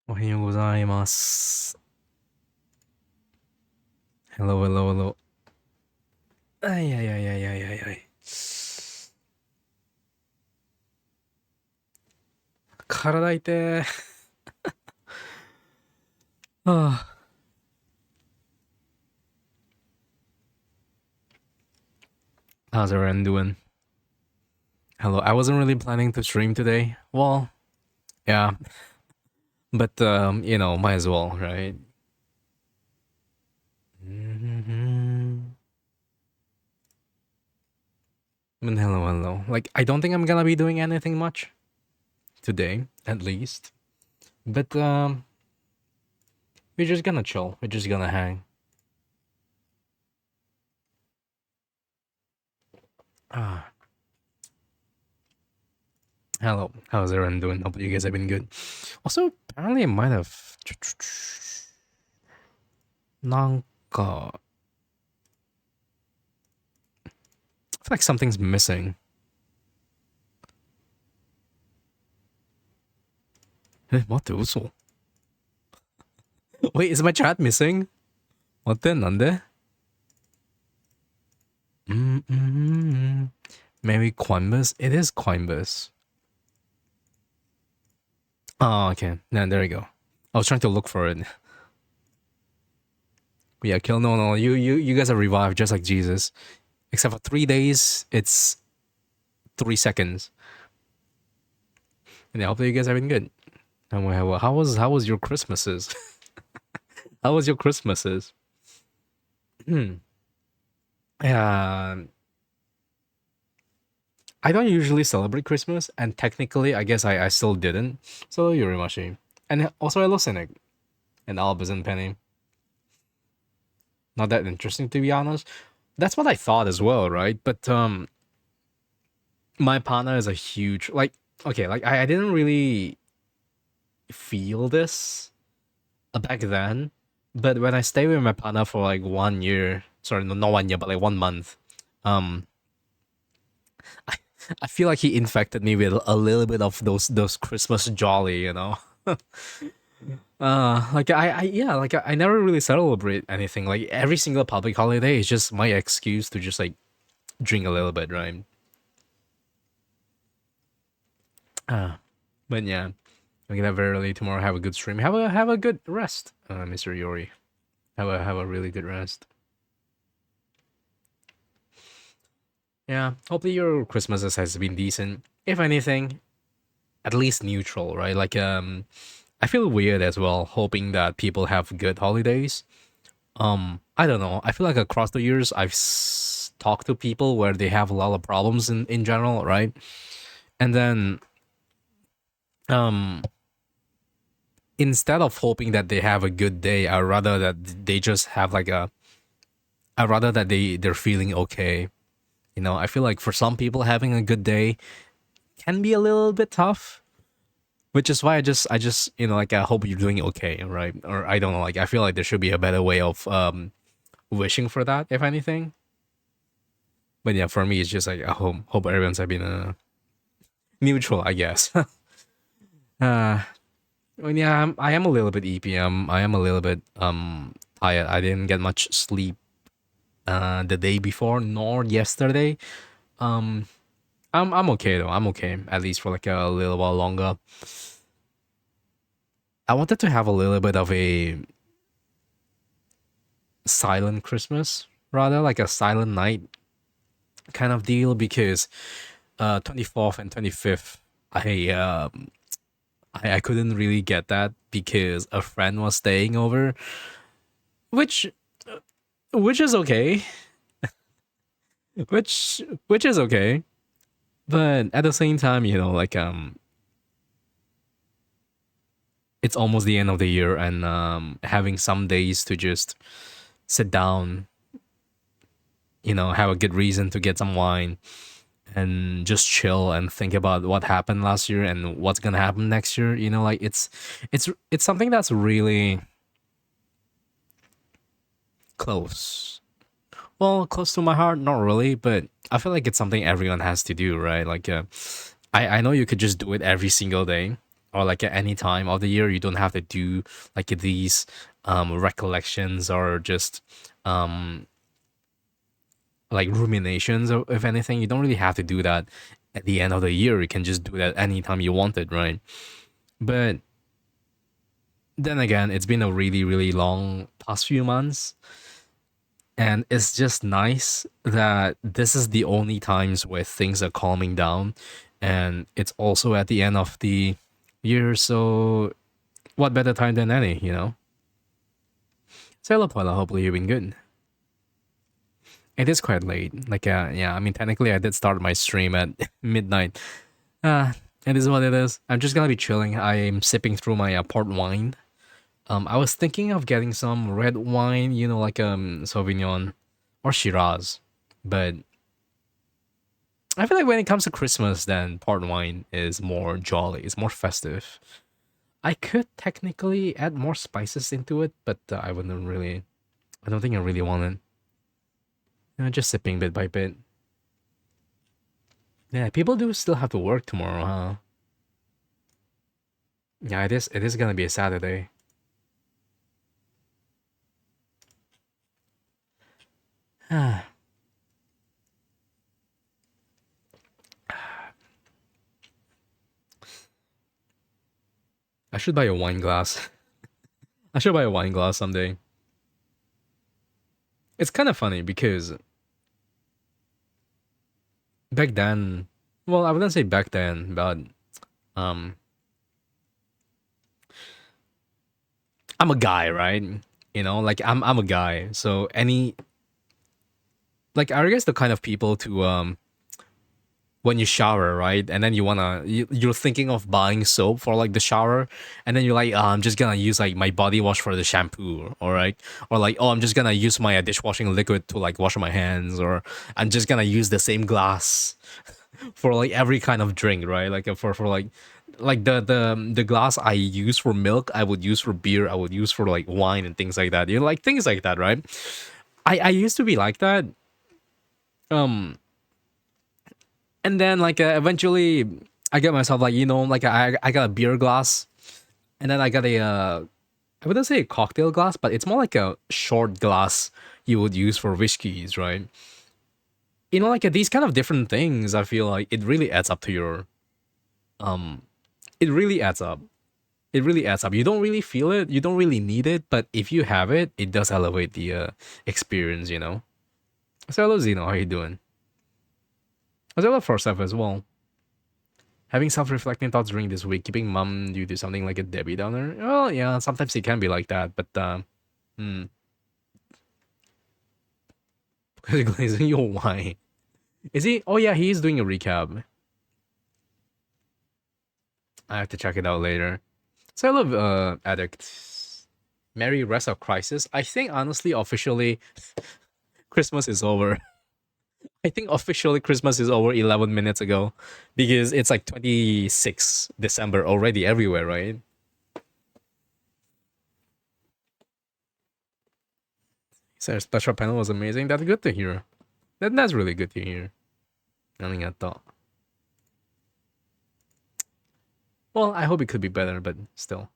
おはようございます。Hello, hello, hello. あいやいやいやいやいやいや。体痛い。Ah, how's everyone doing? Hello, I wasn't really planning to stream today. Well, yeah, but might as well, right? Mhm. Hello, hello. Like, I don't think I'm gonna be doing anything much today, at least. But we're just gonna chill. We're just gonna hang. Ah, hello. How's everyone doing? Hope you guys have been good. Also, apparently, I might have なんか I feel like something's missing. 待って、嘘。 Wait, is my chat missing? 待って、なんで? Maybe Quanbus? It is Quanbus. Oh, okay. Nah, there you go. I was trying to look for it. Yeah, kill. No, no. You guys are revived just like Jesus. Except for 3 days, it's 3 seconds. And I hope that you guys have been good. And how was your Christmases? How was your Christmases? Yeah, I don't usually celebrate Christmas, and technically, I guess I still didn't. So Yurimashi, and also Hello Cynic and Albus and Penny. Not that interesting to be honest. That's what I thought as well, right? But my partner is a huge like. Okay, like I didn't really feel this back then, but when I stayed with my partner for like 1 year, sorry, no, not 1 year, but like 1 month, um, I, I feel like he infected me with a little bit of those Christmas jolly, you know. Like yeah, like I never really celebrate anything. Like every single public holiday is just my excuse to just like drink a little bit, right? Uh, but yeah, I'm gonna very early tomorrow. Have a good stream. Have a good rest, Mr. Yori. Have a really good rest. Yeah, hopefully your Christmas has been decent. If anything, at least neutral, right? Like I feel weird as well, hoping that people have good holidays. I don't know. I feel like across the years, talked to people where they have a lot of problems in general, right? And then, um, instead of hoping that they have a good day, I'd rather that they just have like a. I'd rather that they're feeling okay. You know, I feel like for some people, having a good day can be a little bit tough. Which is why I just like I hope you're doing okay, right? Or I don't know, like I feel like there should be a better way of wishing for that, if anything. But yeah, for me, it's just like I hope everyone's have been neutral, I guess. Well, yeah, I am a little bit EPM. I am a little bit tired. I didn't get much sleep the day before nor yesterday. Um, I'm okay though. I'm okay at least for like a little while longer. I wanted to have a little bit of a silent Christmas, rather like a silent night kind of deal because 24th and 25th I I couldn't really get that because a friend was staying over, which which is okay, which is okay, but at the same time, like it's almost the end of the year and having some days to just sit down, have a good reason to get some wine and just chill and think about what happened last year and what's gonna happen next year. Like it's something that's really close. Well, close to my heart, not really, but I feel like it's something everyone has to do, right? Like, I know you could just do it every single day, or like at any time of the year. You don't have to do like these recollections or just um like ruminations, or if anything. You don't really have to do that at the end of the year. You can just do that anytime you want it, right? But then again, it's been a really, really long past few months. And it's just nice that this is the only times where things are calming down. And it's also at the end of the year. So, what better time than any, you know? So, hello, Paula. Hopefully, you've been good. It is quite late. Like, yeah, I mean, technically, I did start my stream at midnight. Uh, it is what it is. I'm just gonna be chilling. I'm sipping through my port wine. I was thinking of getting some red wine, you know, like Sauvignon or Shiraz, but I feel like when it comes to Christmas, then port wine is more jolly. It's more festive. I could technically add more spices into it, but I wouldn't really. I don't think I really want it. You know, just sipping bit by bit. Yeah, people do still have to work tomorrow, huh? Yeah, it is. It is gonna be a Saturday. I should buy a wine glass. I should buy a wine glass someday. It's kind of funny because back then, well, I wouldn't say back then, but um, I'm a guy, right? You know, like I'm a guy, so any like I guess the kind of people to when you shower, right? And then you're thinking of buying soap for like the shower, and then you're like, I'm just gonna use like my body wash for the shampoo, all right? Or like, oh, I'm just gonna use my dishwashing liquid to like wash my hands, or I'm just gonna use the same glass for like every kind of drink, right? Like for like the glass I use for milk, I would use for beer, I would use for like wine and things like that. You know, like things like that, right? I used to be like that. Um, and then like eventually I get myself like, you know, like I got a beer glass, and then I got a I wouldn't say a cocktail glass, but it's more like a short glass you would use for whiskeys, right? You know, like these kind of different things, I feel like it really adds up to your um it really adds up. It really adds up. You don't really feel it, you don't really need it, but if you have it, it does elevate the experience, you know. So hello Zeno, how you doing? I love for stuff as well. Having self-reflecting thoughts during this week, keeping mum due to something like a Debbie Downer. Well, yeah, sometimes it can be like that, but hmm. Glazing your why? Is he? Oh yeah, he is doing a recap. I have to check it out later. So I love Addict. Merry Rest of Crisis. I think honestly, officially, Christmas is over. I think officially Christmas is over 11 minutes ago, because it's like 26 December already everywhere, right? So special panel was amazing. That's good to hear. That's really good to hear. I think I thought. Well, I hope it could be better, but still.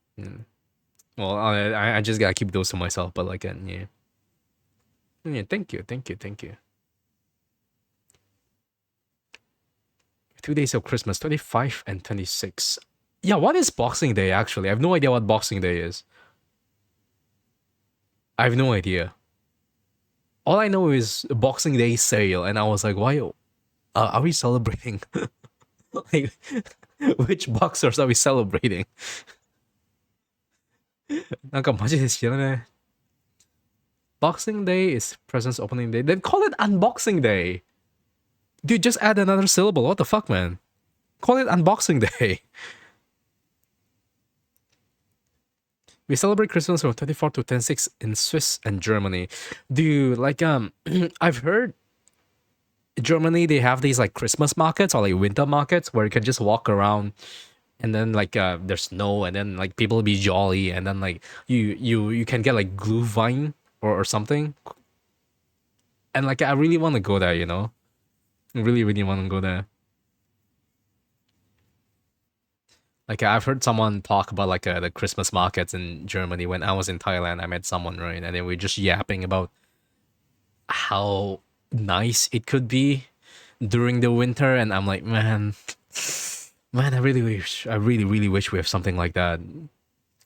Well, I just gotta keep those to myself. But like, yeah, yeah. Thank you, thank you, thank you. 2 days of Christmas, 25 and 26. Yeah, what is Boxing Day actually? I have no idea what Boxing Day is. I have no idea. All I know is Boxing Day sale, and I was like, why? Are we celebrating? Like, which boxers are we celebrating? なんかマジで知らねえ。Boxing Day is Presents Opening Day. Then call it Unboxing Day. Dude, just add another syllable. What the fuck, man? Call it Unboxing Day. We celebrate Christmas from 24 to 26 in Swiss and Germany. Dude, like I've heard Germany they have these like Christmas markets or like winter markets where you can just walk around, and then like there's snow, and then like people be jolly, and then like you can get like Glühwein or something. And like I really want to go there, you know. I really want to go there. Like I've heard someone talk about like the Christmas markets in Germany when I was in Thailand. I met someone, right, and then we are just yapping about how nice it could be during the winter, and I'm like, man, I really, really wish we have something like that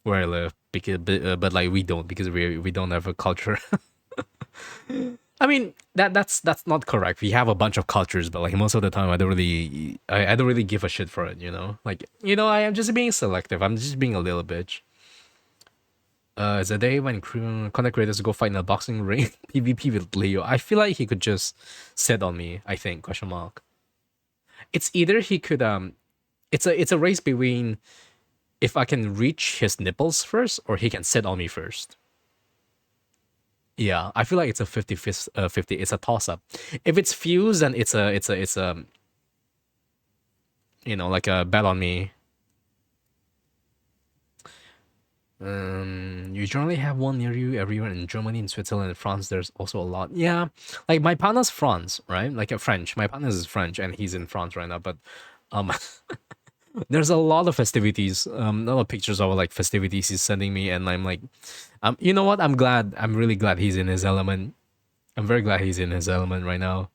where I live, because but like we don't, because we don't have a culture. I mean that's not correct. We have a bunch of cultures, but like most of the time, I don't really give a shit for it. Like I am just being selective. I'm just being a little bitch. It's a day when content creators go fight in a boxing ring PvP with Leo. I feel like he could just sit on me. I think question mark. It's either he could it's a race between if I can reach his nipples first or he can sit on me first. Yeah, I feel like it's a 50 50. It's a toss up. If it's fused, then it's a like a bet on me. You generally have one near you everywhere in Germany, in Switzerland, and France. There's also a lot. Yeah, like my partner's France, right? Like a French. My partner is French, and he's in France right now. But um, there's a lot of festivities. A lot of pictures of like festivities he's sending me, and I'm like, you know what? I'm glad. I'm really glad he's in his element. I'm very glad he's in his element right now.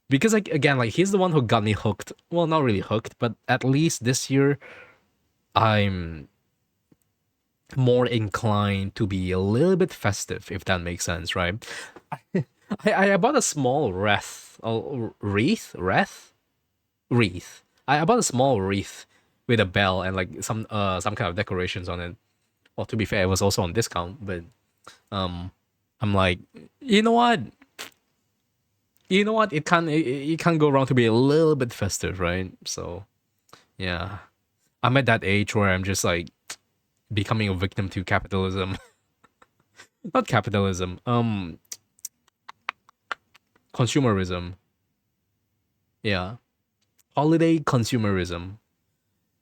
Because like again, like he's the one who got me hooked. Well, not really hooked, but at least this year, I'm more inclined to be a little bit festive, if that makes sense, right? I bought a small wreath. I bought a small wreath with a bell and like some kind of decorations on it. Well, to be fair, it was also on discount, but um, I'm like, you know what? It can't go wrong to be a little bit festive, right? So yeah, I'm at that age where I'm just like becoming a victim to capitalism. Not capitalism, consumerism. Yeah, holiday consumerism.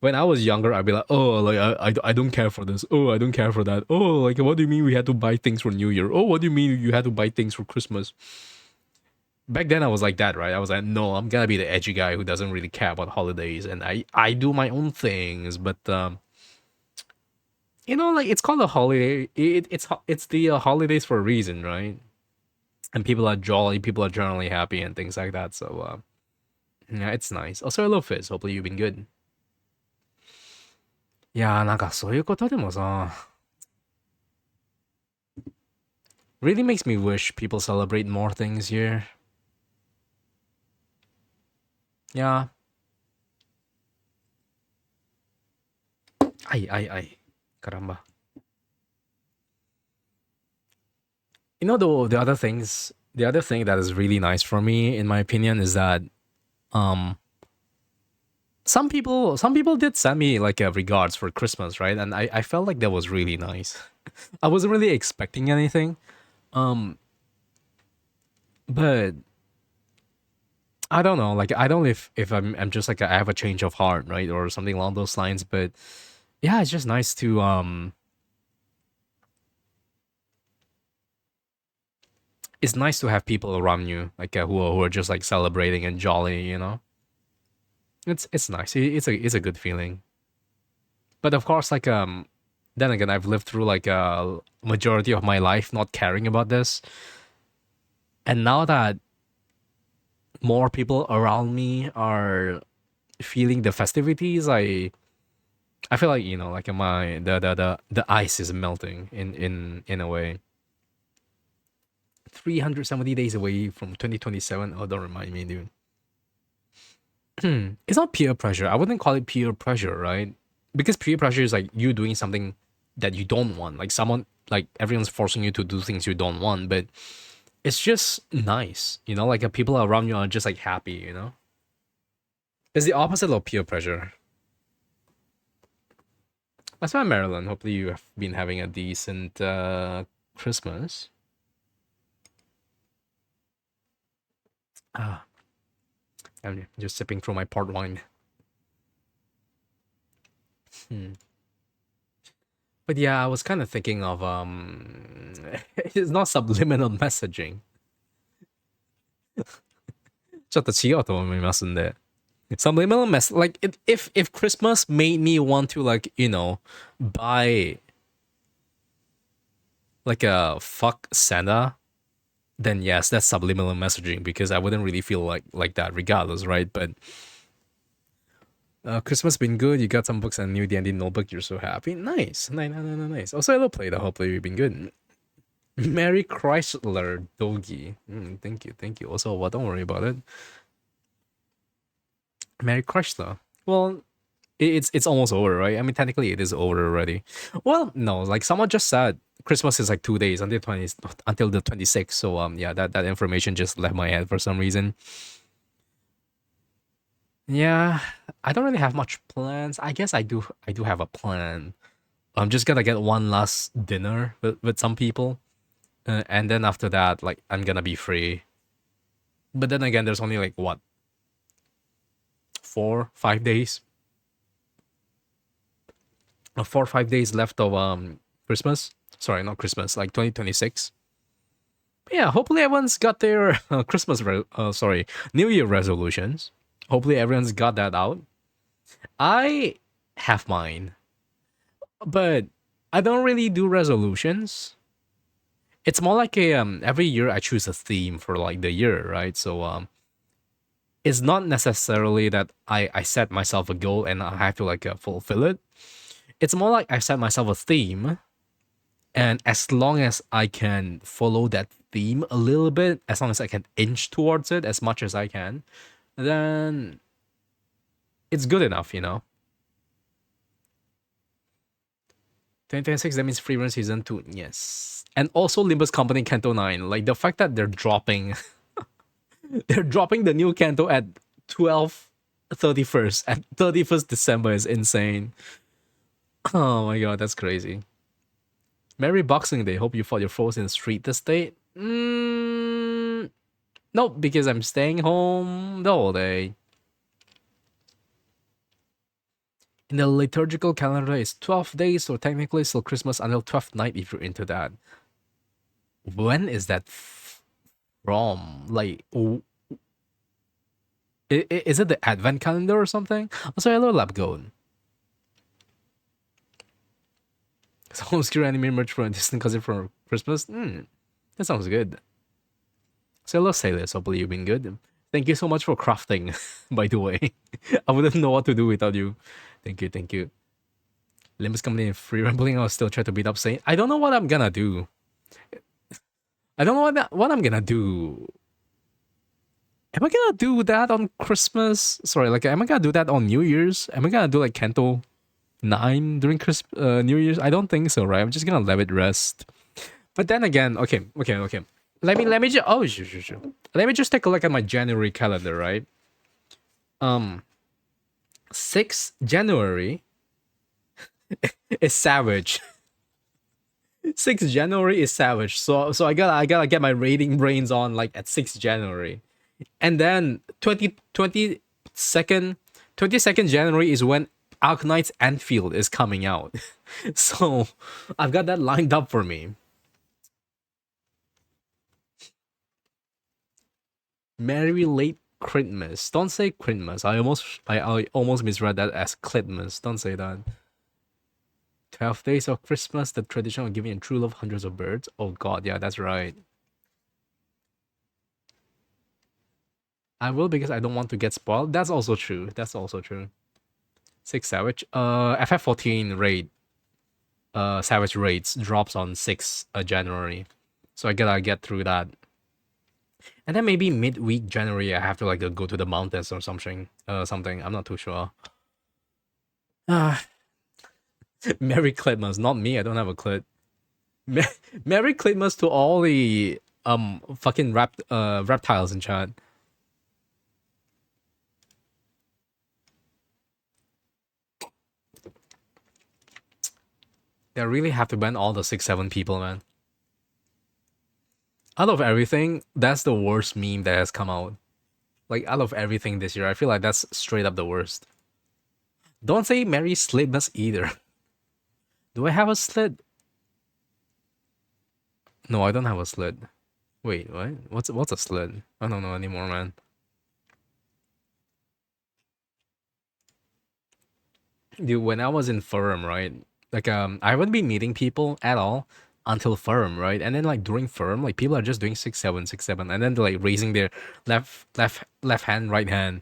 When I was younger, I'd be like, oh, like I don't care for this. Oh, I don't care for that. Oh, like what do you mean we had to buy things for New Year? Oh, what do you mean you had to buy things for Christmas? Back then I was like that, right? I was like, no, I'm gonna be the edgy guy who doesn't really care about holidays, and I do my own things. But like it's called a holiday. It's the holidays for a reason, right? And people are jolly, people are generally happy, and things like that. So yeah, it's nice. Also, I love Fizz. Hopefully, you've been good. いやー、なんかそういうことでもさ、really makes me wish people celebrate more things here. Yeah. Ay. Caramba. The other thing that is really nice for me, in my opinion, is that um some people did send me like a regards for Christmas, right? And I felt like that was really nice. I wasn't really expecting anything. Um but I don't know, like I don't know if I'm just like I have a change of heart, right? Or something along those lines, but yeah, it's just nice to it's nice to have people around you like who are just like celebrating and jolly. It's nice. It's a good feeling. But of course, like then again, I've lived through like a majority of my life not caring about this, and now that more people around me are feeling the festivities, I feel like like my the ice is melting in a way. 370 days away from 2027. Oh, don't remind me, dude. It's not peer pressure. I wouldn't call it peer pressure, right? Because peer pressure is like you doing something that you don't want. Like someone, like everyone's forcing you to do things you don't want, but it's just nice, like people around you are just like happy. It's the opposite of peer pressure. That's why Maryland. Hopefully you have been having a decent Christmas. Ah, I'm just sipping through my port wine. Hmm. But yeah, I was kind of thinking of it's not subliminal messaging. ちょっと違うと思いますんで。Subliminal mess. Like if Christmas made me want to like buy like a fuck Santa, then yes, that's subliminal messaging because I wouldn't really feel like that regardless, right? But Christmas been good. You got some books and new D&D notebook. You're so happy. Nice, nice, nice, nice, nice. Also, hello, play. Hopefully, you've been good. Mary Chrysler Doggy. Thank you, thank you. Also, well, don't worry about it. Mary Chrysler. Well, it's almost over, right? I mean, technically, it is over already. Well, no, like someone just said, Christmas is like 2 days until the 26th. So yeah, that information just left my head for some reason. Yeah, I don't really have much plans. I guess I do have a plan. I'm just gonna get one last dinner with some people, and then after that, like I'm gonna be free. But then again, there's only like what 4 5 days, 4 5 days left of Christmas. Sorry, not Christmas, like 2026. But yeah, hopefully everyone's got their sorry, New Year resolutions. Hopefully everyone's got that out. I have mine, but I don't really do resolutions. It's more like a every year I choose a theme for like the year, right? So it's not necessarily that I set myself a goal and I have to like fulfill it. It's more like I set myself a theme, and as long as I can follow that theme a little bit, as long as I can inch towards it as much as I can, then it's good enough, 2026, that means free run season 2. Yes. And also Limbus Company Kanto 9. Like the fact that they're dropping they're dropping the new Kanto at 12/31st at 31st December is insane. Oh my god, that's crazy. Merry Boxing Day. Hope you fought your foes in Street this day. Nope, because I'm staying home the whole day. In the liturgical calendar, it's 12 days, so technically still Christmas until 12th night if you're into that. When is that from? Like, is it the Advent calendar or something? Also, hello, Labgoan. So obscure anime merch for a distant cousin for Christmas. That sounds good. So hello, Sailors. Hopefully you've been good. Thank you so much for crafting, by the way. I wouldn't know what to do without you. Thank you, thank you. Limbus Company and Free Rambling, I'll still try to beat up Saint. I don't know what I'm gonna do. I don't know what I'm gonna do. Am I gonna do that on Christmas? Sorry, like, am I gonna do that on New Year's? Am I gonna do like Kanto 9 during New Year's? I don't think so, right? I'm just gonna let it rest. But then again, okay. Let me just sure. Let me just take a look at my January calendar, right? 6th January is savage. 6th January is savage. So I gotta get my rating brains on like at 6th January. And then 22nd January is when Arknights Anfield is coming out. So I've got that lined up for me. Merry late Christmas. Don't say Christmas. I almost misread that as Clitmas. Don't say that. 12 days of Christmas, the tradition of giving in true love hundreds of birds. Oh god, yeah, that's right. I will because I don't want to get spoiled. That's also true. That's also true. 6 Savage. FF14 raid. Savage raids drops on 6 January. So I gotta get through that. And then maybe midweek January I have to like go to the mountains or something. Something. I'm not too sure. Merry Clitmas, not me. I don't have a clit. Merry Clitmas to all the fucking reptiles in chat. They really have to ban all the 6-7 people, man. Out of everything, that's the worst meme that has come out. Like, out of everything this year, I feel like that's straight up the worst. Don't say Merry Slitmas either. Do I have a slit? No, I don't have a slit. Wait, what? What's a slit? I don't know anymore, man. Dude, when I was in firm, right? Like I haven't been meeting people at all until firm, right? And then like during firm, like people are just doing 6 7, 6 7, and then they're like raising their left hand, right hand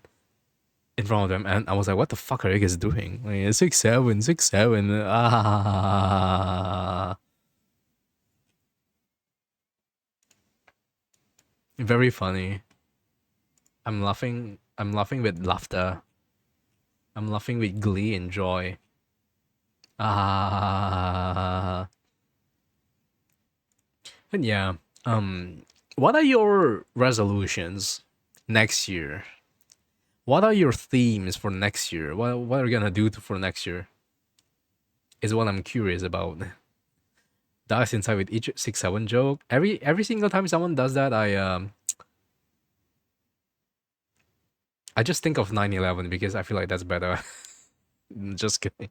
in front of them, and I was like, what the fuck are you guys doing? Like 6 7, 6 7. Ah, very funny. I'm laughing with laughter. I'm laughing with glee and joy. Ah. And yeah. What are your resolutions next year? What are your themes for next year? What are you gonna do for next year? Is what I'm curious about. That's inside with each 6 7 joke. Every single time someone does that, I just think of 9/11 because I feel like that's better. Just kidding.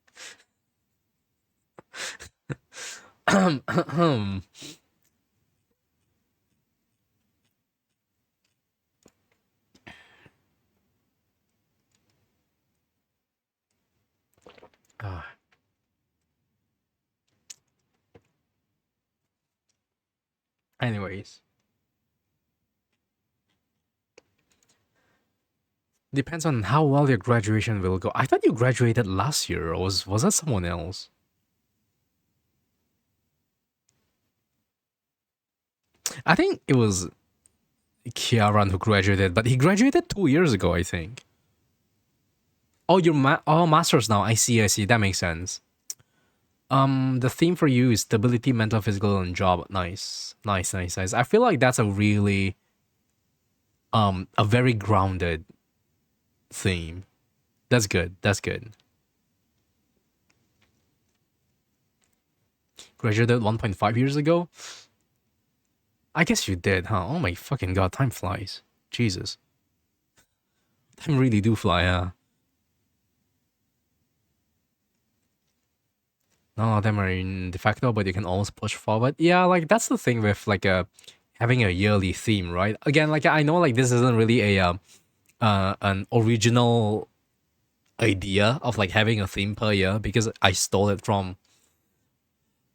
Ah, anyways, depends on how well your graduation will go. I thought you graduated last year, or was that someone else? I think it was Kiaran who graduated, but he graduated 2 years ago, I think. Oh, masters now. I see. I see. That makes sense. The theme for you is stability, mental, physical, and job. Nice, nice, nice, nice. I feel like that's a very grounded theme. That's good. That's good. Graduated 1.5 years ago. I guess you did, huh? Oh my fucking god, time flies. Jesus, time really do fly, huh? None of them are in de facto, but you can always push forward. Yeah, like that's the thing with like having a yearly theme, right? Again, like I know like this isn't really a an original idea of like having a theme per year because I stole it from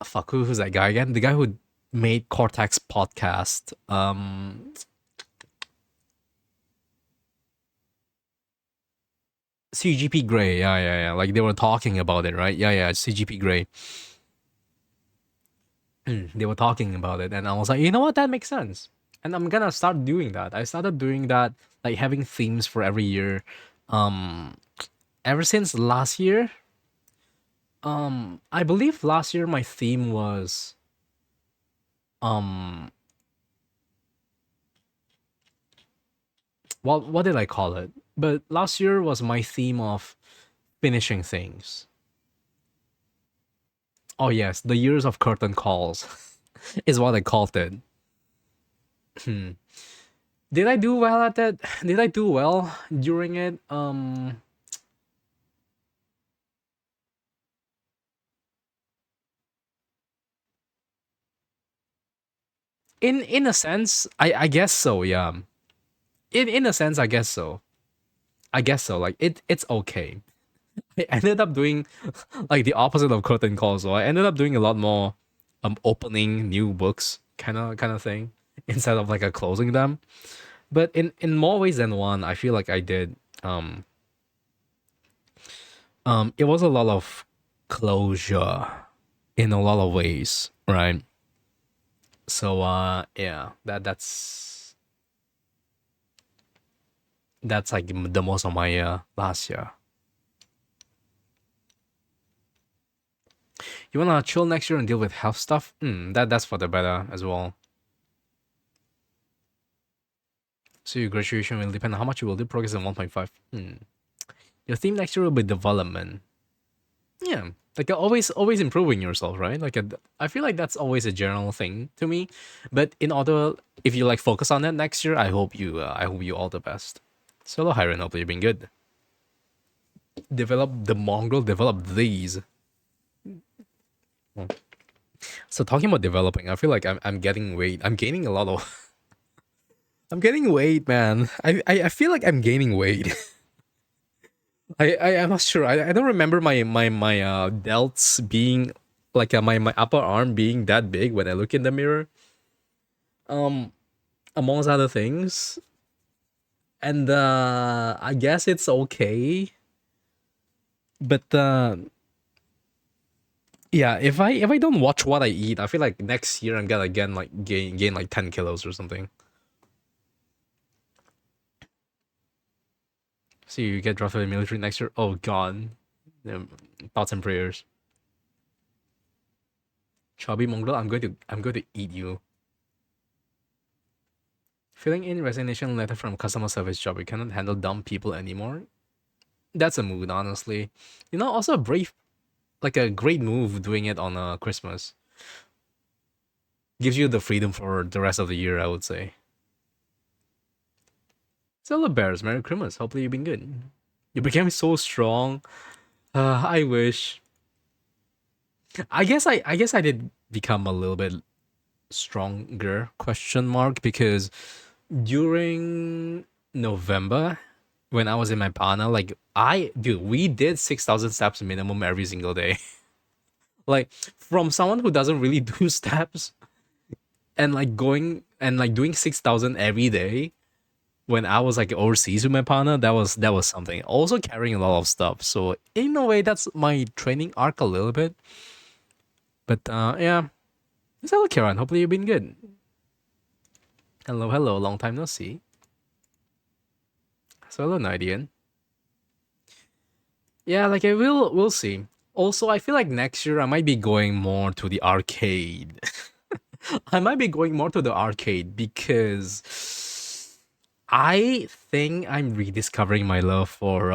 fuck who's that guy again? The guy who made Cortex podcast. CGP Grey, yeah, yeah, yeah. Like they were talking about it, right? Yeah, yeah, CGP Grey. They were talking about it, and I was like, you know what, that makes sense. And I'm gonna start doing that. I started doing that, like having themes for every year. Um, ever since last year. I believe last year my theme was um, what did I call it? But last year was my theme of finishing things. Oh yes, the years of curtain calls is what I called it. Hmm. Did I do well at that? Did I do well during it? In a sense, I guess so. Yeah. In a sense, I guess so. I guess so. Like it's okay. I ended up doing like the opposite of curtain calls. So I ended up doing a lot more opening new books kind of thing instead of like a closing them. But in more ways than one, I feel like I did it was a lot of closure in a lot of ways, right? So yeah, that's like the most of my last year. You wanna chill next year and deal with health stuff? That's for the better as well. So your graduation will depend on how much you will do progress in 1.5. Your theme next year will be development. Yeah, like always improving yourself, right? I feel like that's always a general thing to me. But in order, if you like focus on that next year, I hope you all the best. Solo Hiren, hopefully you've been good. Develop the mongrel, develop these. So talking about developing, I feel like I'm getting weight. I'm gaining a lot of. I'm getting weight, man. I feel like I'm gaining weight. I'm not sure. I don't remember my delts being like my upper arm being that big when I look in the mirror. Um, amongst other things, and I guess it's okay. But yeah, if I don't watch what I eat, I feel like next year I'm gonna again like gain like 10 kilos or something. So you get drafted in the military next year. Oh god, um, thoughts and prayers. Chubby mongrel, I'm going to eat you. Filling in resignation letter from customer service job. We cannot handle dumb people anymore. That's a mood, honestly. Also a brave, like a great move doing it on Christmas. Gives you the freedom for the rest of the year, I would say. Zelda Bears, Merry Christmas. Hopefully you've been good. You became so strong. I wish. I guess I did become a little bit stronger question mark because during November when I was in my partner, like we did 6,000 steps minimum every single day. Like from someone who doesn't really do steps and like going and like doing 6,000 every day when I was like overseas with my partner, that was something. Also carrying a lot of stuff. So in a way, that's my training arc a little bit. But yeah, hello Karen. Hopefully you've been good. Hello, hello. Long time no see. So hello, Nidian. Yeah, like we'll see. Also, I feel like next year I might be going more to the arcade. I might be going more to the arcade because I think I'm rediscovering my love for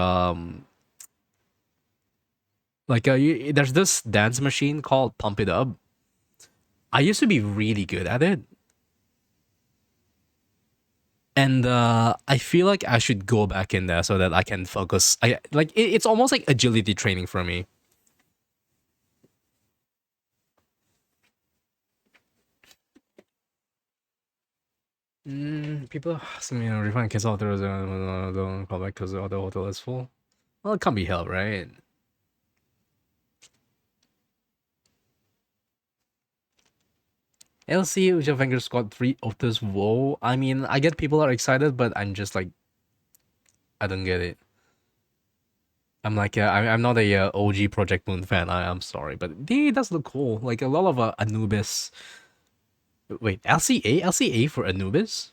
there's this dance machine called Pump It Up. I used to be really good at it, and I feel like I should go back in there so that I can focus. It's almost like agility training for me. People asking me to refund cancel hotel, don't call back because the other hotel is full. Well, it can't be helped, right? LC with your fingers squad 3 Otis. Whoa. I mean, I get people are excited, but I'm just like, I don't get it. I'm like, I'm not a OG Project Moon fan. I'm sorry, but they does look cool. Like a lot of Anubis. Wait, LCA for Anubis?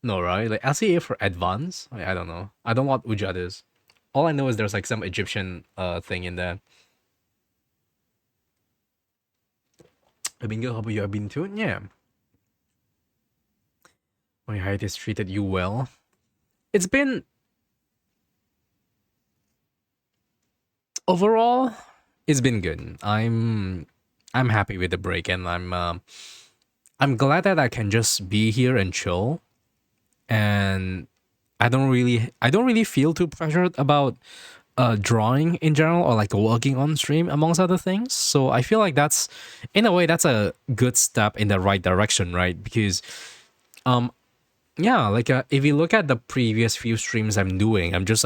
No, right? Like LCA for Advance? I don't know. I don't know what Ujad is. All I know is there's like some Egyptian thing in there. I've been good. How about you? Have been too? Yeah. My height has treated you well. It's been overall, it's been good. I'm happy with the break, and I'm glad that I can just be here and chill, and I don't really feel too pressured about drawing in general or like working on stream amongst other things. So I feel like that's in a way that's a good step in the right direction, right? Because um yeah, like if you look at the previous few streams I'm doing, I'm just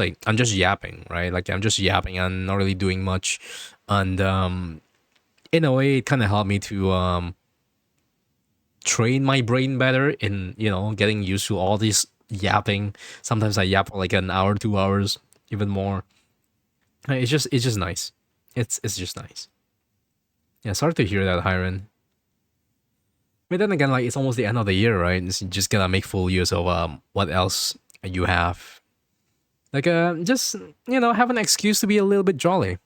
yapping, right? Like I'm just yapping and not really doing much, and in a way it kind of helped me to train my brain better in getting used to all this yapping. Sometimes I yap for like an hour, 2 hours, even more. It's just nice. It's just nice. Yeah, sorry to hear that, Hiron. But then again, like it's almost the end of the year, right? It's just gonna make full use of what else you have. Like just have an excuse to be a little bit jolly.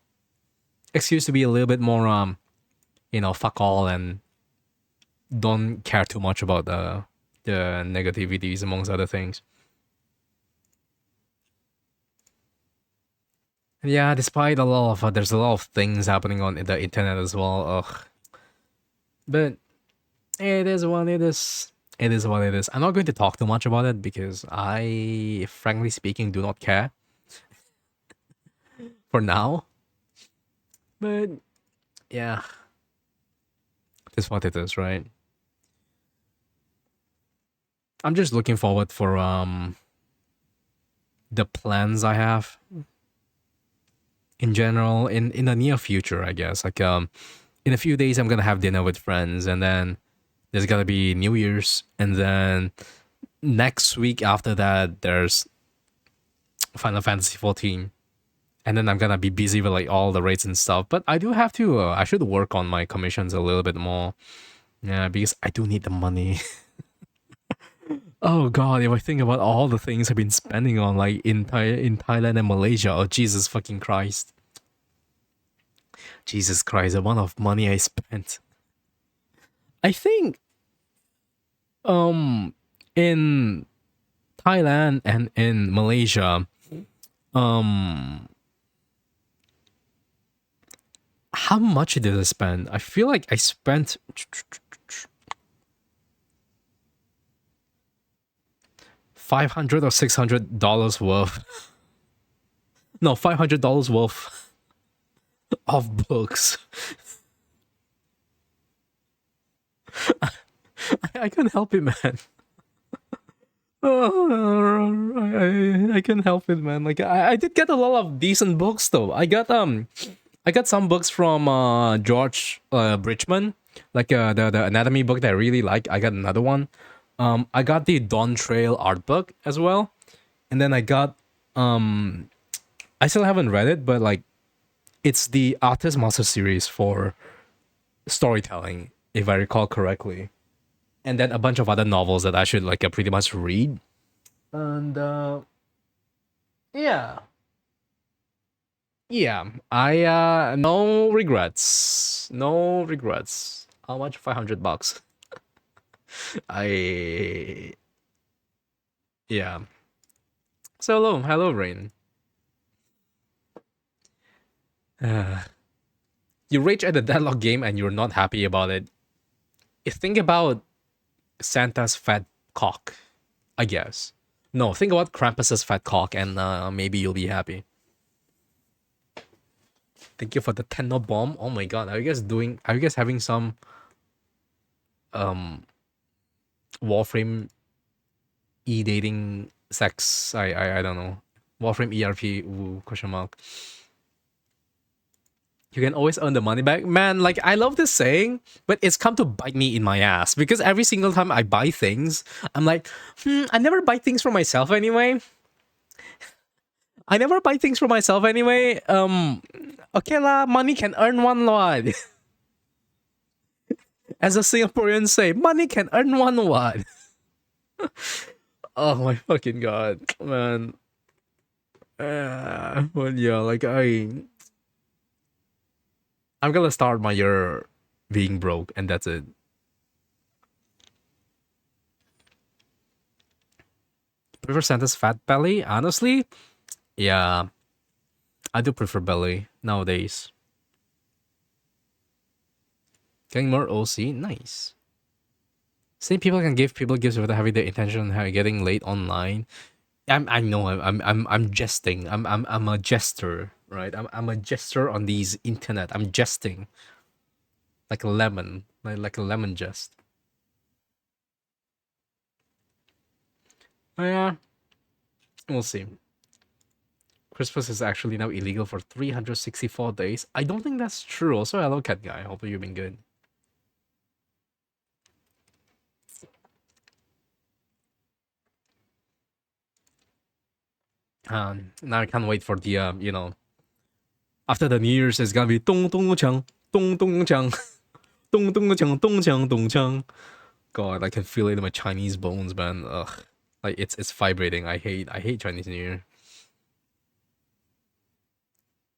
Excuse to be a little bit more fuck all and don't care too much about the negativities amongst other things. Yeah, despite a lot of there's a lot of things happening on the internet as well. Ugh. But it is what it is. It is what it is. I'm not going to talk too much about it because I, frankly speaking, do not care for now. But yeah, it's what it is, right? I'm just looking forward for the plans I have in general in the near future, I guess. Like in a few days I'm gonna have dinner with friends, and then there's gonna be New Year's, and then next week after that there's Final Fantasy 14. And then I'm gonna be busy with like all the rates and stuff. But I do have to. I should work on my commissions a little bit more. Yeah, because I do need the money. Oh God, if I think about all the things I've been spending on, like in Thailand and Malaysia, oh Jesus fucking Christ, Jesus Christ, the amount of money I spent. I think um in Thailand and in Malaysia, um how much did I spend? I feel like I spent $500 or $600 worth. No, $500 worth of books. I can't help it, man. I can't help it, man. Like I did get a lot of decent books though. I got some books from George Bridgman, like the anatomy book that I really like. I got another one. I got the Dawn Trail art book as well, and then I got I still haven't read it, but like it's the Artist Master series for storytelling, if I recall correctly, and then a bunch of other novels that I should like pretty much read. And yeah, yeah, I no regrets, no regrets. How much? $500. I yeah. So hello, Rain. Uh, you rage at the deadlock game and you're not happy about it. You think about Santa's fat cock, I guess. No, think about Krampus's fat cock, and maybe you'll be happy. Thank you for the Tenno bomb. Oh my god, are you guys doing? Are you guys having some um Warframe dating sex? I don't know. Warframe ERP? Ooh, question mark. You can always earn the money back, man. Like I love this saying, but it's come to bite me in my ass because every single time I buy things, I'm like, I never buy things for myself anyway. I never buy things for myself anyway. Okay lah, money can earn one lot. As a Singaporean say, money can earn one what? Oh my fucking god, man. But yeah, like I'm gonna start my year being broke, and that's it. Prefer Santa's fat belly? Honestly, yeah, I do prefer belly nowadays. Getting more OC, nice. Same people can give people gifts without having the intention of getting late online. I know I'm jesting. I'm a jester, right? I'm a jester on these internet. I'm jesting like a lemon, like a lemon jest. Oh, yeah, we'll see. Christmas is actually now illegal for 364 days. I don't think that's true. Also, hello, cat guy. Hopefully you've been good. Now I can't wait for the after the New Year's, it's gonna be dong dong chang, dong dong chang, dong dong chang, dong chang, dong chang. God, I can feel it in my Chinese bones, man. Ugh, like it's vibrating. I hate Chinese New Year.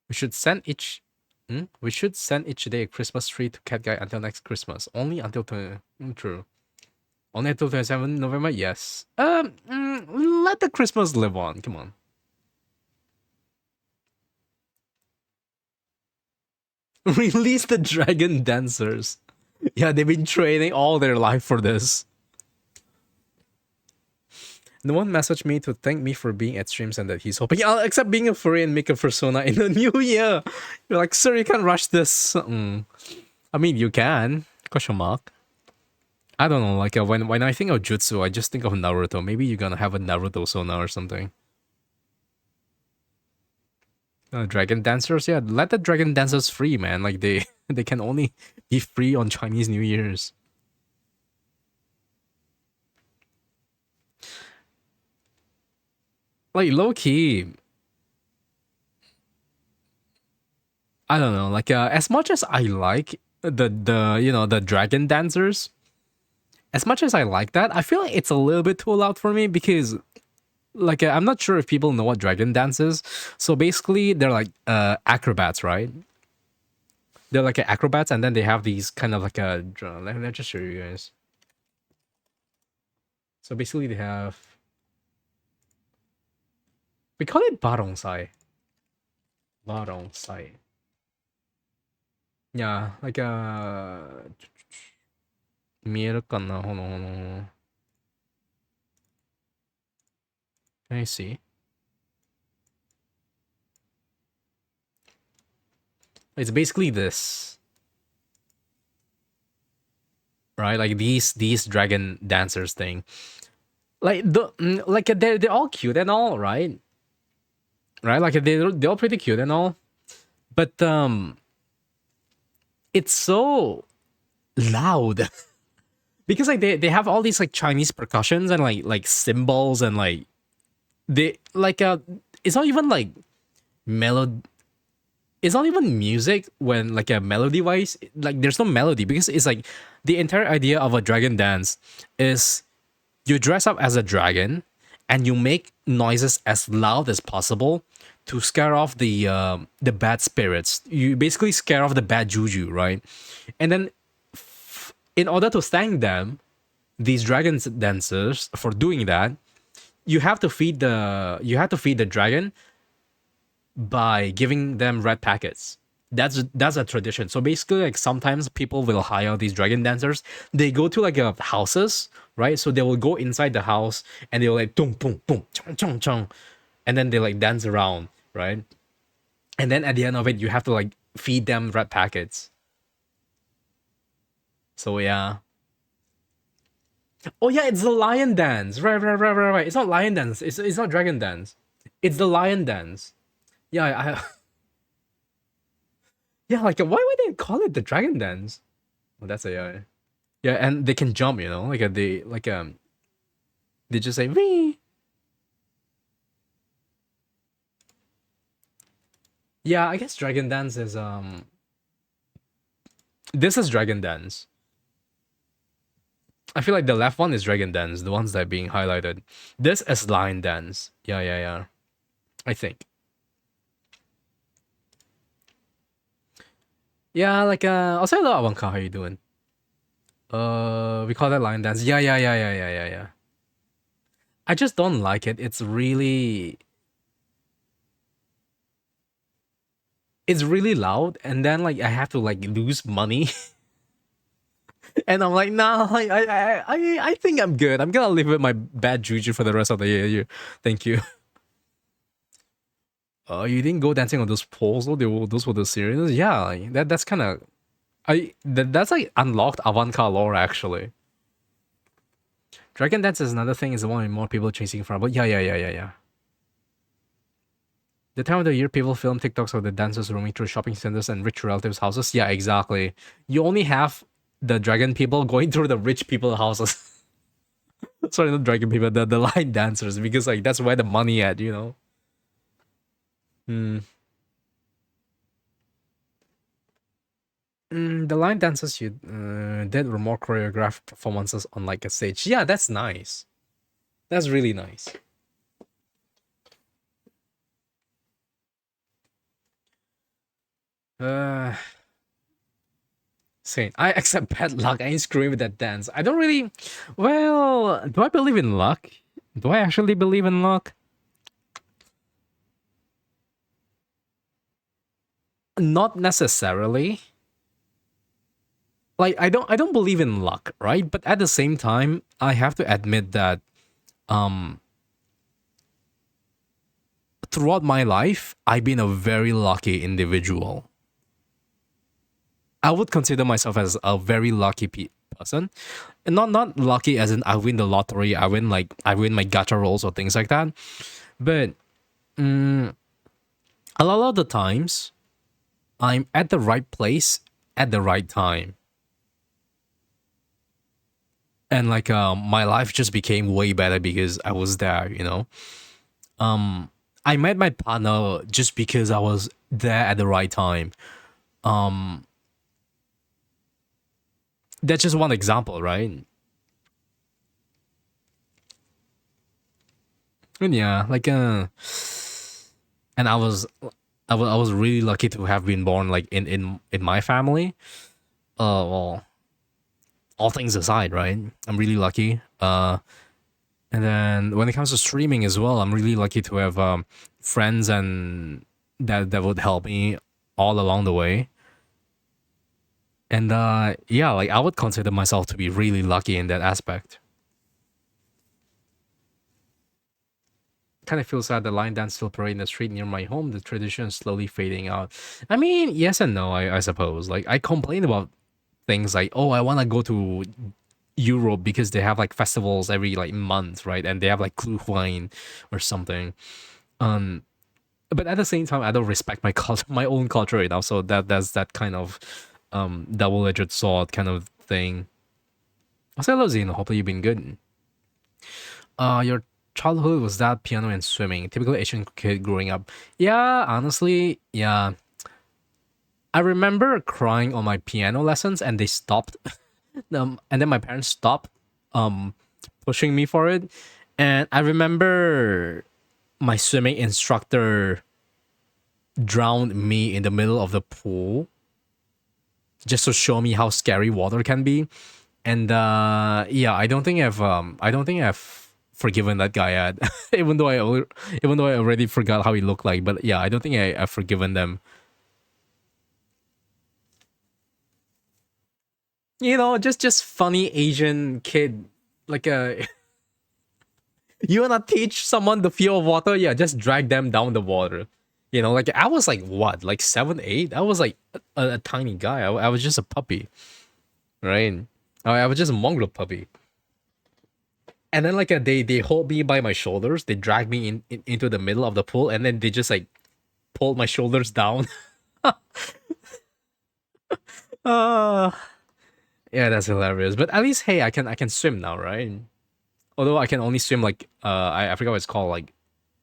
We should send each. We should send each day a Christmas tree to Cat Guy until next Christmas. Only until true. Only until 27 November. Yes. Let the Christmas live on. Come on. Release the dragon dancers. Yeah, they've been training all their life for this. No one messaged me to thank me for being at streams and that he's hoping I'll accept being a furry and make a persona in the new year. You're like, sir, you can't rush this. I mean, you can. Question mark. I don't know. Like when I think of jutsu, I just think of Naruto. Maybe you're gonna have a Naruto sona or something. Dragon dancers, yeah, let the dragon dancers free, man. Like they they can only be free on Chinese New Year's. Like low key, I don't know. Like as much as I like the dragon dancers, as much as I like that, I feel like it's a little bit too loud for me because like I'm not sure if people know what dragon dance is. So basically, they're like acrobats, right? They're like acrobats, and then they have these kind of like let me just show you guys. So basically, they have we call it barongsai. Barongsai. Yeah, like 見えるかなほの Can you see? It's basically this, right? Like these dragon dancers thing. Like they're all cute and all, right? Right? Like they're all pretty cute and all, but it's so loud because like they have all these like Chinese percussions and like cymbals and like they like it's not even like melody. It's not even music when like a melody wise, like there's no melody because it's like the entire idea of a dragon dance is you dress up as a dragon and you make noises as loud as possible to scare off the bad spirits. You basically scare off the bad juju, right? And then in order to thank them, these dragon dancers for doing that, you have to feed the dragon by giving them red packets. That's a tradition. So basically, like sometimes people will hire these dragon dancers. They go to like houses, right? So they will go inside the house and they'll like boom boom boom chung chung chung, and then they like dance around, right? And then at the end of it, you have to like feed them red packets. So yeah. Oh yeah, it's the lion dance. Right. It's not lion dance. It's not dragon dance. It's the lion dance. Yeah, yeah. Like why would they call it the dragon dance? Well, that's AI. Yeah, and they can jump, like they just say Wee. Yeah, I guess Dragon Dance is this is Dragon Dance. I feel like the left one is Dragon Dance, the ones that are being highlighted. This is Lion Dance. Yeah. I think. Yeah, like I'll say hello Avanka, how you doing? We call that Lion Dance. Yeah. I just don't like it. It's really loud and then like I have to like lose money. And I'm like, nah, like, I think I'm good. I'm gonna live with my bad juju for the rest of the year. Thank you. You didn't go dancing on those poles though. Those were the series. Yeah, like, that's kind of that's like unlocked avant-garde lore actually. Dragon Dance is another thing. Is the one with more people chasing for. But yeah. The time of the year people film TikToks of the dancers roaming through shopping centers and rich relatives' houses. Yeah, exactly. You only have the dragon people going through the rich people houses. Sorry, not dragon people, the line dancers, because like that's where the money at. Hmm. The line dancers you did were more choreographed performances on like a stage. Yeah, that's nice. That's really nice. Uh, Saying I accept bad luck. I ain't screwing with that dance. I don't really. Well, do I believe in luck? Do I actually believe in luck? Not necessarily. Like I don't believe in luck, right? But at the same time, I have to admit that um throughout my life, I've been a very lucky individual. I would consider myself as a very lucky person, and not lucky as in I win the lottery, I win my gacha rolls or things like that. But A lot of the times, I'm at the right place at the right time, and like my life just became way better because I was there. Um, I met my partner just because I was there at the right time. Um, that's just one example, right? And yeah, like and I was really lucky to have been born like in my family. Well, all things aside, right? I'm really lucky. And then when it comes to streaming as well, I'm really lucky to have friends and that would help me all along the way. And yeah, like I would consider myself to be really lucky in that aspect. Kind of feel sad the line dance still parade in the street near my home. The tradition is slowly fading out. I mean, yes and no, I suppose. Like I complain about things like, oh, I want to go to Europe because they have like festivals every like month, right? And they have like Glühwein or something. Um, but at the same time, I don't respect my culture, my own culture enough. So that's that kind of double-edged sword kind of thing. Also, hello Zeno. Hopefully you've been good. Your childhood was that piano and swimming. Typical Asian kid growing up. Yeah, honestly, yeah. I remember crying on my piano lessons, and they stopped. And then my parents stopped um pushing me for it. And I remember my swimming instructor drowned me in the middle of the pool just to show me how scary water can be. And yeah, I don't think I've forgiven that guy yet. Even though I already forgot how he looked like. But yeah, I don't think I've forgiven them. Just funny Asian kid. Like you wanna teach someone the fear of water? Yeah, just drag them down the water. Like I was like what, like 7, 8? I was like a tiny guy. I was just a puppy, right? I was just a mongrel puppy. And then like they hold me by my shoulders. They drag me into the middle of the pool, and then they just like pulled my shoulders down. uh yeah, that's hilarious. But at least hey, I can swim now, right? Although I can only swim like I forgot what it's called, like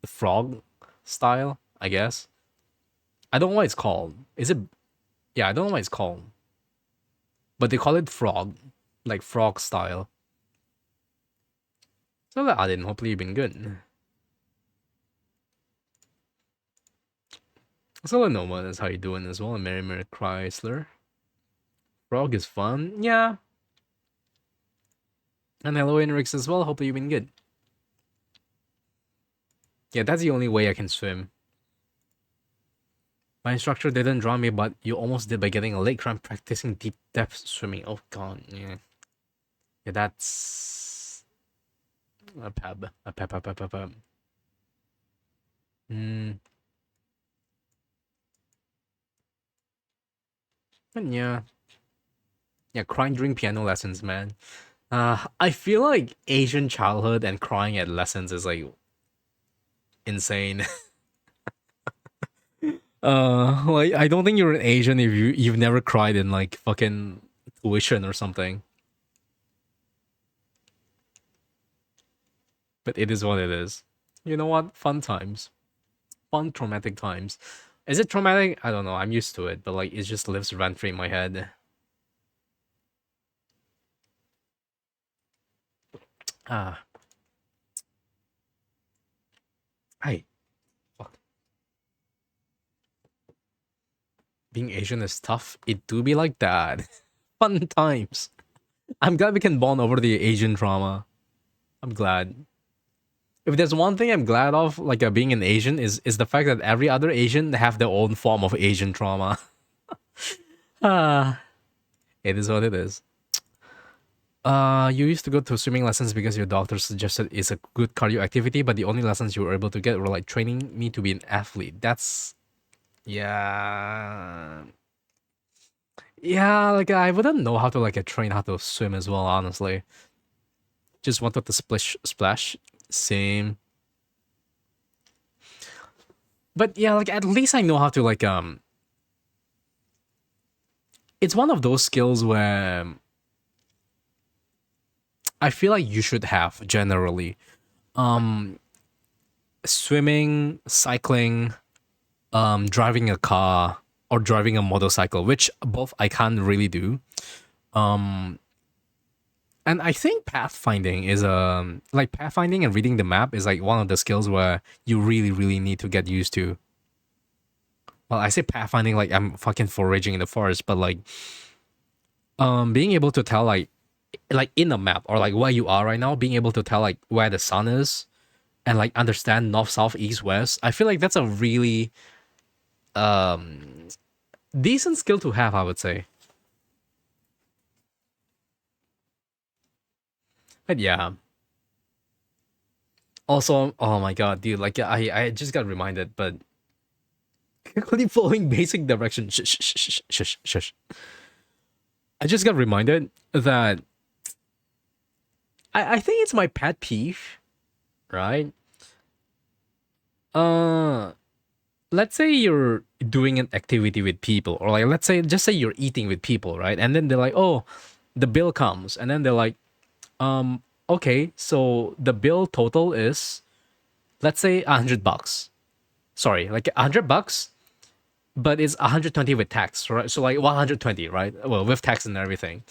the frog style, I guess. I don't know what it's called. Is it? Yeah, I don't know what it's called, but they call it frog, like frog style. So that I didn't. Hopefully you've been good. So Noma, that's how you doing as well. And Mary Chrysler. Frog is fun. Yeah. And hello Enrix as well. Hopefully you've been good. Yeah, that's the only way I can swim. My instructor didn't drown me, but you almost did by getting a leg cramp practicing deep depth swimming. Oh god, yeah. Yeah, that's a peb. A peb, peb, peb, peb, peb. Hmm. And yeah. Yeah, crying during piano lessons, man. I feel like Asian childhood and crying at lessons is like insane. Like I don't think you're an Asian if you've never cried in like fucking tuition or something. But it is what it is. You know what? Fun times. Fun traumatic times. Is it traumatic? I don't know. I'm used to it, but like it just lives rent free in my head. Ah, hey, fuck. Being Asian is tough. It do be like that. Fun times. I'm glad we can bond over the Asian trauma. I'm glad. If there's one thing I'm glad of, like being an Asian, is the fact that every other Asian have their own form of Asian trauma. Ah, it is what it is. You used to go to swimming lessons because your doctor suggested it's a good cardio activity, but the only lessons you were able to get were like training me to be an athlete. That's yeah, yeah. Like I wouldn't know how to like train how to swim as well. Honestly, just wanted to splash, splash. Same. But yeah, like at least I know how to like it's one of those skills where I feel like you should have generally. Um Swimming, cycling, driving a car or driving a motorcycle, which both I can't really do. Um and I think pathfinding is like pathfinding and reading the map is like one of the skills where you really really need to get used to. Well, I say pathfinding like I'm fucking foraging in the forest, but like being able to tell like in a map or like where you are right now, being able to tell like where the sun is and like understand north, south, east, west. I feel like that's a really um decent skill to have, I would say. But yeah. Also, oh my god, dude, like I just got reminded, but quickly following basic directions. Shush, shush, shush, shush, shush. I just got reminded that I think it's my pet peeve, right? Uh let's say you're doing an activity with people, or like let's say just say you're eating with people, right? And then they're like, oh, the bill comes, and then they're like, okay, so the bill total is let's say $100. Sorry, like $100, but it's 120 with tax, right? So like 120, right? Well, with tax and everything.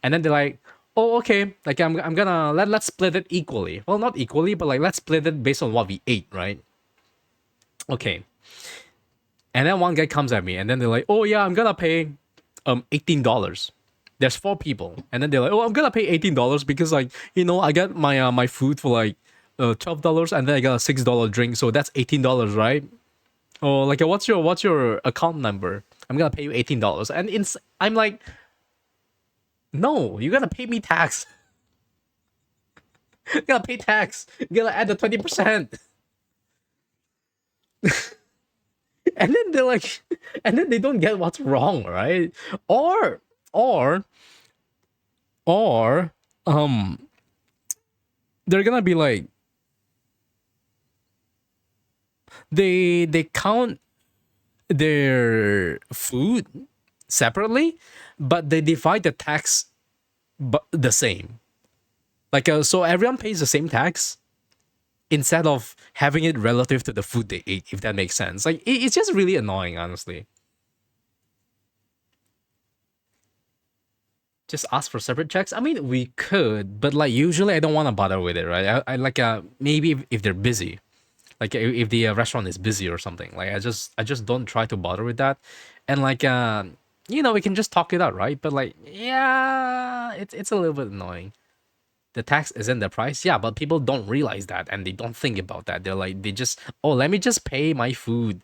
And then they're like, oh, okay, like I'm gonna let's split it equally. Well, not equally, but like let's split it based on what we ate, right? Okay. And then one guy comes at me, and then they're like, oh yeah, I'm gonna pay $18. There's four people, and then they're like, oh, I'm gonna pay $18 because like I got my food for like $12, and then I got a $6 drink, so that's $18, right? Oh, like what's your account number? I'm gonna pay you $18, and I'm like, no, you gotta pay me tax. You gotta pay tax. You gotta add the 20%. And then they're like, and then they don't get what's wrong, right? Or or or they're gonna be like, they count their food separately, but they divide the tax but the same. Like so everyone pays the same tax instead of having it relative to the food they ate, if that makes sense. Like it's just really annoying, honestly. Just ask for separate checks. I mean, we could, but like usually I don't want to bother with it, right? I like maybe if they're busy, like if the restaurant is busy or something, like I just don't try to bother with that, and like we can just talk it out, right? But like yeah, it's a little bit annoying. The tax isn't the price, yeah, but people don't realize that and they don't think about that. They're like they just, oh, let me just pay my food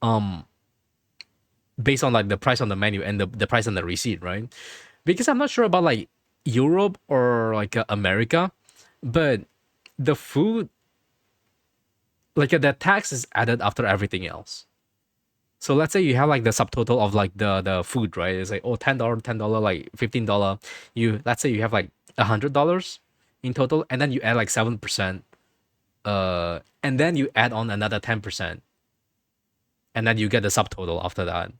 um based on like the price on the menu and the price on the receipt, right? Because I'm not sure about like Europe or like America, but the food, like the tax is added after everything else. So let's say you have like the subtotal of like the food, right? It's like, oh, $10, $10, like $15. Let's say you have like $100 in total, and then you add like 7%, and then you add on another 10%, and then you get the subtotal after that.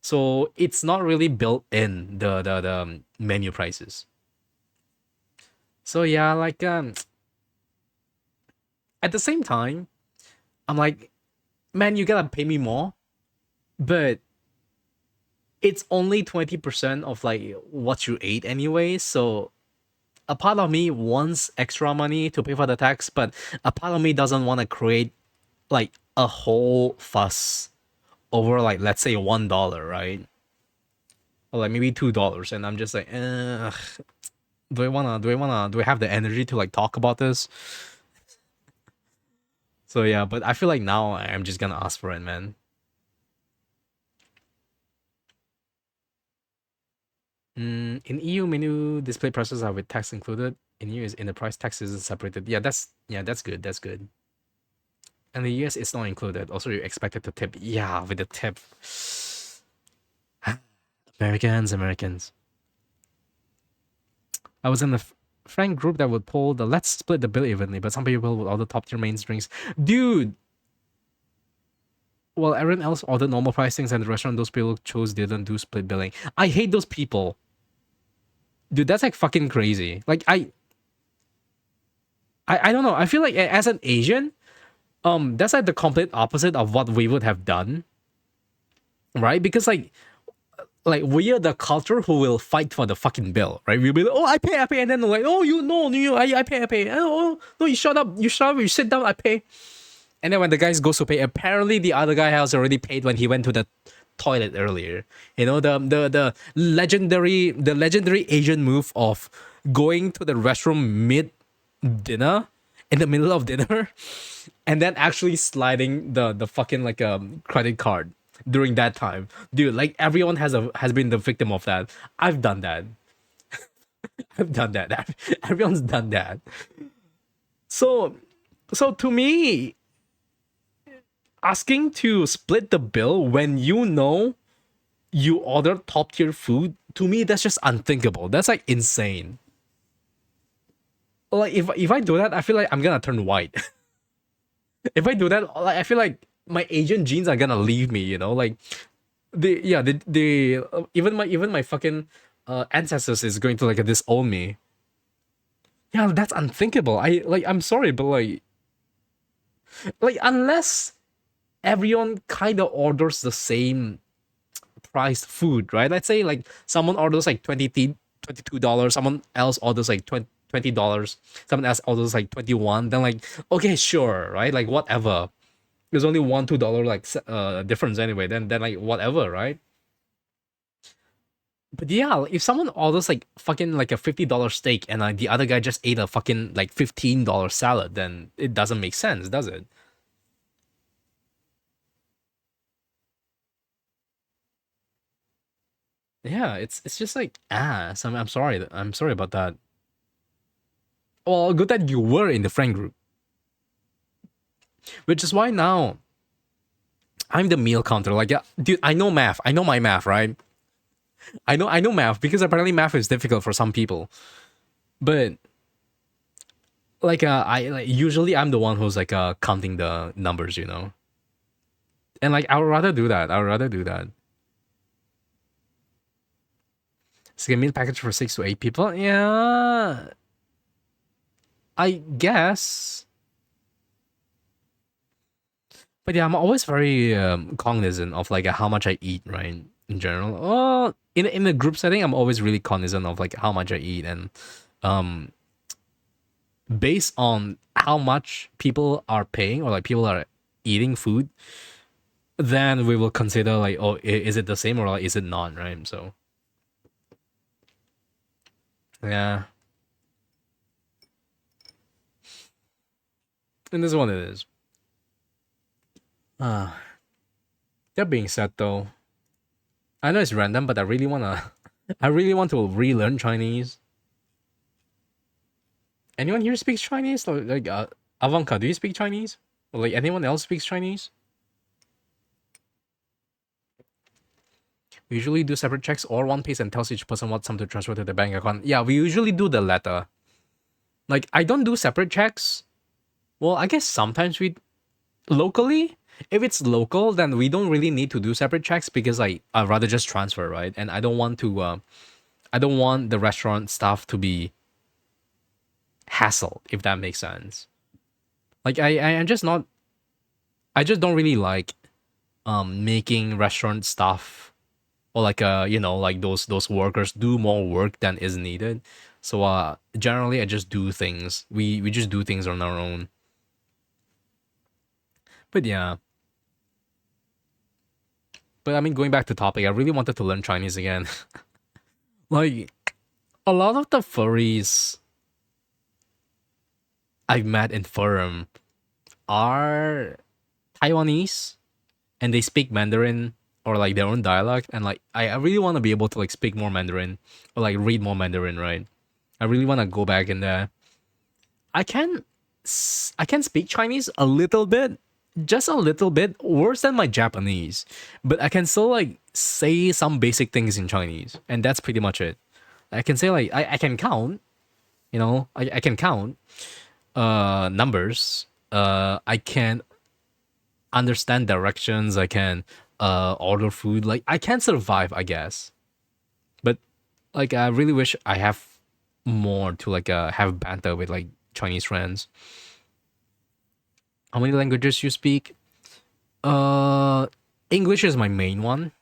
So it's not really built in the menu prices. So yeah, like at the same time, I'm like, man, you gotta pay me more, but it's only 20% of like what you ate anyway. So a part of me wants extra money to pay for the tax, but a part of me doesn't want to create like a whole fuss over like let's say $1, right? Or like maybe $2, and I'm just like, do I have the energy to like talk about this? So yeah, but I feel like now I'm just gonna ask for it, man. In EU menu display prices are with tax included. In US in the price tax is separated. That's good. That's good. And the US it's not included. Also, you're expected to tip. Yeah, with the tip. Americans. I was in the friend group that would pull the let's split the bill evenly, but some people would order top tier main drinks. Dude, Well, everyone else ordered normal pricings and the restaurant those people chose didn't do split billing. I hate those people. Dude, that's like fucking crazy. Like I don't know. I feel like as an Asian, that's like the complete opposite of what we would have done, right? Because like we are the culture who will fight for the fucking bill, right? We'll be like, oh, I pay, and then they're like, oh, you no, you, I pay. Oh, no, you shut up, you sit down, I pay. And then when the guy goes to pay, apparently the other guy has already paid when he went to the toilet earlier. You know, the legendary Asian move of going to the restroom mid dinner, in the middle of dinner, and then actually sliding the fucking like credit card during that time. Dude, like everyone has been the victim of that. I've done that. I've done that. Everyone's done that. So so to me, asking to split the bill when you know you order top tier food, to me that's just unthinkable. That's like insane. Like if I do that, I feel like I'm gonna turn white. If I do that, like I feel like my Asian genes are gonna leave me. You know, like even my fucking ancestors is going to like disown me. Yeah, that's unthinkable. I'm sorry, but like unless everyone kind of orders the same priced food, right? Let's say like someone orders like $22, someone else orders like $20, someone else orders like 21, then like okay, sure, right? Like whatever. There's only $1-2 like difference anyway, then like whatever, right? But yeah, if someone orders like fucking like a $50 steak and the other guy just ate a fucking like $15 salad, then it doesn't make sense, does it? Yeah, it's just like ass. I'm sorry about that. Well, good that you were in the friend group, which is why now I'm the meal counter. Like, yeah, dude, I know math. I know my math, right? I know math because apparently math is difficult for some people. But like, I like usually I'm the one who's like counting the numbers, and like I would rather do that. I would rather do that. So a meal package for 6 to 8 people. Yeah, I guess. But yeah, I'm always very cognizant of like how much I eat, right? In general, in a group setting, I'm always really cognizant of like how much I eat, and um, based on how much people are paying or like people are eating food, then we will consider like, oh, is it the same or like, is it not, right? So yeah, and this is what it is. Uh, that being said, though, I know it's random, but I really wanna, I really want to relearn Chinese. Anyone here speaks Chinese? Like Avanka, do you speak Chinese? Or like anyone else speaks Chinese? We usually do separate checks or one pays and tells each person what sum to transfer to the bank account. Yeah, we usually do the latter. Like I don't do separate checks. Well, I guess sometimes we locally. If it's local, then we don't really need to do separate checks because like I'd rather just transfer, right? And I don't want to. I don't want the restaurant staff to be hassled, if that makes sense. Like I'm just not. I just don't really like making restaurant staff or like like those workers do more work than is needed. So generally I just do things. We just do things on our own. But yeah. But I mean, going back to topic, I really wanted to learn Chinese again. Like a lot of the furries I've met in forum are Taiwanese and they speak Mandarin or like their own dialect, and like I really want to be able to like speak more Mandarin or like read more Mandarin, right? I really want to go back in there. I can I can speak Chinese a little bit, just a little bit, worse than my Japanese, but I can still like say some basic things in Chinese, and that's pretty much it. I can say like I can count, I can count numbers. I can understand directions. I can order food. Like I can survive, I guess. But like I really wish I have more to like have banter with like Chinese friends. How many languages you speak? Uh, English is my main one.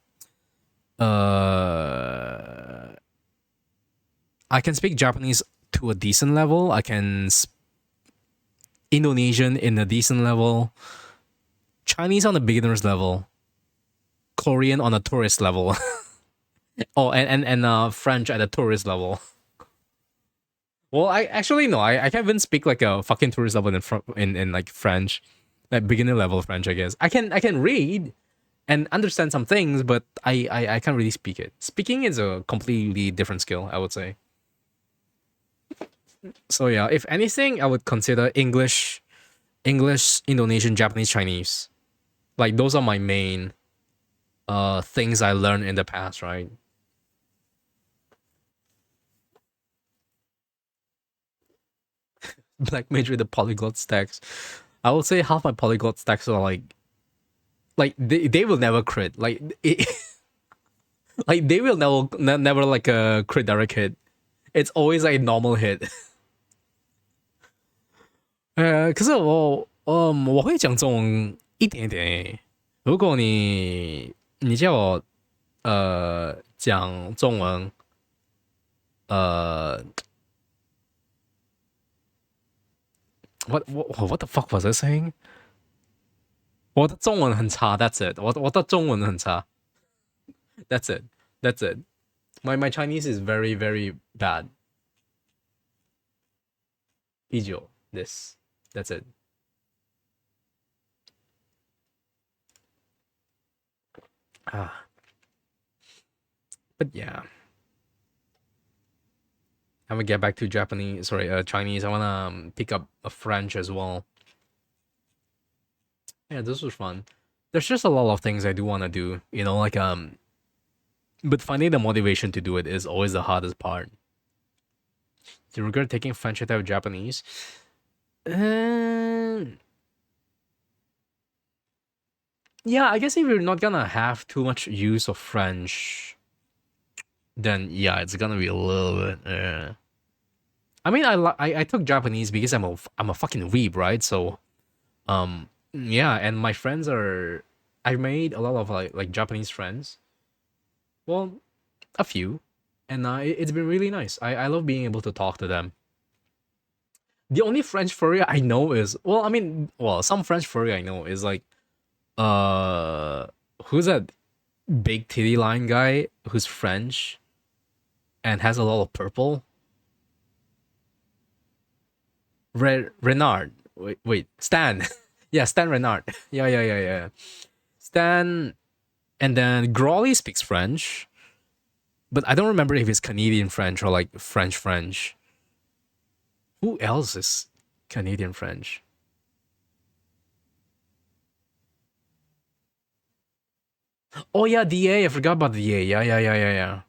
Uh, I can speak Japanese to a decent level. I can Indonesian in a decent level. Chinese on a beginner's level. Korean on a tourist level. Oh, and French at a tourist level. Well, I actually no, I can't even speak like a fucking tourist level in like French, like beginner level French. I guess I can read and understand some things, but I can't really speak it. Speaking is a completely different skill, I would say. So yeah, if anything, I would consider English, Indonesian, Japanese, Chinese. Like those are my main things I learned in the past, right? Black major the polyglot stacks. I would say half my polyglot stacks are like they will never crit. Like like they will never like a crit direct hit. It's always like a normal hit. 可是我会讲中文一点点诶。如果你叫我讲中文，呃what the fuck was I saying？我的中文很差，That's it。我的中文很差，That's it。That's it。My Chinese is very very bad。以上 this that's it。啊，but yeah。I'm gonna get back to Japanese, sorry, Chinese. I wanna pick up a French as well. Yeah, this was fun. There's just a lot of things I do want to do, but finding the motivation to do it is always the hardest part. Do you regret taking French instead of Japanese? Uh, yeah, I guess if you're not gonna have too much use of French, then yeah, it's gonna be a little bit. I mean, I took Japanese because I'm a fucking weeb, right? So yeah, and my friends are. I made a lot of like Japanese friends. Well, a few, and it's been really nice. I love being able to talk to them. The only French furry I know is, well, I mean, well, some French furry I know is like uh who's that big titty line guy who's French and has a lot of purple? Renard. Wait, Stan. Yeah, Stan Renard. Yeah. Stan, and then Grawley speaks French, but I don't remember if it's Canadian French or like French French. Who else is Canadian French? Oh yeah, DA. I forgot about DA. Yeah.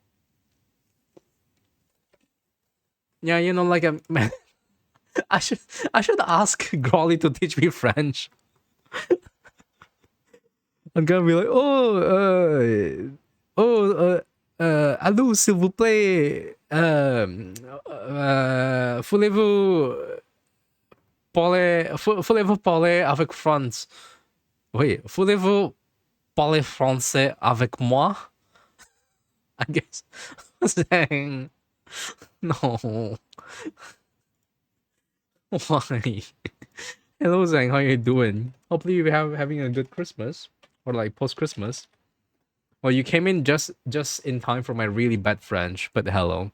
Yeah, like a man. I should I should ask Grawley to teach me French. I'm gonna be like, allô, s'il vous plaît, voulez-vous voulez-vous parler avec France? Oui, voulez-vous parler français avec moi? I guess. Saying no. Why? Hello, Zhang. How you doing? Hopefully you having a good Christmas or like post Christmas. Well, you came in just in time for my really bad French, but hello.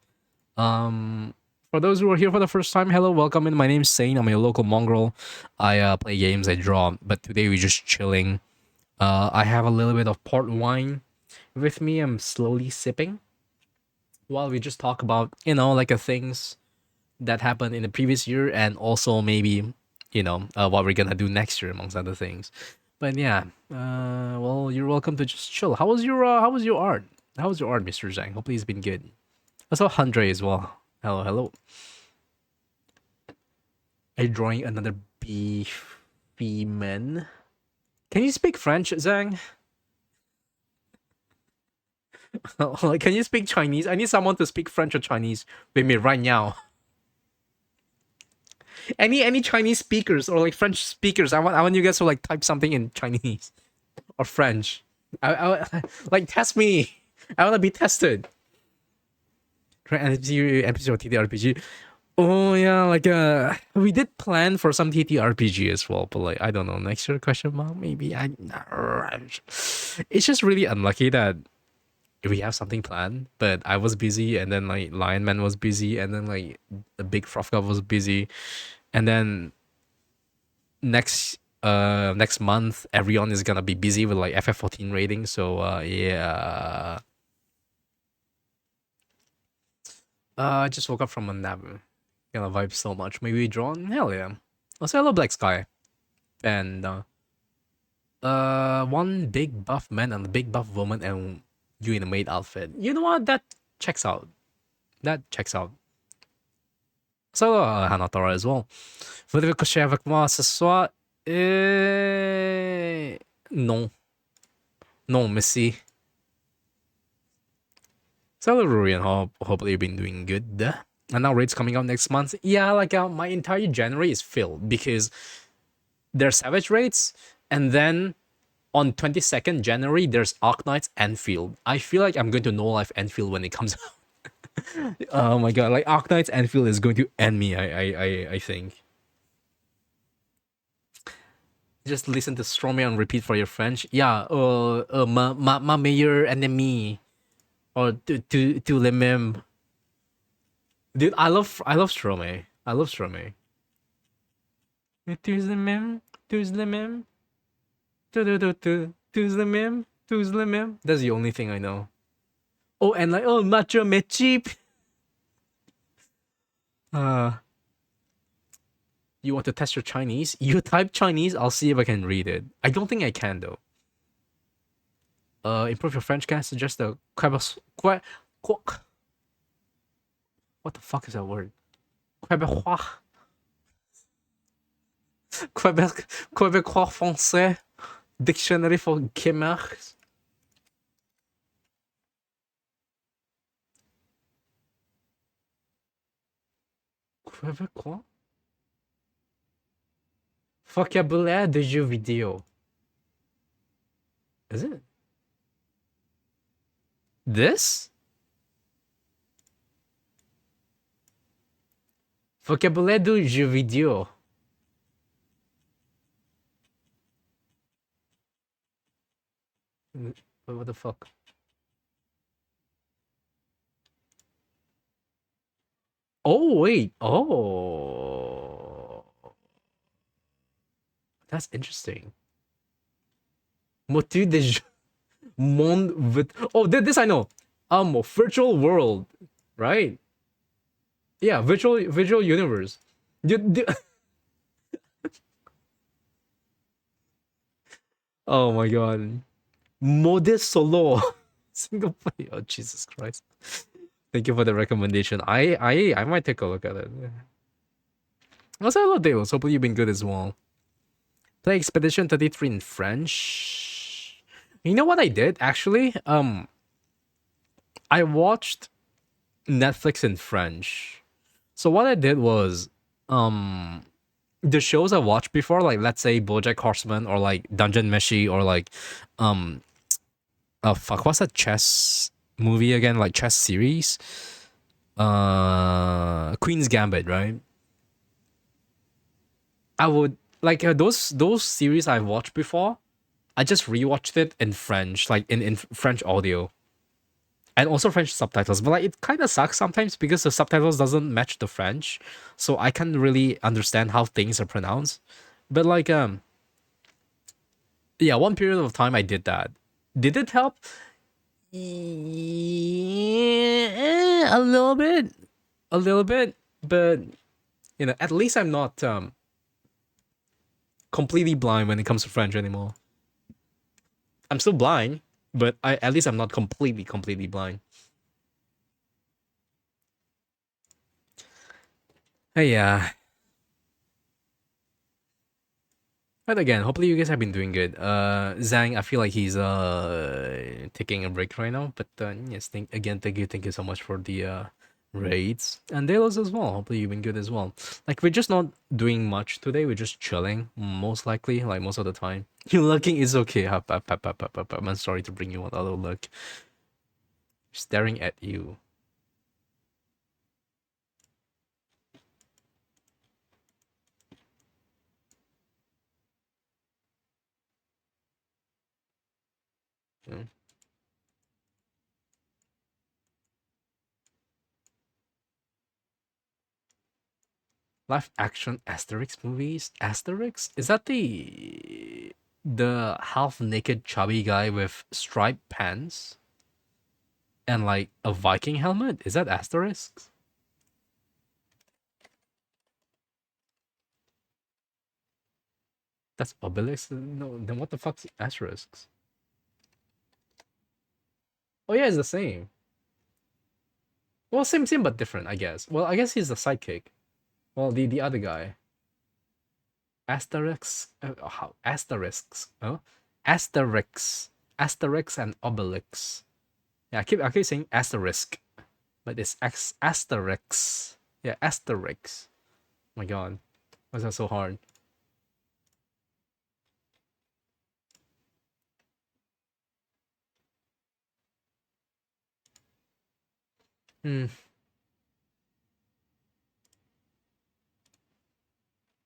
For those who are here for the first time, hello, welcome in. My name's Sane. I'm a local mongrel. I play games, I draw, but today we're just chilling. I have a little bit of port wine with me. I'm slowly sipping while we just talk about like things that happened in the previous year and also maybe what we're gonna do next year amongst other things. But yeah, well, you're welcome to just chill. How was your art? How was your art, Mr. Zhang? Hopefully it's been good. I saw Andre as well. Hello. Are you drawing another beefy man? Can you speak French, Zhang? Like, can you speak Chinese? I need someone to speak French or Chinese with me right now. Any Chinese speakers or like French speakers? I want you guys to like type something in Chinese or French. Like test me. I want to be tested. Episode TTRPG. Oh yeah, like we did plan for some TTRPG as well, but like I don't know, next year question mark maybe. It's just really unlucky that we have something planned, but I was busy, and then like Lion Man was busy, and then like the Big Frofka was busy, and then next month everyone is gonna be busy with like FF14 rating. So yeah, I just woke up from a nap. Gonna vibe so much. Maybe drawn. Hell yeah. Also, I love Black Sky and one big buff man and a big buff woman and you in a maid outfit. You know what? That checks out. That checks out. So Hanatora as well. Voulez-vous coucher avec moi ce soir? Non. Non, merci. So Rurian, hopefully you've been doing good. And now raids coming out next month. Yeah, like my entire January is filled because there's Savage raids, and then on 22nd January there's Arknights Enfield. I feel like I'm going to no life Enfield when it comes out. Oh my god, like Arknights Enfield is going to end me. I think. Just listen to Stromae on repeat for your French. Yeah, ma meilleure ennemi, or to le même. Dude, I love Stromae. I love Stromae. Tous le même, tous le même, tous le même, tous le même. That's the only thing I know. Oh, and like, oh, macho me cheap. Uh, you want to test your Chinese? You type Chinese, I'll see if I can read it. I don't think I can though. Improve your French. Can I suggest the what the fuck is that word? Québécois. Québécois français. Dictionary for Québec. Québécois. Vocabulaire de jeux vidéo. Is it? This? Vocabulaire de jeux vidéo. What the fuck? Oh, wait. Oh. That's interesting. Motu de jeux. Monde Oh, this I know. Virtual world, right? Yeah, virtual universe. You, oh my god. Mode solo. Single play. Oh Jesus Christ. Thank you for the recommendation. I might take a look at it. Also, hello Delos. Hopefully you've been good as well. Play Expedition 33 in French. You know what I did actually? I watched Netflix in French. So what I did was the shows I watched before, like let's say BoJack Horseman or like Dungeon Meshi or like oh fuck, what's that chess movie again? Like chess series? Queen's Gambit, right? I would like those series I've watched before. I just rewatched it in French, like in French audio. And also French subtitles, but like it kind of sucks sometimes because the subtitles doesn't match the French, so I can't really understand how things are pronounced. But like yeah, one period of time I did that. Did it help? Yeah, a little bit, but at least I'm not completely blind when it comes to French anymore. I'm still blind, but at least I'm not completely blind. Hey, yeah. But again, hopefully you guys have been doing good. Zhang, I feel like he's taking a break right now. But yes, thank you so much for the raids and Delos as well. Hopefully you've been good as well. Like we're just not doing much today. We're just chilling, most likely, like most of the time. You looking is okay. I'm sorry to bring you another look. Staring at you. Mm. Live action Asterix movies? Asterix? Is that the half naked chubby guy with striped pants and like a Viking helmet? Is that Asterix? That's Obelix? No, then what the fuck's Asterix? Oh yeah, it's the same. Well, same but different, I guess. Well, I guess he's the sidekick. Well, the other guy. Asterix, how Asterix? Huh? Asterix, Asterix and Obelix. Yeah, I keep saying asterisk, but it's Asterix. Yeah, Asterix. My God, why is that so hard? Hmm.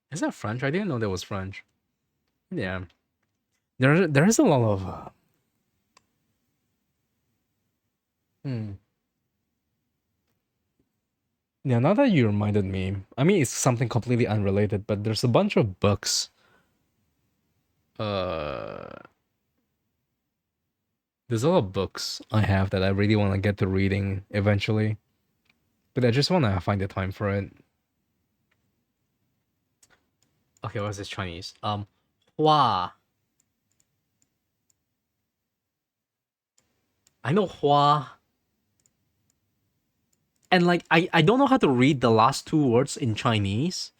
Is that French? I didn't know there was French. Yeah, there is a lot of. Hmm. Yeah, now that you reminded me, I mean, it's something completely unrelated, but there's a bunch of books. Uh, there's a lot of books I have that I really want to get to reading eventually, but I just want to find the time for it. Okay, what's this Chinese? Hua. I know Hua, and like I don't know how to read the last two words in Chinese,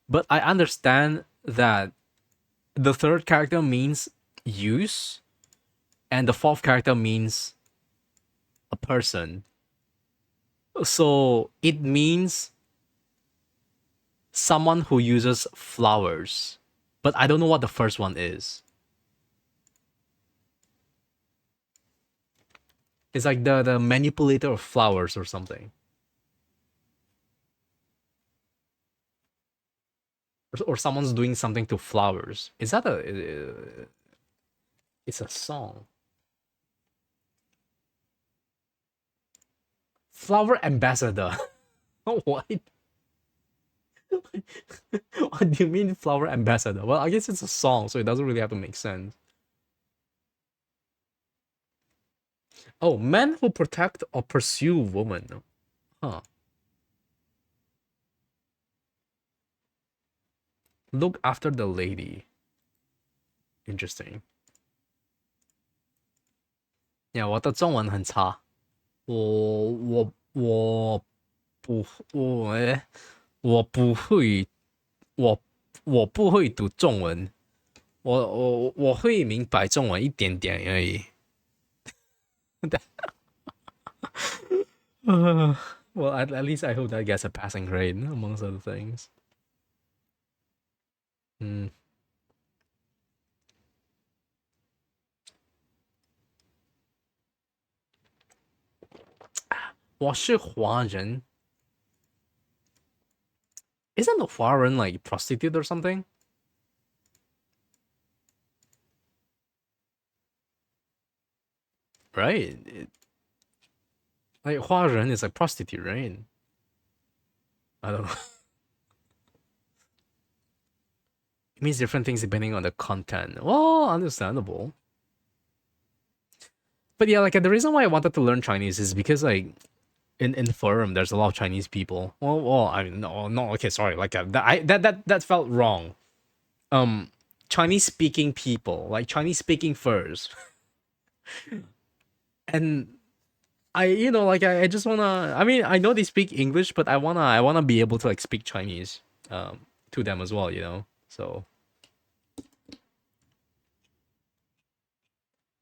but I understand that the third character means use, and the fourth character means a person. So it means someone who uses flowers. But I don't know what the first one is. It's like the manipulator of flowers or something. Or someone's doing something to flowers. Is that a it's a song. Flower ambassador. What? What do you mean flower ambassador? Well, I guess it's a song, so it doesn't really have to make sense. Oh, men who protect or pursue women. Huh. Look after the lady. Interesting. Yeah, 我不会读中文，我会明白中文一点点而已。Well, at least I hope that gets a passing grade, amongst other things. Mm. 我是华人. Isn't the 华人 like prostitute or something? Right? Like 华人 is like prostitute, right? I don't know. It means different things depending on the content. Well, understandable. But yeah, like the reason why I wanted to learn Chinese is because like in forum there's a lot of Chinese people. Well, I mean no, okay, sorry. Like that felt wrong. Um, Chinese speaking people, like Chinese speaking first, and I just wanna. I mean, I know they speak English, but I wanna be able to like speak Chinese to them as well. So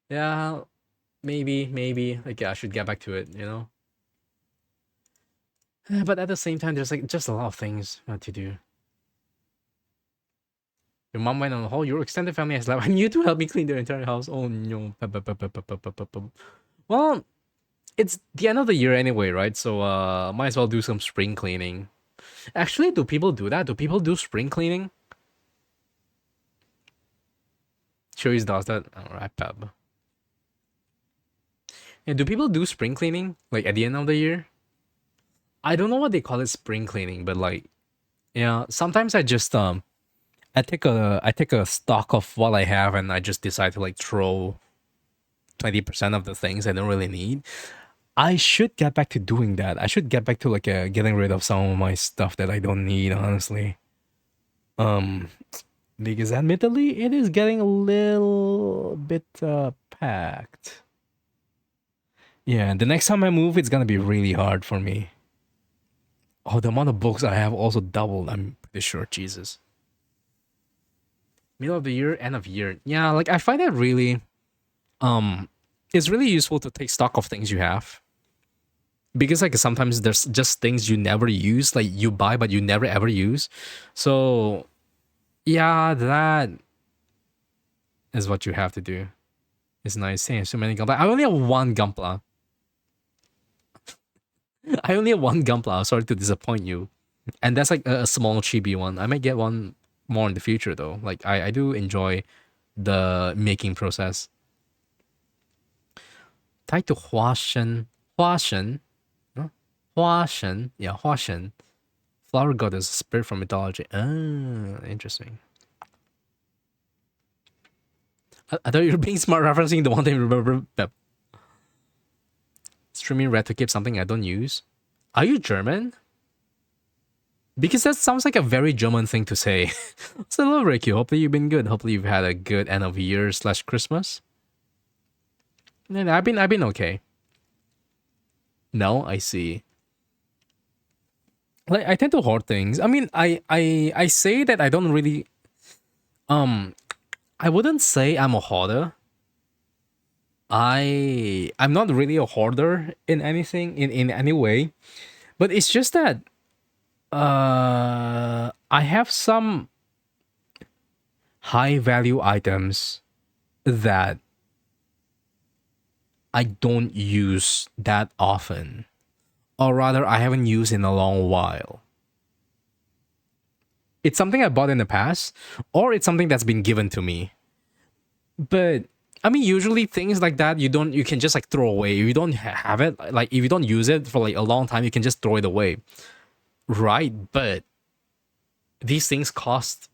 Yeah, maybe. Like, yeah, I should get back to it, you know? But at the same time, there's like just a lot of things to do. Your mom went on a hole. Your extended family has left. I need to help me clean their entire house. Oh no. Well, it's the end of the year anyway, right? So might as well do some spring cleaning. Actually, do people do that? Do people do spring cleaning? Cherise does that. Alright, pub. And do people do spring cleaning like at the end of the year? I don't know what they call it spring cleaning, but like yeah, sometimes I take a stock of what I have and I just decide to like throw 20% of the things I don't really need. I should get back to doing that. I should get back to like getting rid of some of my stuff that I don't need, honestly. Um, because admittedly, it is getting a little bit packed. Yeah, the next time I move, it's gonna be really hard for me. Oh, the amount of books I have also doubled. I'm pretty sure. Jesus. Middle of the year, end of year. Yeah, like I find that really, um, it's really useful to take stock of things you have because like sometimes there's just things you never use, like you buy but you never ever use. So yeah, that is what you have to do. It's nice saying so many Gunpla. I only have one Gunpla. I only have one Gunpla. Sorry to disappoint you. And that's like a small chibi one. I might get one more in the future though. Like I do enjoy the making process. Tied to Huashen. Huashen. Huh? Huashen. Yeah, Huashen. Flower goddess, spirit from mythology. Ah, interesting. I thought you were being smart referencing the one thing remember Pep. Streaming red to keep something I don't use. Are you German? Because that sounds like a very German thing to say. So hello, Ricky. Hopefully you've been good. Hopefully you've had a good end of year slash Christmas. And I've been okay. No, I see. Like I tend to hoard things. I mean, I say that I don't really um I wouldn't say I'm a hoarder. I'm not really a hoarder in anything in any way, but it's just that I have some high value items that I don't use that often, or rather I haven't used in a long while. It's something I bought in the past, or it's something that's been given to me. But I mean, usually things like that you can just like throw away. If you don't have it, like if you don't use it for like a long time, you can just throw it away, right? But these things cost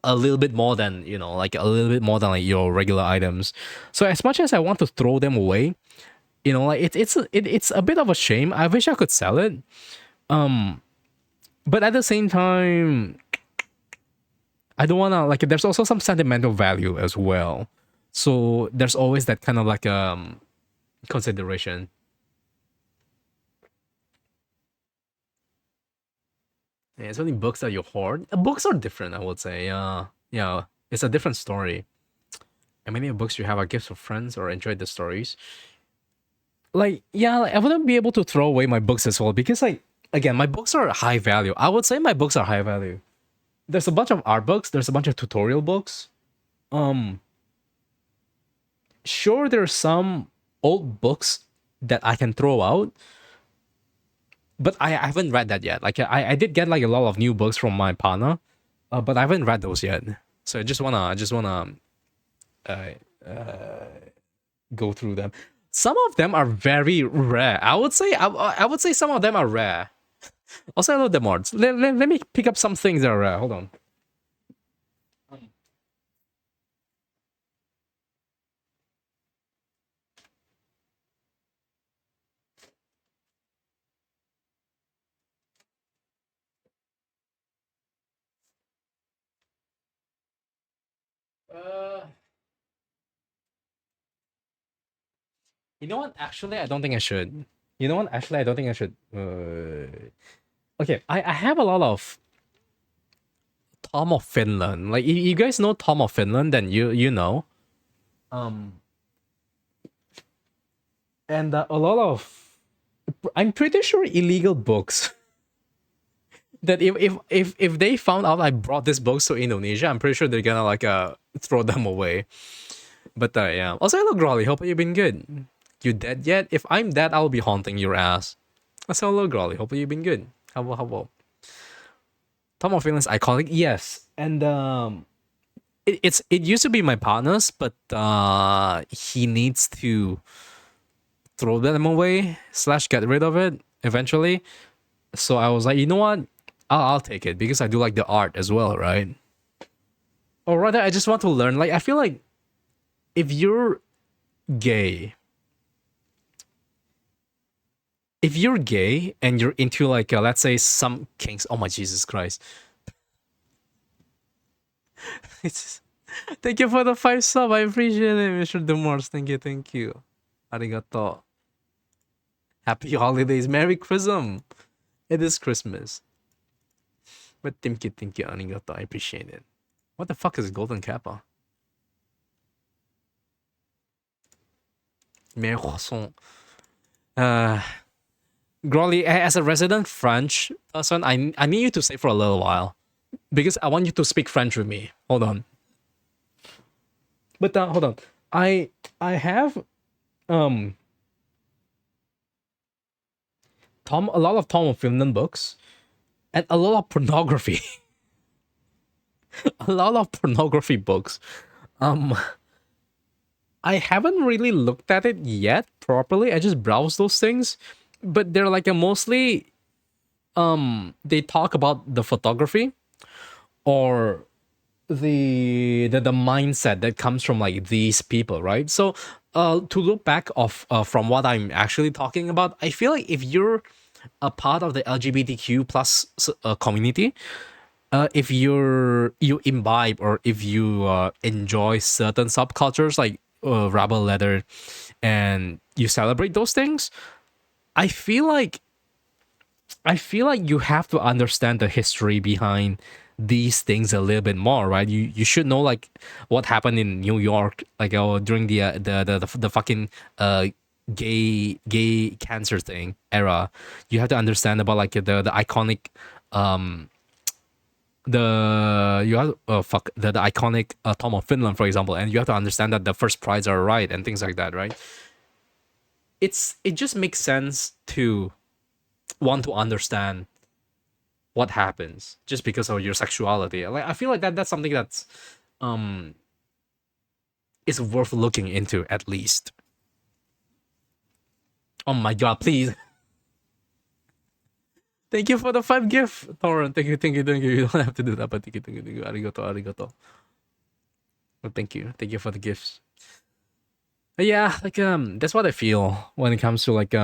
a little bit more than like a little bit more than like your regular items. So as much as I want to throw them away, like it's a bit of a shame. I wish I could sell it, um, but at the same time, I don't wanna like. There's also some sentimental value as well. So there's always that kind of like consideration. Yeah, it's only books that you hoard. Books are different, I would say. Yeah, it's a different story. And many of books you have are gifts for friends or enjoyed the stories. Like, yeah, like, I wouldn't be able to throw away my books as well because, like, again, my books are high value. I would say my books are high value. There's a bunch of art books. There's a bunch of tutorial books. Um, sure, there's some old books that I can throw out, but I haven't read that yet. Like, I did get like a lot of new books from my partner, but I haven't read those yet. So I just wanna uh, uh, go through them. Some of them are very rare. I would say some of them are rare. Also, I love the mods. Let me pick up some things that are rare. Hold on. Uh, you know what? Actually, I don't think I should. You know what? Actually, I don't think I should. Okay, I have a lot of Tom of Finland. Like, if you guys know Tom of Finland, then you know. Um, and a lot of, I'm pretty sure illegal books that if they found out I brought these books to Indonesia, I'm pretty sure they're gonna like throw them away. But yeah. Also, hello Grolly. Hope you've been good. You dead yet? If I'm dead, I'll be haunting your ass. Also, hello Grolly. Hope you've been good. How about Tom of Finland's iconic? Yes, and it used to be my partner's, but he needs to throw them away slash get rid of it eventually. So I was like, you know what? I'll take it because I do like the art as well, right? Or rather, I just want to learn. Like, I feel like if you're gay, if you're gay and you're into like, let's say some kinks. Oh my Jesus Christ! It's thank you for the 5 sub. I appreciate it, Mr. Demors. Thank you. Arigato. Happy holidays. Merry Christmas. It is Christmas. But thank you, arigato. I appreciate it. What the fuck is Golden Kappa? Merry croissant. Uh, Grolly, as a resident French person, I need you to stay for a little while because I want you to speak French with me. Hold on. But hold on. I have um a lot of Tom of Finland books and a lot of pornography. A lot of pornography books. Um I haven't really looked at it yet properly. I just browse those things, but they're like a mostly they talk about the photography or the mindset that comes from like these people, right? So to look back of from what I'm actually talking about, I feel like if you're a part of the LGBTQ plus community, if you imbibe or if you enjoy certain subcultures like rubber leather and you celebrate those things, I feel like you have to understand the history behind these things a little bit more, right? You should know like what happened in New York, like during the fucking uh gay cancer thing era. You have to understand about like the iconic um the you have fuck the iconic Tom of Finland, for example, and you have to understand that the first prides are right and things like that, right? It just makes sense to want to understand what happens just because of your sexuality. Like I feel like that's something that's um is worth looking into at least. Oh my god, please. Thank you for the 5 gift, Torrent. Thank you. You don't have to do that, but thank you. Arigato, arigato. Well, thank you for the gifts. But yeah, like that's what I feel when it comes to like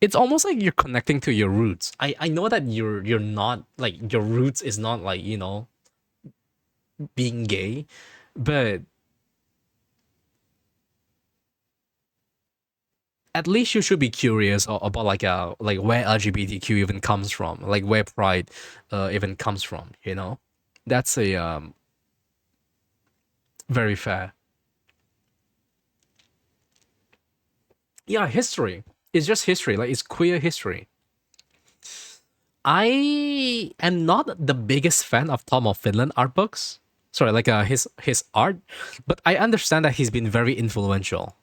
it's almost like you're connecting to your roots. I know that you're not like your roots is not like being gay, but at least you should be curious about like where LGBTQ even comes from, like where pride even comes from. That's a very fair. Yeah, history. It's just history. Like it's queer history. I am not the biggest fan of Tom of Finland art books. Sorry, like his art, but I understand that he's been very influential.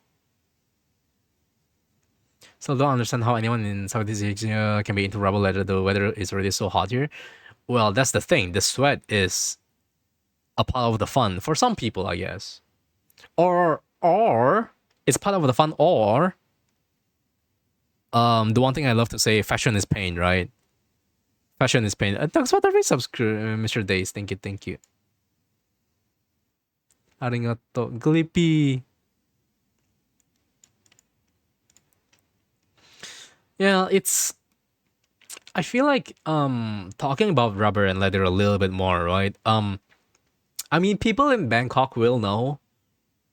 So don't understand how anyone in Southeast Asia can be into rubber leather. The weather is already so hot here. Well, that's the thing. The sweat is a part of the fun for some people, I guess. Or it's part of the fun. Or the one thing I love to say, fashion is pain, right? Fashion is pain. Thanks for the resubscribe, Mr. Days. Thank you. Arigato. Glippy. Yeah, it's I feel like talking about rubber and leather a little bit more, right? I mean people in Bangkok will know,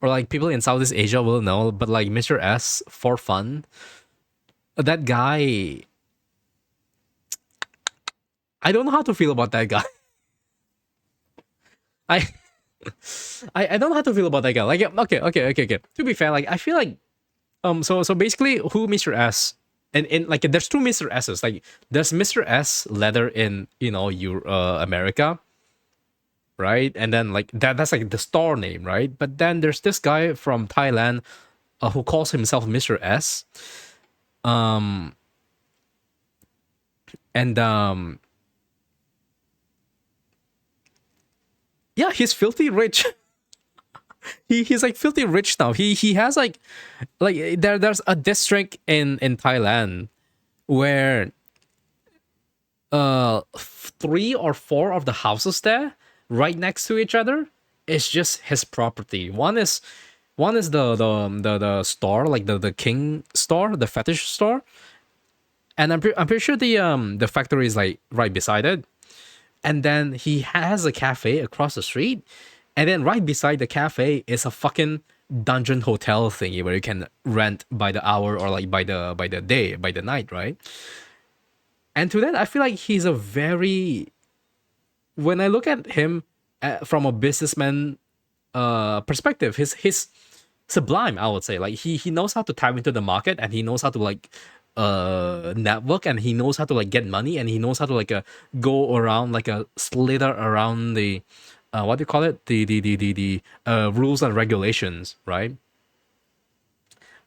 or like people in Southeast Asia will know, but like Mr. S for fun, that guy, I don't know how to feel about that guy. I I don't know how to feel about that guy. Like, yeah, okay. To be fair, like I feel like so basically who Mr. S and like there's two Mr. S's. Like there's Mr. S leather in America, right? And then like that's like the store name, right? But then there's this guy from Thailand who calls himself Mr. S. Um and yeah, he's filthy rich. He's like filthy rich now. He has like there's a district in Thailand where three or four of the houses there right next to each other is just his property. One is the store, like the king store, the fetish store, and I'm pretty sure the factory is like right beside it. And then he has a cafe across the street, and then right beside the cafe is a fucking dungeon hotel thingy where you can rent by the hour or like by the day, by the night, right? And to that, I feel like he's a very, when I look at him from a businessman perspective, he's sublime. I would say like he knows how to tap into the market, and he knows how to like network, and he knows how to like get money, and he knows how to like go around like a slither around the what do you call it, the rules and regulations, right?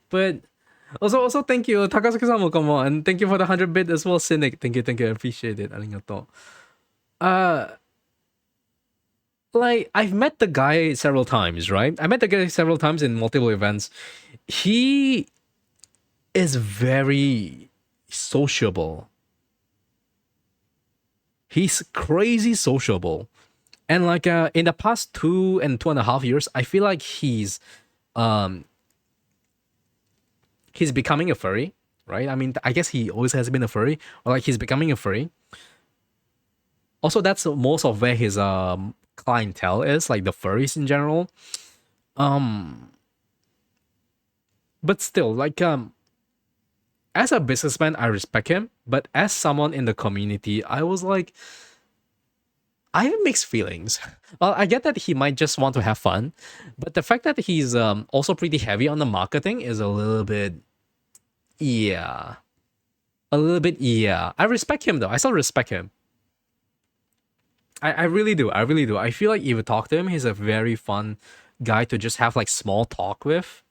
But also thank you Takasuki-san mo, come on, and thank you for the 100 bit as well, Cynic. Thank you, I appreciate it. Arigato. uh like I've met the guy several times, right? I met the guy several times in multiple events. He is very sociable. He's crazy sociable. And like in the past 2.5 years, I feel like um he's becoming a furry, right? I mean, I guess he always has been a furry, or like he's becoming a furry. Also, that's most of where his clientele is, like the furries in general. Um, but still, like as a businessman, I respect him. But as someone in the community, I was like, I have mixed feelings. Well, I get that he might just want to have fun, but the fact that he's also pretty heavy on the marketing is a little bit, yeah, a little bit, yeah. I respect him though. I still respect him. I really do. I really do. I feel like if you talk to him, he's a very fun guy to just have like small talk with,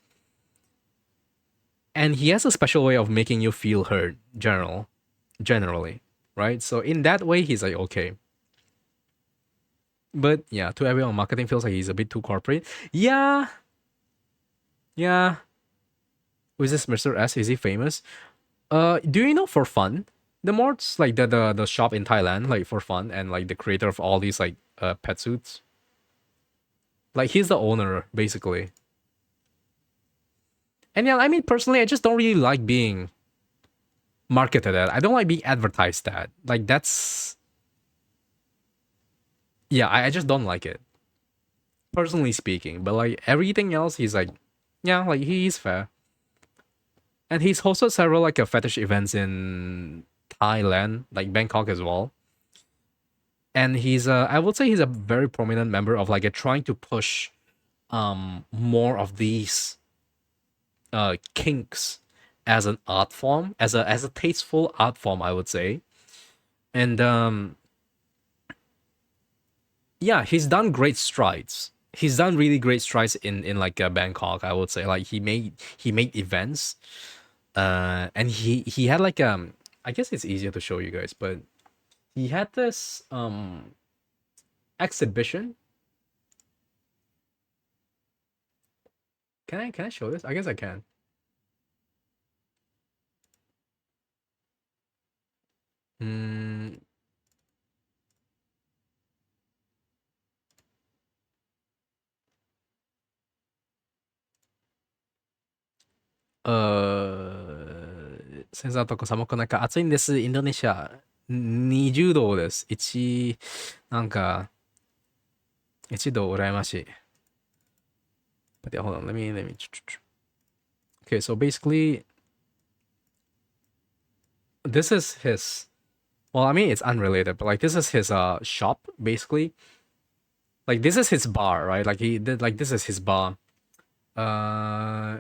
and he has a special way of making you feel heard. Generally, right? So in that way, he's like okay. But yeah, to everyone, marketing feels like he's a bit too corporate. Yeah, yeah. Who is this Mr. S? Is he famous? Do you know For Fun? The Morts, like the shop in Thailand, like For Fun, and like the creator of all these like pet suits. Like he's the owner, basically. And yeah, I mean personally, I just don't really like being marketed at. I don't like being advertised at. Like that's, yeah, I just don't like it. Personally speaking. But like everything else, he's like, yeah, like he's fair. And he's hosted several like fetish events in Thailand, like Bangkok as well. And he's I would say he's a very prominent member of like trying to push more of these kinks as an art form, as a tasteful art form, I would say. And yeah, he's done great strides. He's done really great strides in like Bangkok, I would say. Like he made events, and he had like I guess it's easier to show you guys, but he had this exhibition. Can I show this? I guess I can. Mm,先生とこ寒くなんか暑いんです。インドネシア20度です。なんか1度羨ましい。But yeah, hold on. Let me. Okay, so basically, this is his. Well, I mean, it's unrelated, but like this is his shop basically. Like this is his bar, right? Like he did like this is his bar. Uh,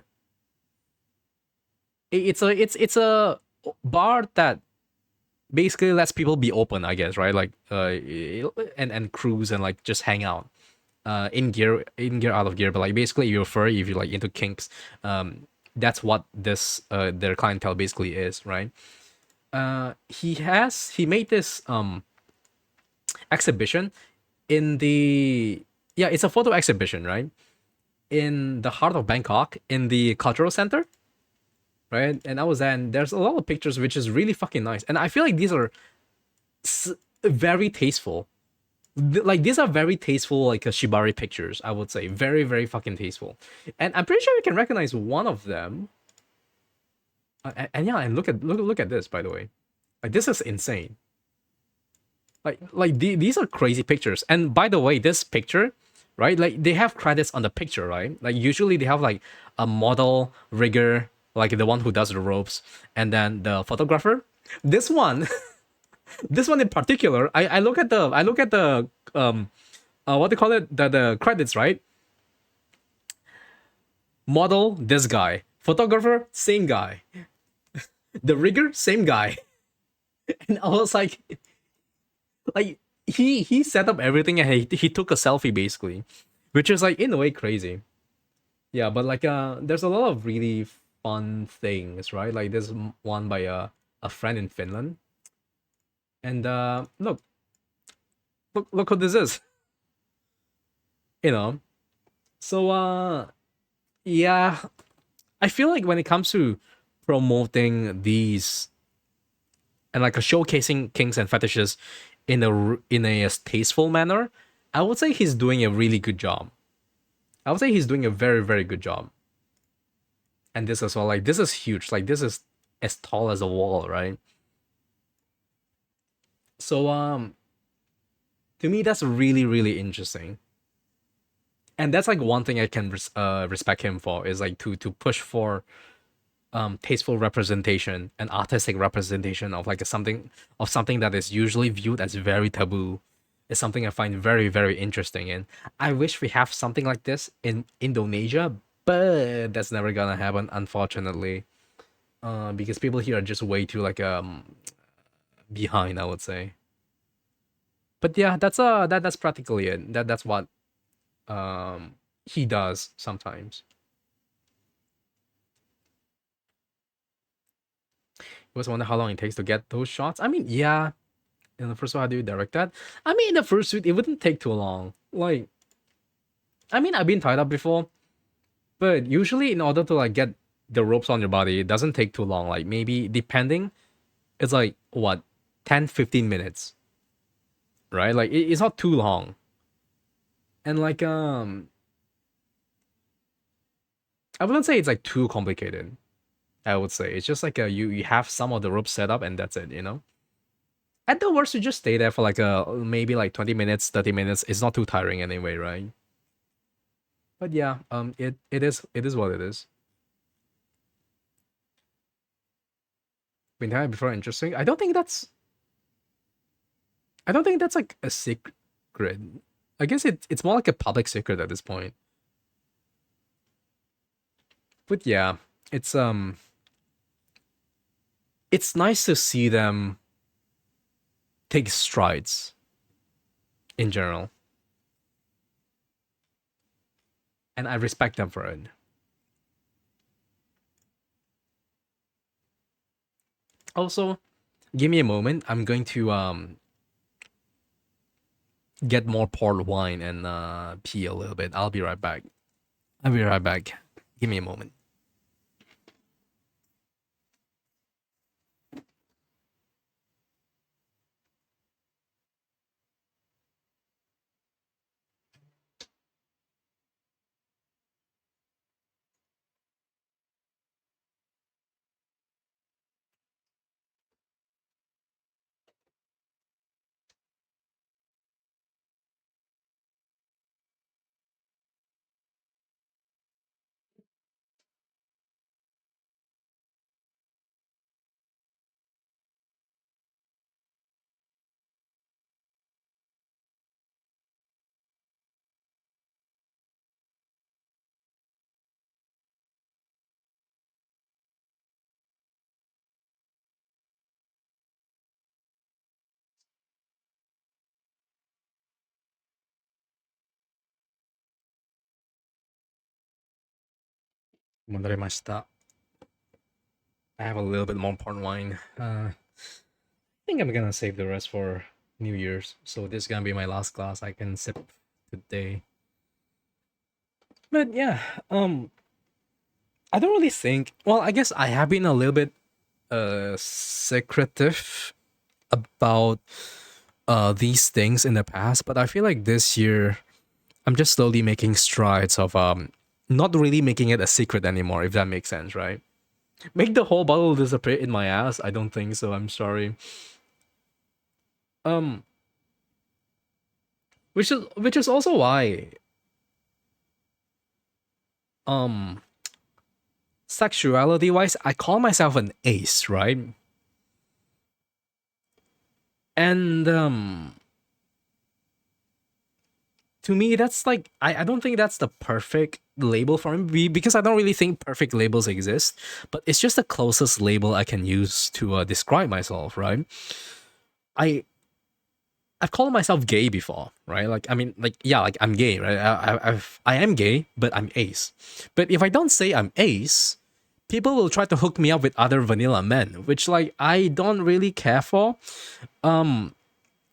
it's a bar that basically lets people be open, I guess, right? Like and cruise and like just hang out. In gear, out of gear, but like basically if you're furry, if you're like into kinks, that's what this their clientele basically is, right? He made this exhibition in the yeah, it's a photo exhibition, right? In the heart of Bangkok, in the cultural center, right? And I was there, and there's a lot of pictures, which is really fucking nice. And I feel like these are very tasteful. Like these are very tasteful, like Shibari pictures. I would say very, very fucking tasteful. And I'm pretty sure you can recognize one of them. And yeah, and look at this, by the way. Like this is insane. These are crazy pictures. And by the way, this picture, right? Like they have credits on the picture, right? Like usually they have like a model, rigger, like the one who does the ropes, and then the photographer. This one, this one in particular, I look at the what they call it, the credits, right? Model, this guy. Photographer, same guy. The rigger, same guy. And I was like he set up everything and he took a selfie basically, which is like in a way crazy. Yeah, but like there's a lot of really fun things, right? Like there's one by a friend in Finland, and look who this is, you know. So yeah, I feel like when it comes to promoting these and like showcasing kinks and fetishes in a tasteful manner, I would say he's doing a really good job. I would say he's doing a very, very good job. And this as well, like this is huge. Like this is as tall as a wall, right? So to me that's really, really interesting. And that's like one thing I can respect him for is like to push for tasteful representation and artistic representation of like something that is usually viewed as very taboo is something I find very, very interesting. And I wish we have something like this in Indonesia, but that's never gonna happen, unfortunately. Because people here are just way too like behind, I would say. But yeah, that's practically it. That's what he does sometimes. You was wonder how long it takes to get those shots. I mean, yeah, in the first one, how do you direct that? I mean, in the first suit, it wouldn't take too long. Like, I mean, I've been tied up before, but usually, in order to like get the ropes on your body, it doesn't take too long. Like maybe depending, it's like what 10-15 minutes, right? Like it's not too long. And like I wouldn't say it's like too complicated. I would say it's just like you have some of the ropes set up and that's it. You know. At the worst, you just stay there for like maybe like 20 minutes, 30 minutes. It's not too tiring anyway, right? But yeah, it is what it is. Been had before interesting. I don't think that's like a secret. I guess it's more like a public secret at this point. But yeah, it's it's nice to see them take strides in general, and I respect them for it. Also, give me a moment. I'm going to get more port wine and pee a little bit. I'll be right back. I'll be right back. Give me a moment. Monorimashita. I have a little bit more porn wine. I think I'm gonna save the rest for New Year's. So this is gonna be my last glass I can sip today. But yeah, I don't really think. Well, I guess I have been a little bit secretive about these things in the past, but I feel like this year I'm just slowly making strides of not really making it a secret anymore, if that makes sense, right? Make the whole bottle disappear in my ass? I don't think so. I'm sorry. Um, which is also why um sexuality wise, I call myself an ace, right? And to me that's like I don't think that's the perfect label for me because I don't really think perfect labels exist, but it's just the closest label I can use to describe myself, right? I I've called myself gay before, right? Like I mean, like yeah, like I'm gay, right? I am gay, but I'm ace. But if I don't say I'm ace, people will try to hook me up with other vanilla men, which like I don't really care for. Um,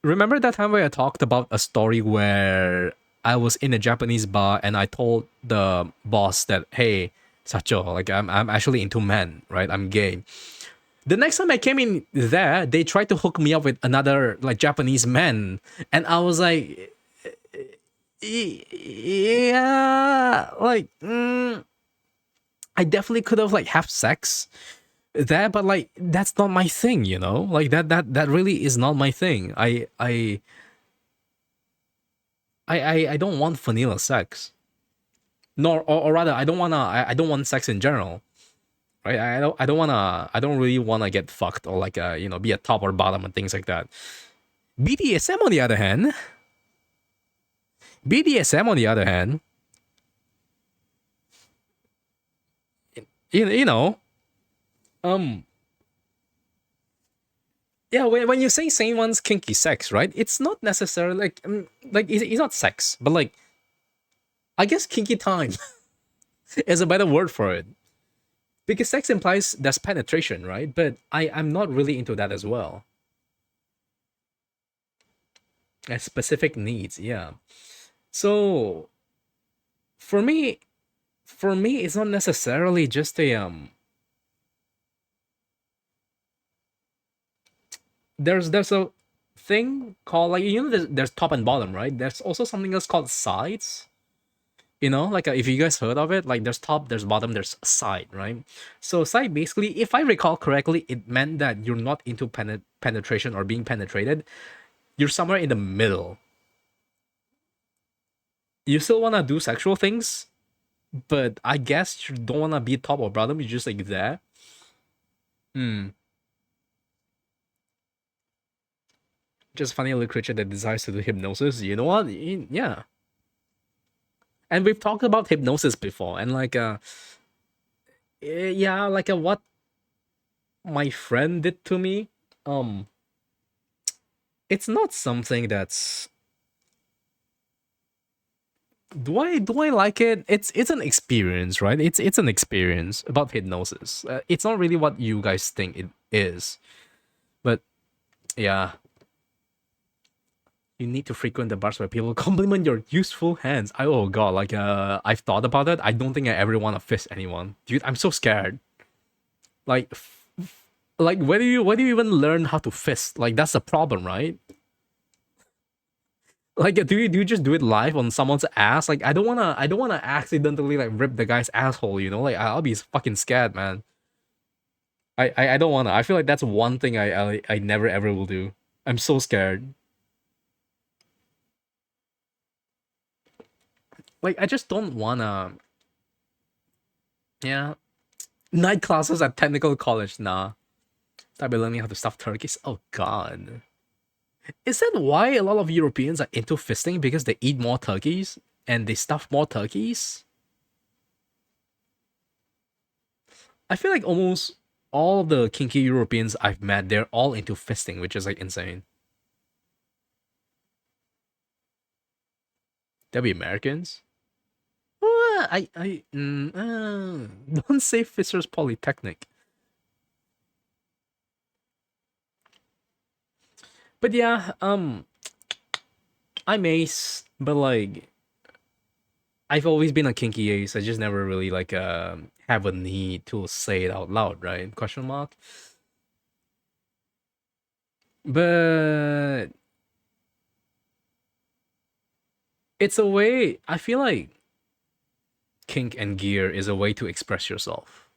remember that time where I talked about a story where I was in a Japanese bar and I told the boss that, hey, Sacho, like I'm actually into men, right? I'm gay. The next time I came in there, they tried to hook me up with another like Japanese man, and I was like, yeah, like I definitely could have like have sex there, but like that's not my thing, you know. Like that really is not my thing. I don't want vanilla sex, nor or rather I don't want sex in general. Right? I don't really wanna get fucked or like be a top or bottom and things like that. BDSM on the other hand, BDSM on the other hand, you know, um, yeah, when you say someone's kinky sex, right? It's not necessarily like it's not sex, but like I guess kinky time is a better word for it because sex implies there's penetration, right? But I'm not really into that as well. And specific needs, yeah. So for me, it's not necessarily just a there's a thing called like there's top and bottom, right? There's also something else called sides. You know, like if you guys heard of it, like there's top, there's bottom, there's side, right? So side basically, if I recall correctly, it meant that you're not into penetration or being penetrated. You're somewhere in the middle. You still wanna do sexual things, but I guess you don't wanna be top or bottom. You're just like there. Hmm. Just funny little creature that desires to do hypnosis. You know what? Yeah. And we've talked about hypnosis before, and like yeah, like what my friend did to me. Um, it's not something that's do I like it? It's an experience, right? It's an experience about hypnosis. It's not really what you guys think it is, but yeah, you need to frequent the bars where people compliment your useful hands. Oh god, like I've thought about it. I don't think I ever want to fist anyone, dude. I'm so scared. Like, like where do you even learn how to fist? Like that's the problem, right? Like, do you just do it live on someone's ass? Like, I don't wanna accidentally like rip the guy's asshole. You know, like I'll be fucking scared, man. I don't wanna. I feel like that's one thing I never ever will do. I'm so scared. Like, I just don't wanna. Yeah, night classes at technical college. Nah, I'll be learning how to stuff turkeys. Oh god, is that why a lot of Europeans are into fisting because they eat more turkeys and they stuff more turkeys? I feel like almost all of the kinky Europeans I've met, they're all into fisting, which is like insane. They'll be Americans. Well, don't say Fisher's Polytechnic. But yeah, I'm ace, but like I've always been a kinky ace. I just never really like have a need to say it out loud, right? Question mark. But it's a way. I feel like kink and gear is a way to express yourself.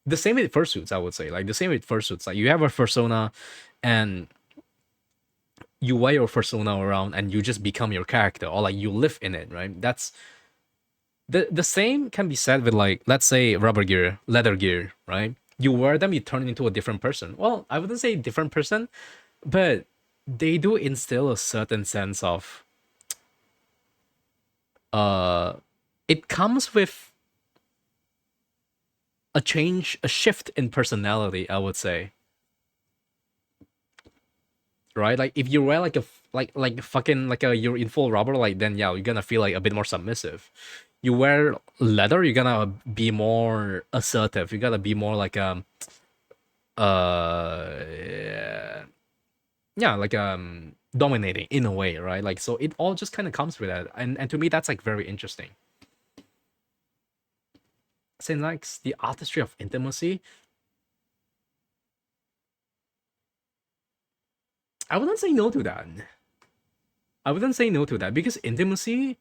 The same with fursuits, I would say. Like the same with fursuits. Like you have a persona, and you wear your persona around, and you just become your character, or like you live in it, right? That's the same can be said with, like, let's say rubber gear, leather gear, right? You wear them, you turn into a different person. Well, I wouldn't say different person, but they do instill a certain sense of uh it comes with a change, a shift in personality, I would say. Right? Like if you wear like like fucking like a you're in full rubber, like then yeah, you're gonna feel like a bit more submissive. You wear leather, you're gonna be more assertive. You gotta be more like yeah, yeah, like dominating in a way, right? Like so it all just kind of comes with that. And to me that's like very interesting. Saying like the artistry of intimacy, I wouldn't say no to that. I wouldn't say no to that because intimacy,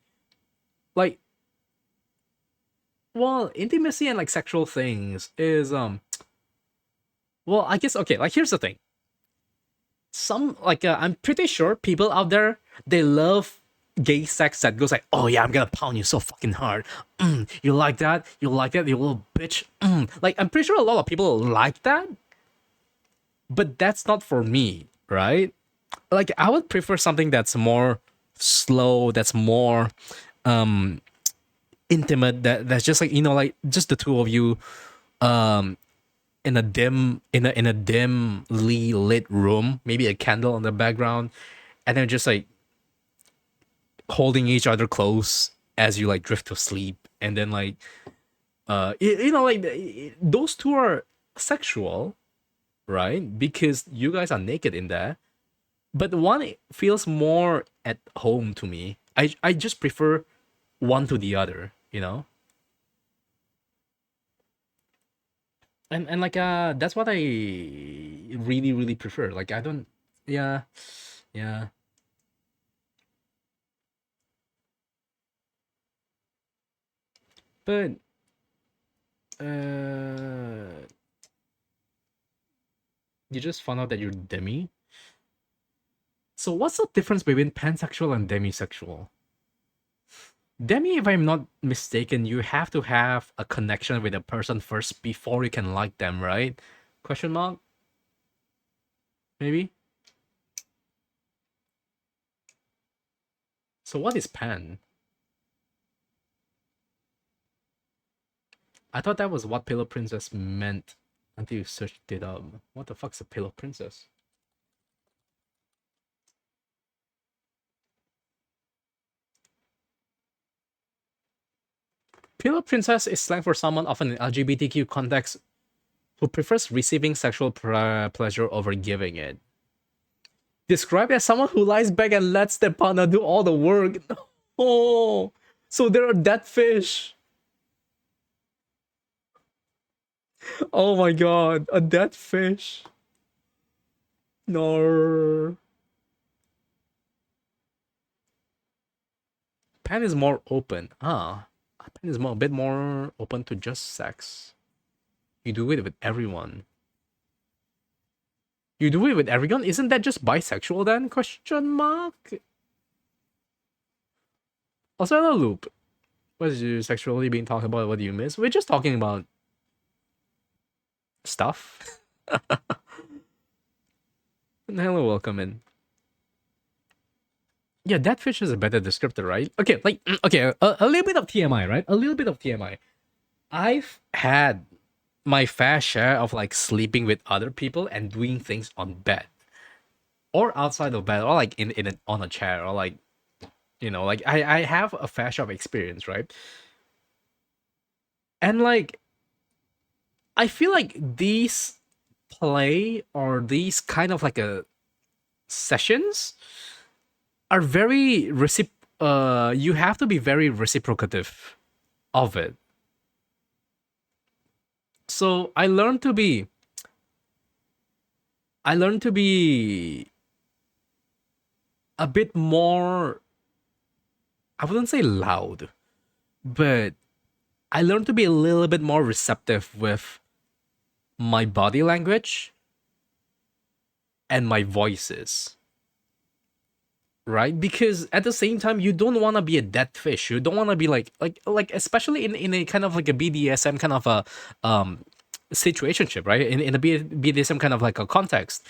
like, well, intimacy and like sexual things is well, I guess okay, like here's the thing. Some like I'm pretty sure people out there, they love gay sex that goes like, "Oh yeah, I'm gonna pound you so fucking hard. You like that? You like that, you little bitch." Like I'm pretty sure a lot of people like that, but that's not for me, right? Like I would prefer something that's more slow, that's more um intimate, that's just like, like just the two of you um in a dimly lit room, maybe a candle in the background, and then just like holding each other close as you like drift to sleep, and then like like those two are sexual, right? Because you guys are naked in there, but one feels more at home to me. I just prefer one to the other, and like that's what I really really prefer. Like I don't, yeah, yeah. But uh you just found out that you're demi. So what's the difference between pansexual and demisexual? Demi, if I'm not mistaken, you have to have a connection with a person first before you can like them, right? Question mark? Maybe? So what is pan? I thought that was what Pillow Princess meant until you searched it up. What the fuck's a Pillow Princess? Pillow Princess is slang for someone often in LGBTQ context who prefers receiving sexual pleasure over giving it. Described as someone who lies back and lets their partner do all the work. Oh, so they're a dead fish. Oh my god, a dead fish. No. Pan is more open. Pan is a bit more open to just sex. You do it with everyone. You do it with everyone? Isn't that just bisexual then? Question mark. Also, in a loop. What is you sexually being talking about? What do you miss? We're just talking about stuff. Hello, welcome in. Yeah, that fish is a better descriptor, right? Okay, like okay, a little bit of TMI, right? A little bit of TMI. I've had my fair share of like sleeping with other people and doing things on bed or outside of bed or like on a chair or like like I have a fair share of experience, right? And like, I feel like these play or these kind of like a sessions are very you have to be very reciprocative of it. So I learned to be a bit more, I wouldn't say loud, but I learned to be a little bit more receptive with my body language and my voices, right? Because at the same time, you don't want to be a dead fish. You don't want to be like especially in a kind of like a BDSM kind of a situationship, right? In a BDSM kind of like a context.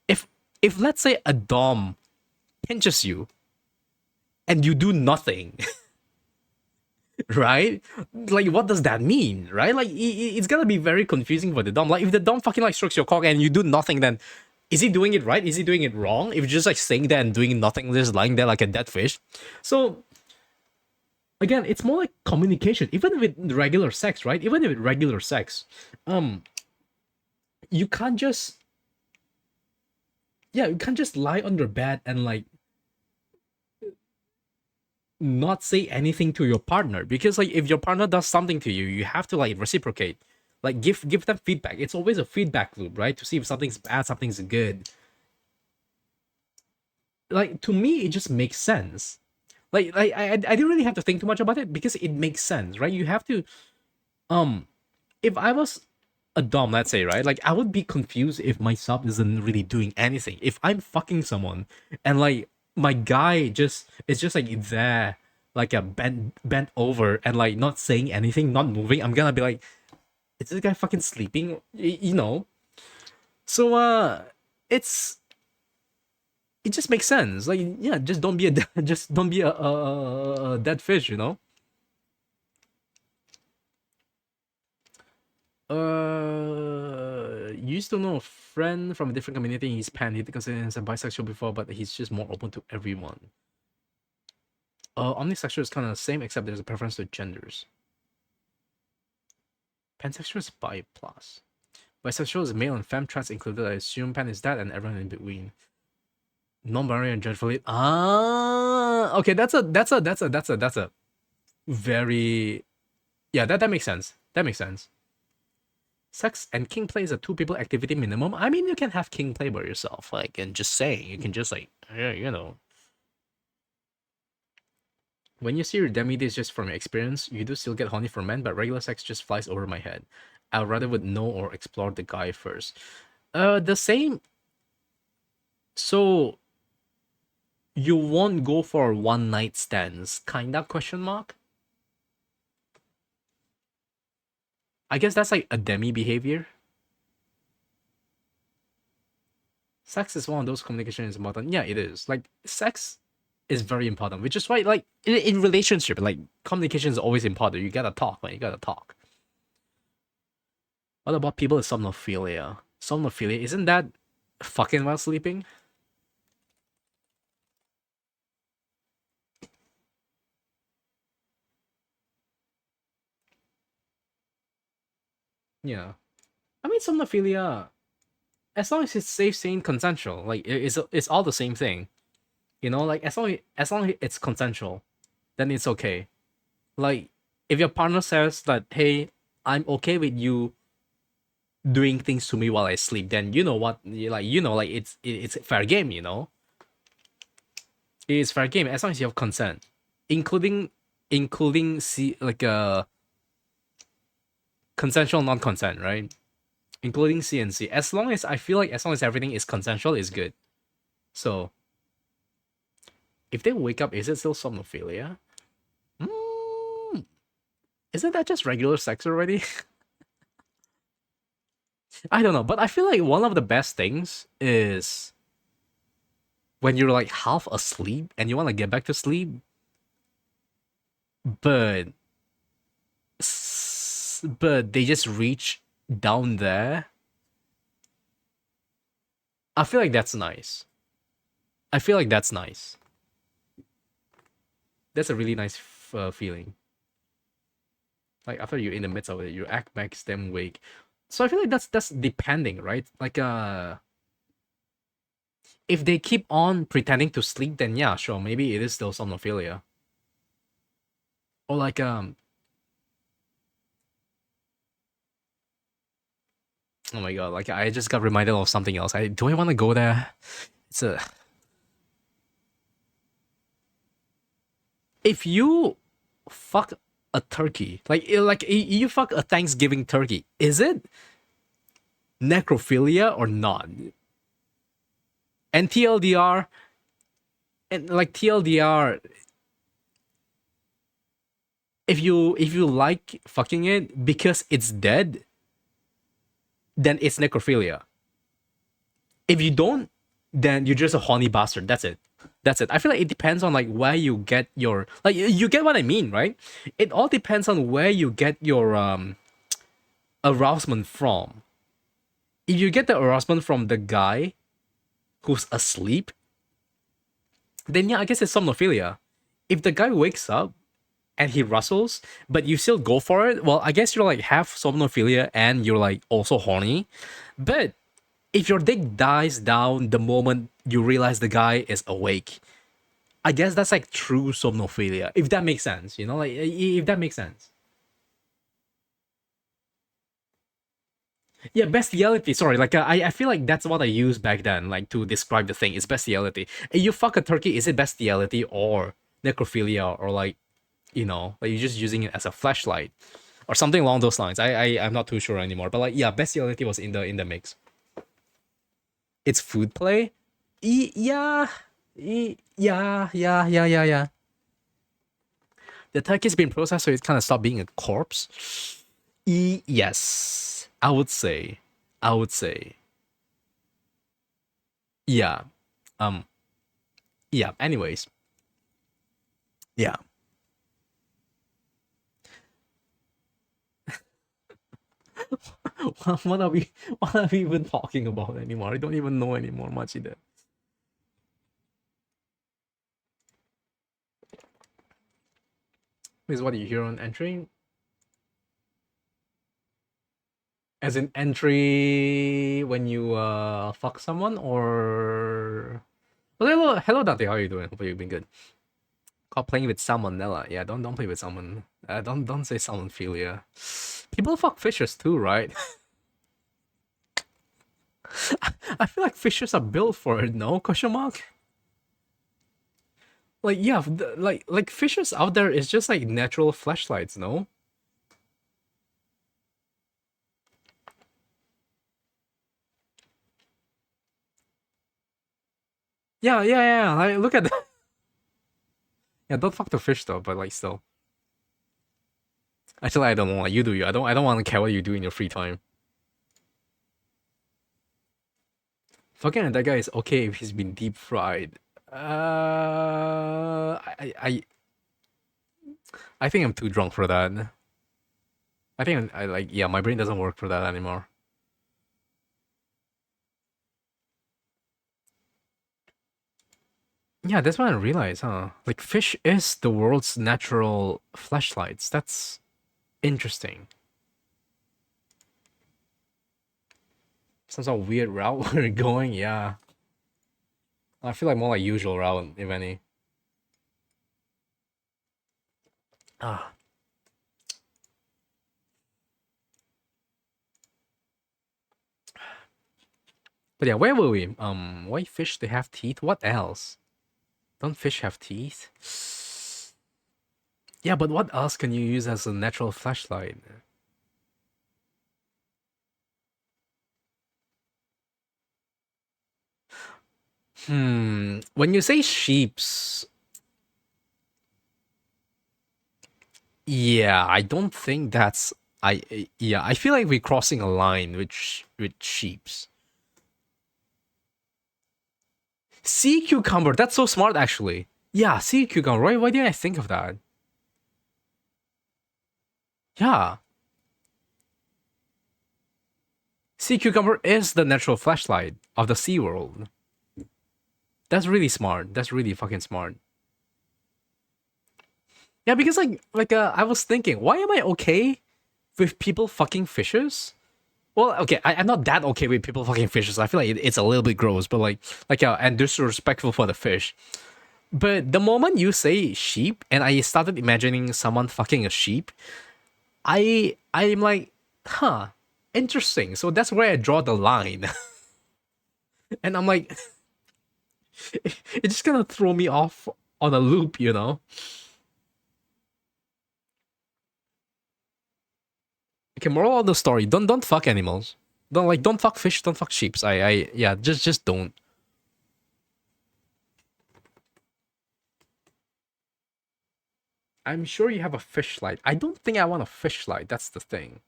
If if let's say a dom pinches you and you do nothing, right? Like, what does that mean, right? Like, it's gonna be very confusing for the dom. Like, if the dom fucking like strokes your cock and you do nothing, then is he doing it right? Is he doing it wrong? If you're just like staying there and doing nothing, just lying there like a dead fish. So again, it's more like communication. Even with regular sex, right? Even with regular sex, um, you can't just you can't just lie on your bed and like not say anything to your partner, because like if your partner does something to you, you have to like reciprocate, like give them feedback. It's always a feedback loop, right? To see if something's bad, something's good. Like, to me it just makes sense. Like I didn't really have to think too much about it because it makes sense, right? You have to um if I was a dom, let's say, right, like I would be confused if my sub isn't really doing anything. If I'm fucking someone and like my guy just is just like there, like a bent over and like not saying anything, not moving, I'm gonna be like, is this guy fucking sleeping? You know. So it's it just makes sense. Like, yeah, just don't be a just don't be a dead fish, you know. Used to know a friend from a different community. He's pan. He considered himself bisexual before, but he's just more open to everyone. Omnisexual is kind of the same, except there's a preference to genders. Pansexual is bi plus. Bisexual is male and femme, trans included. I assume pan is that, and everyone in between. Non-binary and gender. Ah, okay. That's a very, yeah. That makes sense. That makes sense. Sex and king play is a two people activity minimum. I mean, you can have king play by yourself, like, and just saying, you can just like, yeah, you know. When you see your demi days just from experience, you do still get horny for men, but regular sex just flies over my head. I'd rather would know or explore the guy first. The same. So you won't go for one night stands, kinda question mark. I guess that's like a demi behavior. Sex is one of those communication is important. Yeah, it is. Like, sex is very important, which is why, like, in relationship, like, communication is always important. You gotta talk, man. You gotta talk. What about people with somnophilia? Somnophilia, isn't that fucking while sleeping? Yeah. I mean, somnophilia, as long as it's safe, sane, consensual, like, it's all the same thing. You know, like, as long as it's consensual, then it's okay. Like, if your partner says that, hey, I'm okay with you doing things to me while I sleep, then you know what, like it's fair game, you know. It's fair game as long as you have consent, including see like consensual non-consent, right? Including C and C. As long as I feel like as long as everything is consensual, is good. So if they wake up, is it still somnophilia? Mm, isn't that just regular sex already? I don't know, but I feel like one of the best things is when you're like half asleep and you want to get back to sleep, but but they just reach down there. I feel like that's nice. I feel like that's nice. That's a really nice feeling. Like after you're in the midst of it, your act makes them wake. So I feel like that's depending, right? Like if they keep on pretending to sleep, then yeah, sure, maybe it is still somnophilia. Or like oh my god, like I just got reminded of something else. I want to go there. It's a if you fuck a turkey, like you fuck a Thanksgiving turkey, is it necrophilia or not? And TLDR, and like TLDR, if you like fucking it because it's dead, then it's necrophilia. If you don't, then you're just a horny bastard. That's it. That's it. I feel like it depends on like where you get your like you get what I mean, right? It all depends on where you get your arousement from. If you get the arousement from the guy who's asleep, then yeah, I guess it's somnophilia. If the guy wakes up and he rustles, but you still go for it, well, I guess you're like half somnophilia and you're like also horny. But if your dick dies down the moment you realize the guy is awake, I guess that's like true somnophilia, if that makes sense. You know, like if that makes sense. Yeah, bestiality. Sorry, like I feel like that's what I used back then, like to describe the thing. It's bestiality. You fuck a turkey, is it bestiality or necrophilia or like, like you're just using it as a flashlight or something along those lines. I'm not too sure anymore. But like, yeah, bestiality was in the mix. It's food play. Yeah, yeah, yeah, yeah, yeah, yeah. The turkey's been processed, so it's kind of stopped being a corpse. Yes, I would say. I would say. Yeah. Um. Yeah. Anyways. Yeah. what are we? What are we even talking about anymore? I don't even know anymore much either. Is what you hear on entering, as in entry when you fuck someone, or well, hello Dante, how are you doing? Hope you've been good. Called playing with salmonella. Yeah, don't play with salmon. Don't say salmonphilia. People fuck fishers too, right? I feel like fishers are built for it. No question mark. Like yeah, like fishers out there is just like natural flashlights. No. Yeah, yeah, yeah. Like look at that. Yeah, don't fuck the fish though. But like still, actually, I don't know. Like you do you. I don't want to care what you do in your free time. Fucking that guy is okay if he's been deep fried. I think I'm too drunk for that. I think I like yeah, my brain doesn't work for that anymore. Yeah, that's what I realized, huh? Like fish is the world's natural flashlights. That's interesting. Some sort of weird route we're going, yeah. I feel like more like usual route, if any. Ah. But yeah, where were we? Why fish they have teeth? What else? Don't fish have teeth? Yeah, but what else can you use as a natural flashlight? When you say sheeps, yeah, I don't think that's yeah, I feel like we're crossing a line with with sheeps. Sea cucumber, that's so smart actually. Yeah, sea cucumber. Why didn't I think of that? Yeah. Sea cucumber is the natural flashlight of the sea world. That's really smart. That's really fucking smart. Yeah, because I was thinking, why am I okay with people fucking fishes? Well, okay, I'm not that okay with people fucking fishes. I feel like it's a little bit gross, but and disrespectful for the fish. But the moment you say sheep, and I started imagining someone fucking a sheep, I'm like, huh, interesting. So that's where I draw the line, and I'm like, it just kind of throw me off on a loop, you know. Okay, moral of the story: don't fuck animals. Don't fuck fish. Don't fuck sheep. Yeah, just don't. I'm sure you have a fish light. I don't think I want a fish light. That's the thing.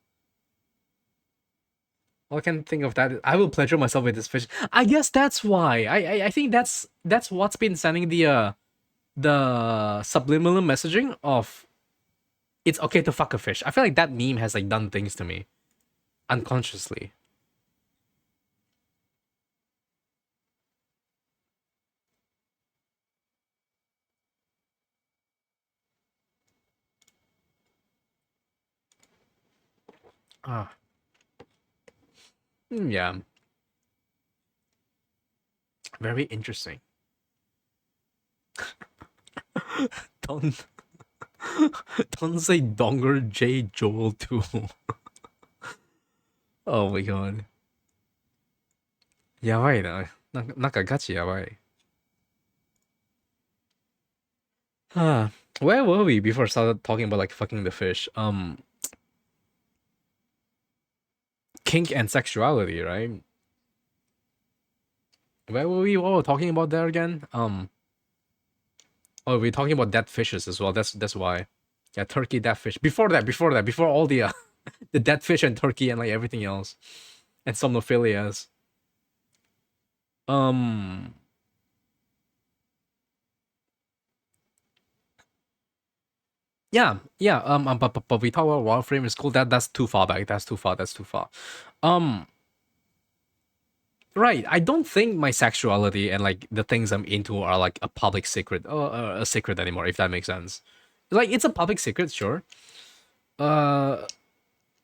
All I can think of that is I will pleasure myself with this fish. I guess that's why. I think that's what's been sending the subliminal messaging of it's okay to fuck a fish. I feel like that meme has like done things to me unconsciously. Ah, yeah, very interesting. Don't don't say Donger J Joel too. Oh my god. やばいな。なんかガチやばい。Ah, where were we before I started talking about like fucking the fish? Kink and sexuality, right? Where were we? What were we talking about there again? Oh, we're talking about dead fishes as well. That's why. Yeah, turkey, dead fish. Before all the the dead fish and turkey and like everything else and somnophilias. Um, yeah. But we talk about Warframe in school. That's too far back. That's too far. That's too far. Um, right. I don't think my sexuality and like the things I'm into are like a public secret, a secret anymore. If that makes sense. Like it's a public secret, sure. Uh,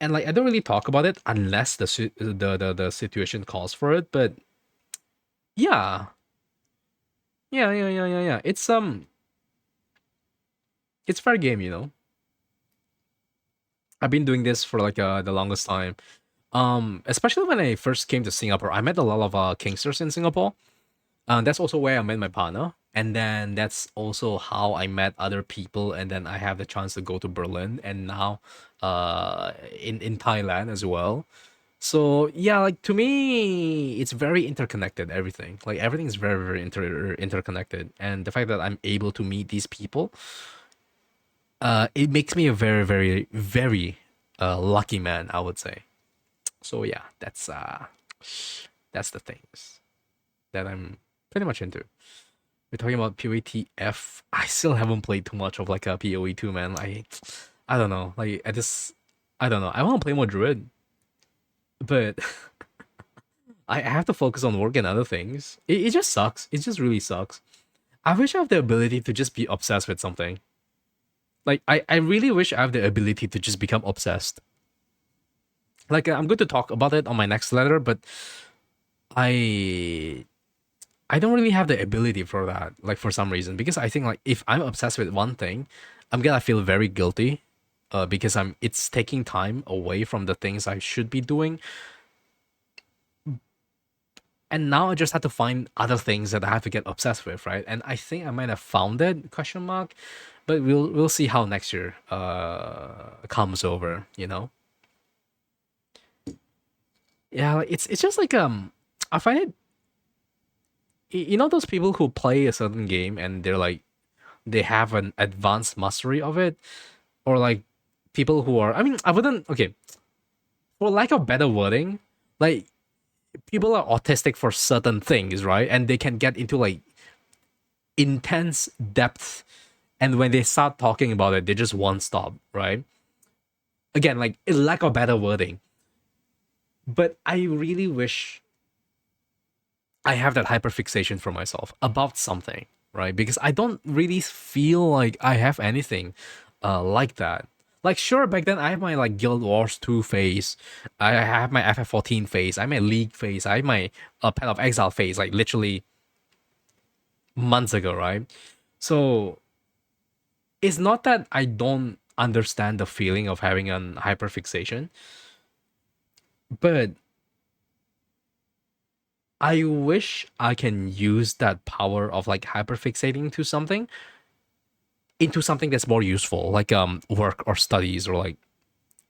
and like I don't really talk about it unless the situation calls for it. But yeah, yeah. It's fair game, you know. I've been doing this for like the longest time. Especially when I first came to Singapore, I met a lot of Kingsters in Singapore. That's also where I met my partner, and then that's also how I met other people, and then I have the chance to go to Berlin, and now in Thailand as well. So yeah, like to me, it's very interconnected. Everything, like everything is very interconnected, and the fact that I'm able to meet these people, it makes me a very lucky man, I would say. So yeah, that's the things that I'm pretty much into. We're talking about POETF. I still haven't played too much of like a POE 2, man. I don't know. Like I don't know. I want to play more Druid, but I have to focus on work and other things. It just sucks. It just really sucks. I wish I have the ability to just be obsessed with something. Like I really wish I have the ability to just become obsessed. Like I'm going to talk about it on my next letter, but I I don't really have the ability for that, like for some reason, because I think like if I'm obsessed with one thing, I'm gonna feel very guilty, because it's taking time away from the things I should be doing, and now I just have to find other things that I have to get obsessed with, right? And I think I might have found it, question mark, but we'll see how next year comes over, you know? Yeah, like it's just like I find it, you know those people who play a certain game and they're like they have an advanced mastery of it, or like people who are, I mean, I wouldn't, okay, for lack of better wording, like people are autistic for certain things, right? And they can get into like intense depth, and when they start talking about it, they just won't stop, right? Again, like lack of better wording. But I really wish I have that hyperfixation for myself about something, right? Because I don't really feel like I have anything like that. Like sure, back then I have my like Guild Wars 2 phase, I have my FF14 phase, I have my League phase, I have my Path of Exile phase, like literally months ago, right? So it's not that I don't understand the feeling of having an hyperfixation, but I wish I can use that power of like hyperfixating to something into something that's more useful, like work or studies or like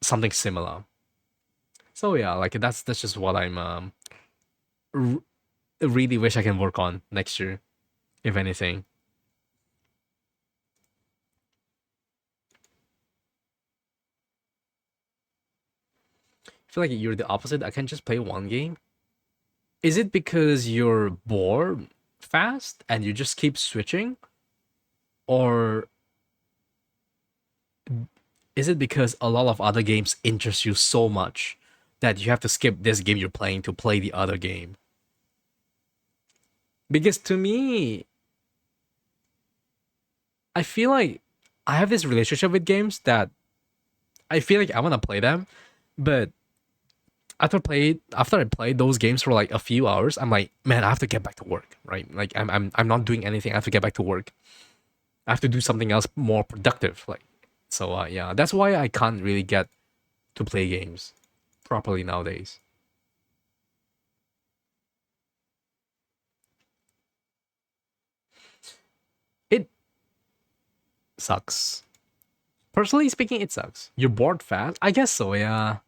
something similar. So yeah, like that's just what I'm r- really wish I can work on next year, if anything. I feel like you're the opposite. I can just play one game. Is it because you're bored fast and you just keep switching, or is it because a lot of other games interest you so much that you have to skip this game you're playing to play the other game? Because to me, I feel like I have this relationship with games that I feel like I want to play them, but after I played those games for like a few hours, I'm like, man, I have to get back to work, right? Like I'm not doing anything. I have to get back to work. I have to do something else more productive. Like so, yeah, that's why I can't really get to play games properly nowadays. It sucks. Personally speaking, it sucks. You're bored fast. I guess so. Yeah,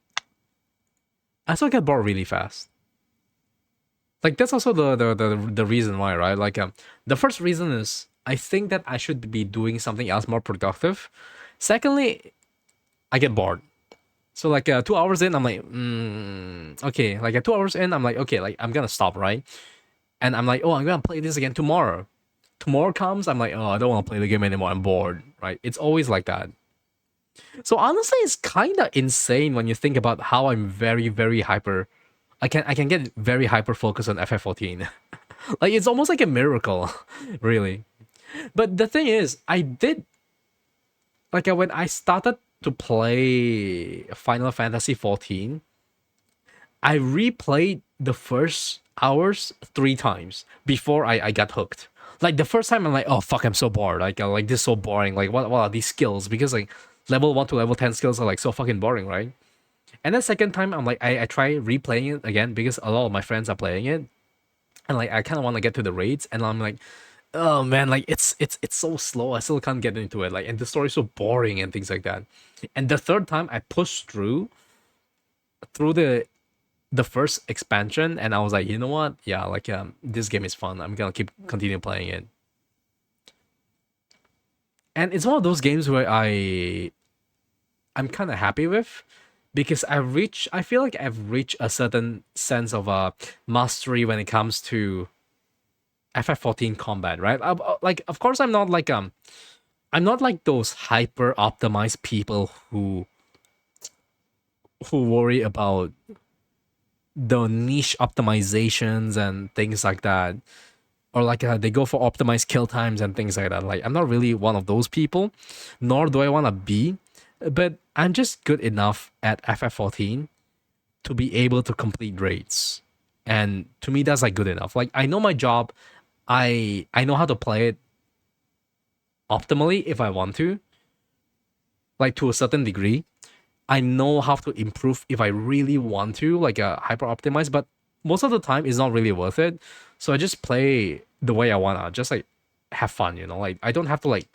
I still get bored really fast. Like that's also the reason why, right? Like the first reason is I think that I should be doing something else more productive. Secondly, I get bored. So like 2 hours in, I'm like, okay. Like 2 hours in, I'm like, okay, like I'm gonna stop, right? And I'm like, oh, I'm gonna play this again tomorrow. Tomorrow comes, I'm like, oh, I don't want to play the game anymore. I'm bored, right? It's always like that. So honestly, it's kind of insane when you think about how I'm very, very hyper. I can get very hyper focused on FF14. Like it's almost like a miracle, really. But the thing is, I did like when I started to play Final Fantasy 14, I replayed the first hours 3 times before I got hooked. Like the first time I'm like, oh fuck, I'm so bored. Like this is so boring. Like what are these skills? Because like level 1 to level 10 skills are like so fucking boring, right? And then second time I'm like I try replaying it again because a lot of my friends are playing it. And like I kinda wanna get to the raids and I'm like, oh man, like it's so slow. I still can't get into it. Like and the story's so boring and things like that. And the third time I pushed through the first expansion and I was like, you know what? Yeah, like this game is fun. I'm gonna continue playing it. And it's one of those games where I'm kind of happy with because I feel like I've reached a certain sense of mastery when it comes to FF14 combat, right? Like of course I'm not like those hyper optimized people who worry about the niche optimizations and things like that, or like they go for optimized kill times and things like that. Like I'm not really one of those people, nor do I want to be, but I'm just good enough at FF14 to be able to complete raids, and to me that's like good enough. Like I know my job, I know how to play it optimally if I want to, like to a certain degree. I know how to improve if I really want to, like hyper optimize, but most of the time it's not really worth it. So I just play the way I wanna, just like have fun, you know. Like I don't have to like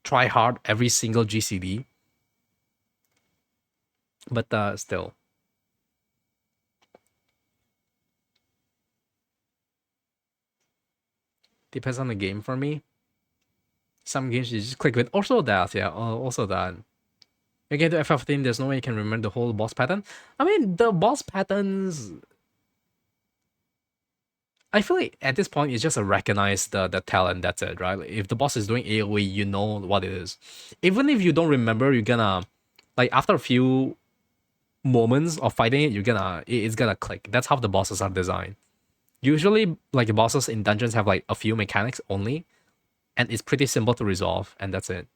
try hard every single GCD, but still depends on the game for me. Some games you just click with. Also that, yeah, also that. You get to FF15, there's no way you can remember the whole boss pattern. I mean, the boss patterns I feel like at this point it's just a recognize the talent. That's it, right? Like, if the boss is doing AOE, you know what it is. Even if you don't remember, you're gonna like after a few moments of fighting it, it's gonna click. That's how the bosses are designed. Usually, like the bosses in dungeons have like a few mechanics only, and it's pretty simple to resolve, and that's it.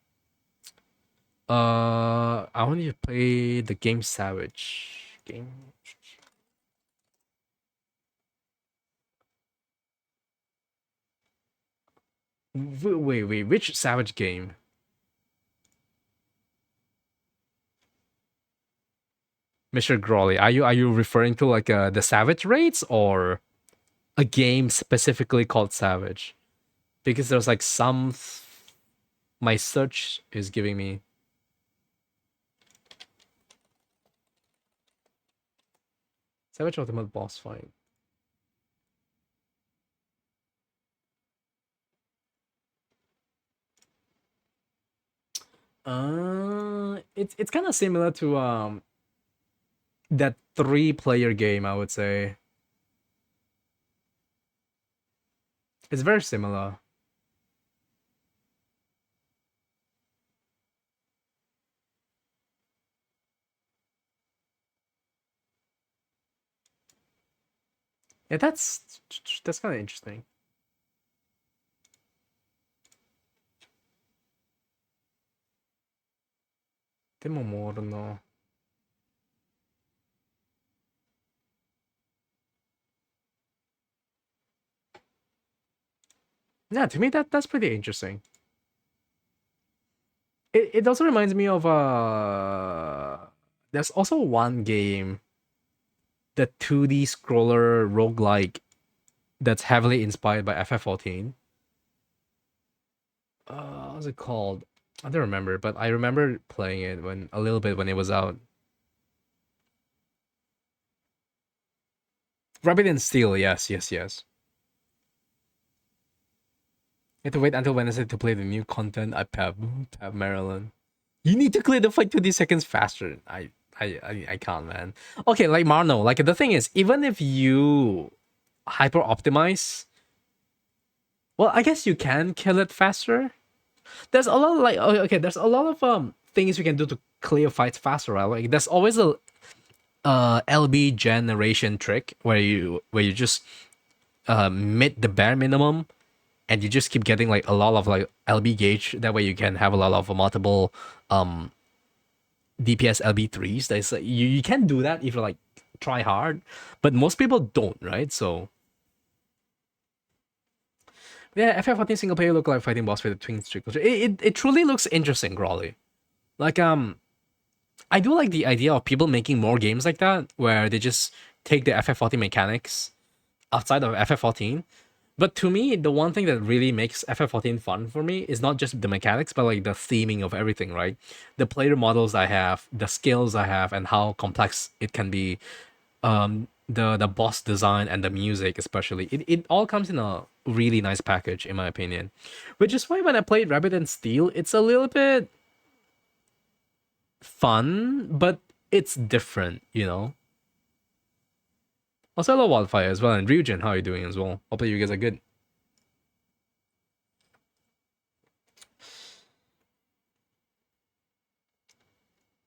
I want you to play the game Savage. Game. Wait. Which Savage game? Mr. Grawley, are you referring to like the Savage raids or a game specifically called Savage? Because there's like some my search is giving me Savage Ultimate Boss Fight. It's kind of similar to that 3-player game, I would say. It's very similar. Yeah, that's kind of interesting. Temo Morno. Yeah, to me that's pretty interesting. It also reminds me of there's also one game, the 2D scroller roguelike that's heavily inspired by FF14. What's it called? I don't remember, but I remember playing it when a little bit when it was out. Rabbit and Steel, yes. You have to wait until Wednesday to play the new content at Pab Maryland. You need to clear the fight 20 seconds faster. I can't, man. Okay, like Marno, like the thing is, even if you hyper optimize, well, I guess you can kill it faster. There's a lot of like okay, there's a lot of things you can do to clear fights faster, right? Like there's always a LB generation trick where you just meet the bare minimum and you just keep getting like a lot of like LB gauge. That way you can have a lot of multiple DPS LB3s. That's like, you can do that if you like try hard, but most people don't, right? So yeah, FF14 single player look like fighting boss with a twin streak. It truly looks interesting, Crawley. Like I do like the idea of people making more games like that where they just take the FF14 mechanics outside of FF14. But to me, the one thing that really makes FF14 fun for me is not just the mechanics, but like the theming of everything, right? The player models I have, the skills I have, and how complex it can be. The boss design and the music, especially, it all comes in a really nice package, in my opinion. Which is why when I played Rabbit and Steel, it's a little bit fun, but it's different, you know. Also, I love Wildfire as well, and Ryujin, how are you doing as well? Hopefully, you guys are good.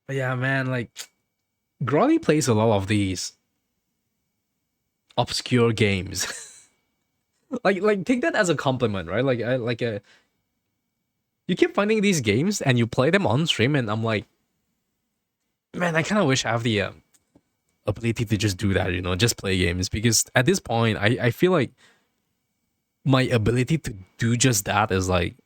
But yeah, man, like Grolly plays a lot of these obscure games. like take that as a compliment, right? You keep finding these games and you play them on stream, and I'm like, man, I kind of wish I have the ability to just do that, you know, just play games. Because at this point, I feel like my ability to do just that is like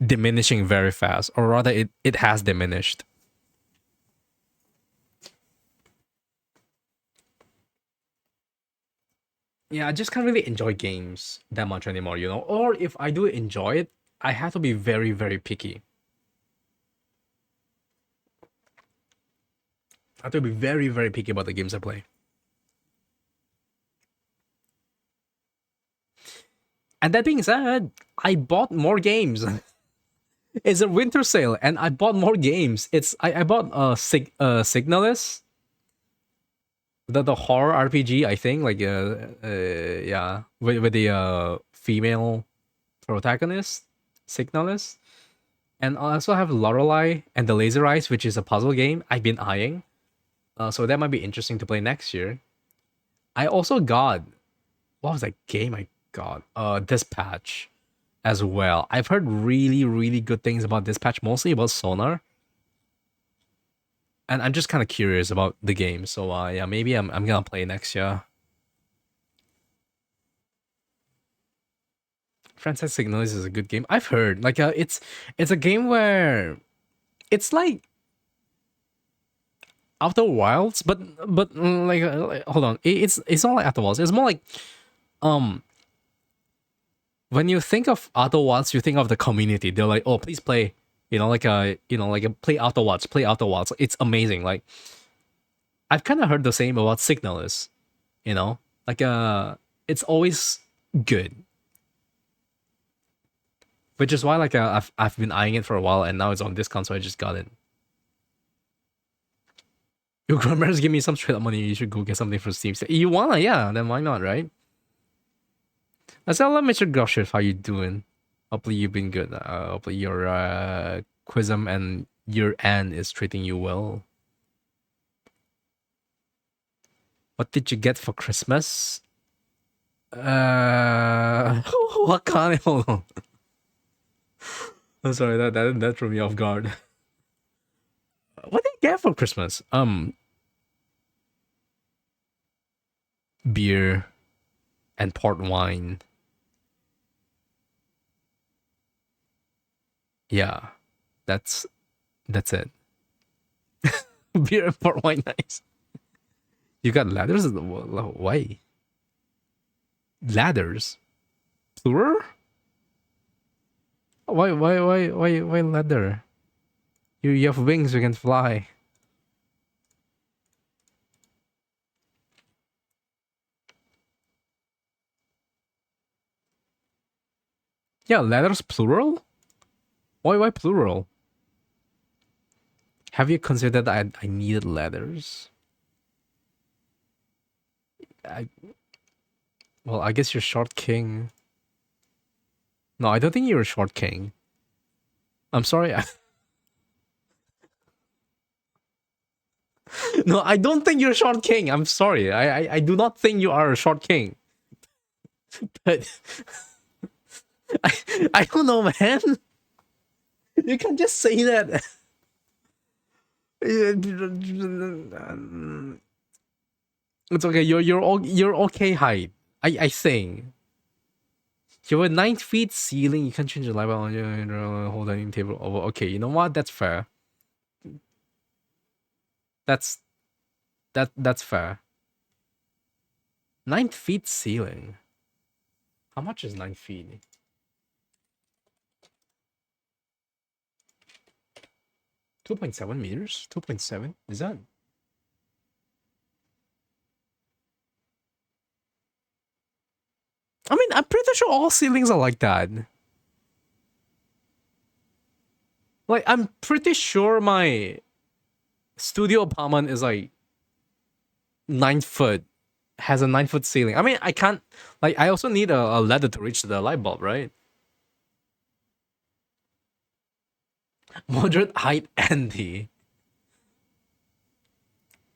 diminishing very fast, or rather, it has diminished. Yeah, I just can't really enjoy games that much anymore, you know. Or if I do enjoy it, I have to be very, very picky. I have to be very, very picky about the games I play. And that being said, I bought more games. It's a winter sale, and I bought more games. I bought Signalis, the horror RPG. I think like yeah, with the female protagonist, Signalis, and I also have Lorelei and the Laser Eyes, which is a puzzle game I've been eyeing. So that might be interesting to play next year. I also got what was that game I got? Dispatch, as well. I've heard really, really good things about this patch, mostly about Sonar, and I'm just kind of curious about the game. So yeah, maybe I'm gonna play next year. Fantastic Noise is a good game. I've heard like it's a game where it's like Outer Wilds, but hold on, it's not like Outer Wilds. It's more like um when you think of Outer Wilds, you think of the community. They're like, oh, please play. Play Outer Wilds, play Outer Wilds. It's amazing. Like I've kind of heard the same about Signalis. You know, like it's always good, which is why like I've been eyeing it for a while, and now it's on discount, so I just got it. Your grandparents give me some straight up money. You should go get something from Steam. You wanna, yeah? Then why not, right? I said, hello, Mr. Groshers. How you doing? Hopefully you've been good. Hopefully your Quizum and your Anne is treating you well. What did you get for Christmas? What kind? Hold on. I'm sorry, that threw me off guard. What did you get for Christmas? Beer and port wine. Yeah, that's it. Beer and port wine, nice. You got ladders? Why? Ladders? Plural? Why ladder? You have wings, you can fly. Yeah, ladders plural? Why plural? Have you considered that I needed ladders? I well, I guess you're short king. No, I don't think you're a short king. I'm sorry. No, I don't think you're a short king. I'm sorry. I do not think you are a short king. But I don't know, man. You can't just say that. It's okay. You're okay height. I think. You have a 9 feet ceiling. You can change the light bulb on your whole dining table. Oh, okay, you know what? That's fair. That's that's fair. 9 feet ceiling. How much is 9 feet? 2.7 meters? 2.7? Is that? I mean, I'm pretty sure all ceilings are like that. Like, I'm pretty sure my studio apartment is like 9 foot, has a 9 foot ceiling. I mean, I can't, like, I also need a ladder to reach the light bulb, right? Moderate height Andy.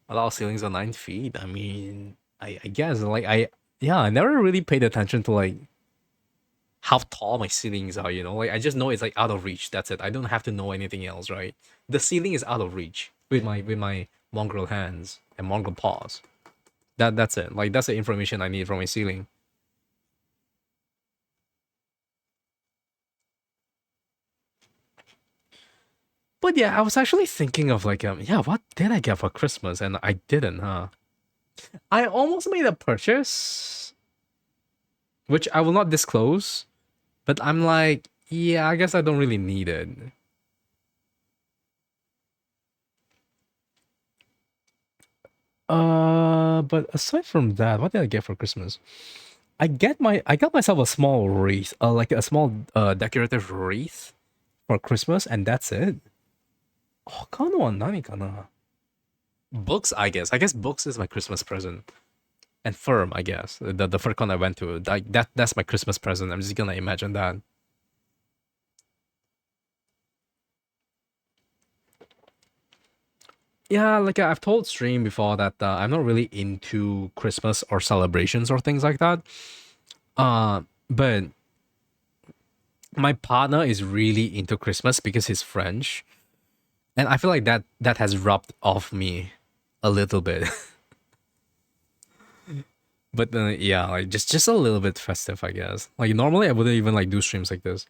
A lot of ceilings are 9 feet. I mean, I guess, like, yeah, I never really paid attention to, like, how tall my ceilings are, you know? Like, I just know it's, like, out of reach. That's it. I don't have to know anything else, right? The ceiling is out of reach with my mongrel hands and mongrel paws. That's it. Like, that's the information I need from my ceiling. But yeah, I was actually thinking of like yeah, what did I get for Christmas? And I didn't, huh? I almost made a purchase, which I will not disclose, but I'm like, yeah, I guess I don't really need it. But aside from that, what did I get for Christmas? I got myself a small wreath, like a small decorative wreath for Christmas, and that's it. Oh, 他のは何かな? Books, I guess. I guess books is my Christmas present. And firm, I guess. The first con I went to, like that's my Christmas present. I'm just gonna imagine that. Yeah, like I've told Stream before that I'm not really into Christmas or celebrations or things like that. But My partner is really into Christmas because he's French, and I feel like that has rubbed off me a little bit. But yeah, like just a little bit festive, I guess. Like normally I wouldn't even like do streams like this.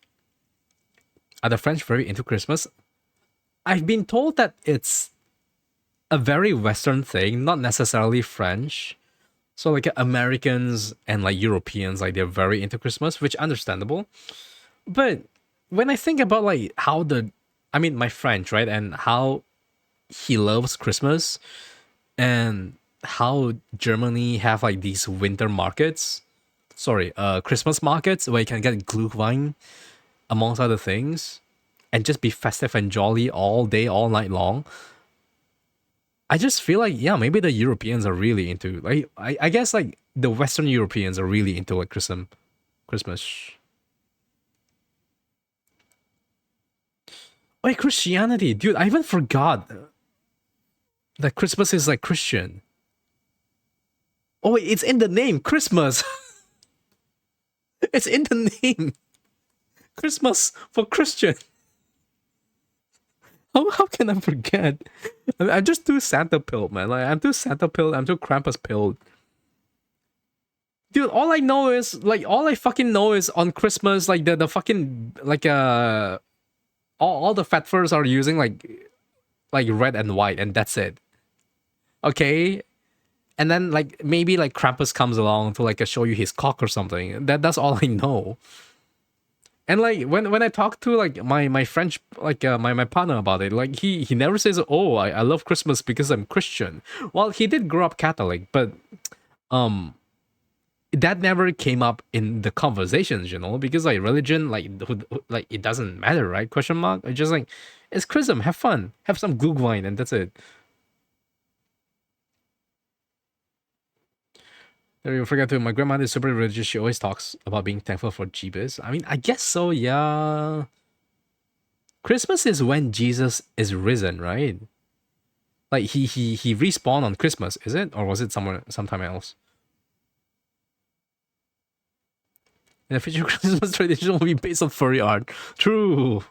Are the French very into Christmas? I've been told that it's a very Western thing, not necessarily French. So like Americans and like Europeans, like they're very into Christmas, which understandable. But when I think about like how I mean my French, right, and how he loves Christmas, and how Germany have like these winter markets, sorry, Christmas markets where you can get Glühwein amongst other things, and just be festive and jolly all day, all night long. I just feel like yeah, maybe the Europeans are really into like I guess like the Western Europeans are really into like Christmas. Wait, Christianity, dude! I even forgot that Christmas is like Christian. Oh wait, it's in the name, Christmas. It's in the name, Christmas for Christian. How can I forget? I'm just too Santa pilled, man. Like I'm too Santa pilled. I'm too Krampus pilled. Dude, all I fucking know is on Christmas, like the fucking like all the fat furs are using like red and white, and that's it. Okay, and then like maybe like Krampus comes along to like show you his cock or something. That's all I know. And like when I talk to like my French like my partner about it, like he never says, "Oh, I love Christmas because I'm Christian." Well, he did grow up Catholic, but um that never came up in the conversations, because like religion, like it doesn't matter, right? Question mark. It's just like it's Chrism. Have fun, have some Glühwein, and that's it. You forget to. My grandmother is super religious. She always talks about being thankful for Jeebus. I mean, I guess so. Yeah. Christmas is when Jesus is risen, right? Like he respawned on Christmas, is it, or was it somewhere sometime else? In the future, Christmas tradition will be based on furry art. True.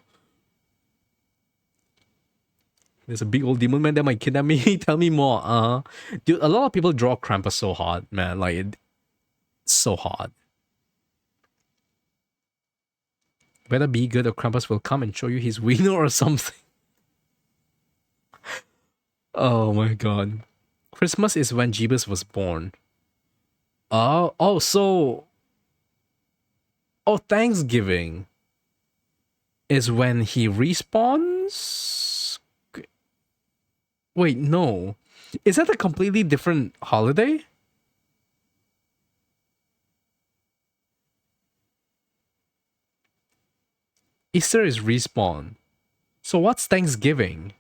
There's a big old demon man that might kidnap me. Tell me more. Dude, a lot of people draw Krampus so hard, man. Like so hard. Better be good, or Krampus will come and show you his wiener or something. Oh my god. Christmas is when Jeebus was born. So Thanksgiving is when he respawns? Wait, no. Is that a completely different holiday? Easter is respawn. So what's Thanksgiving?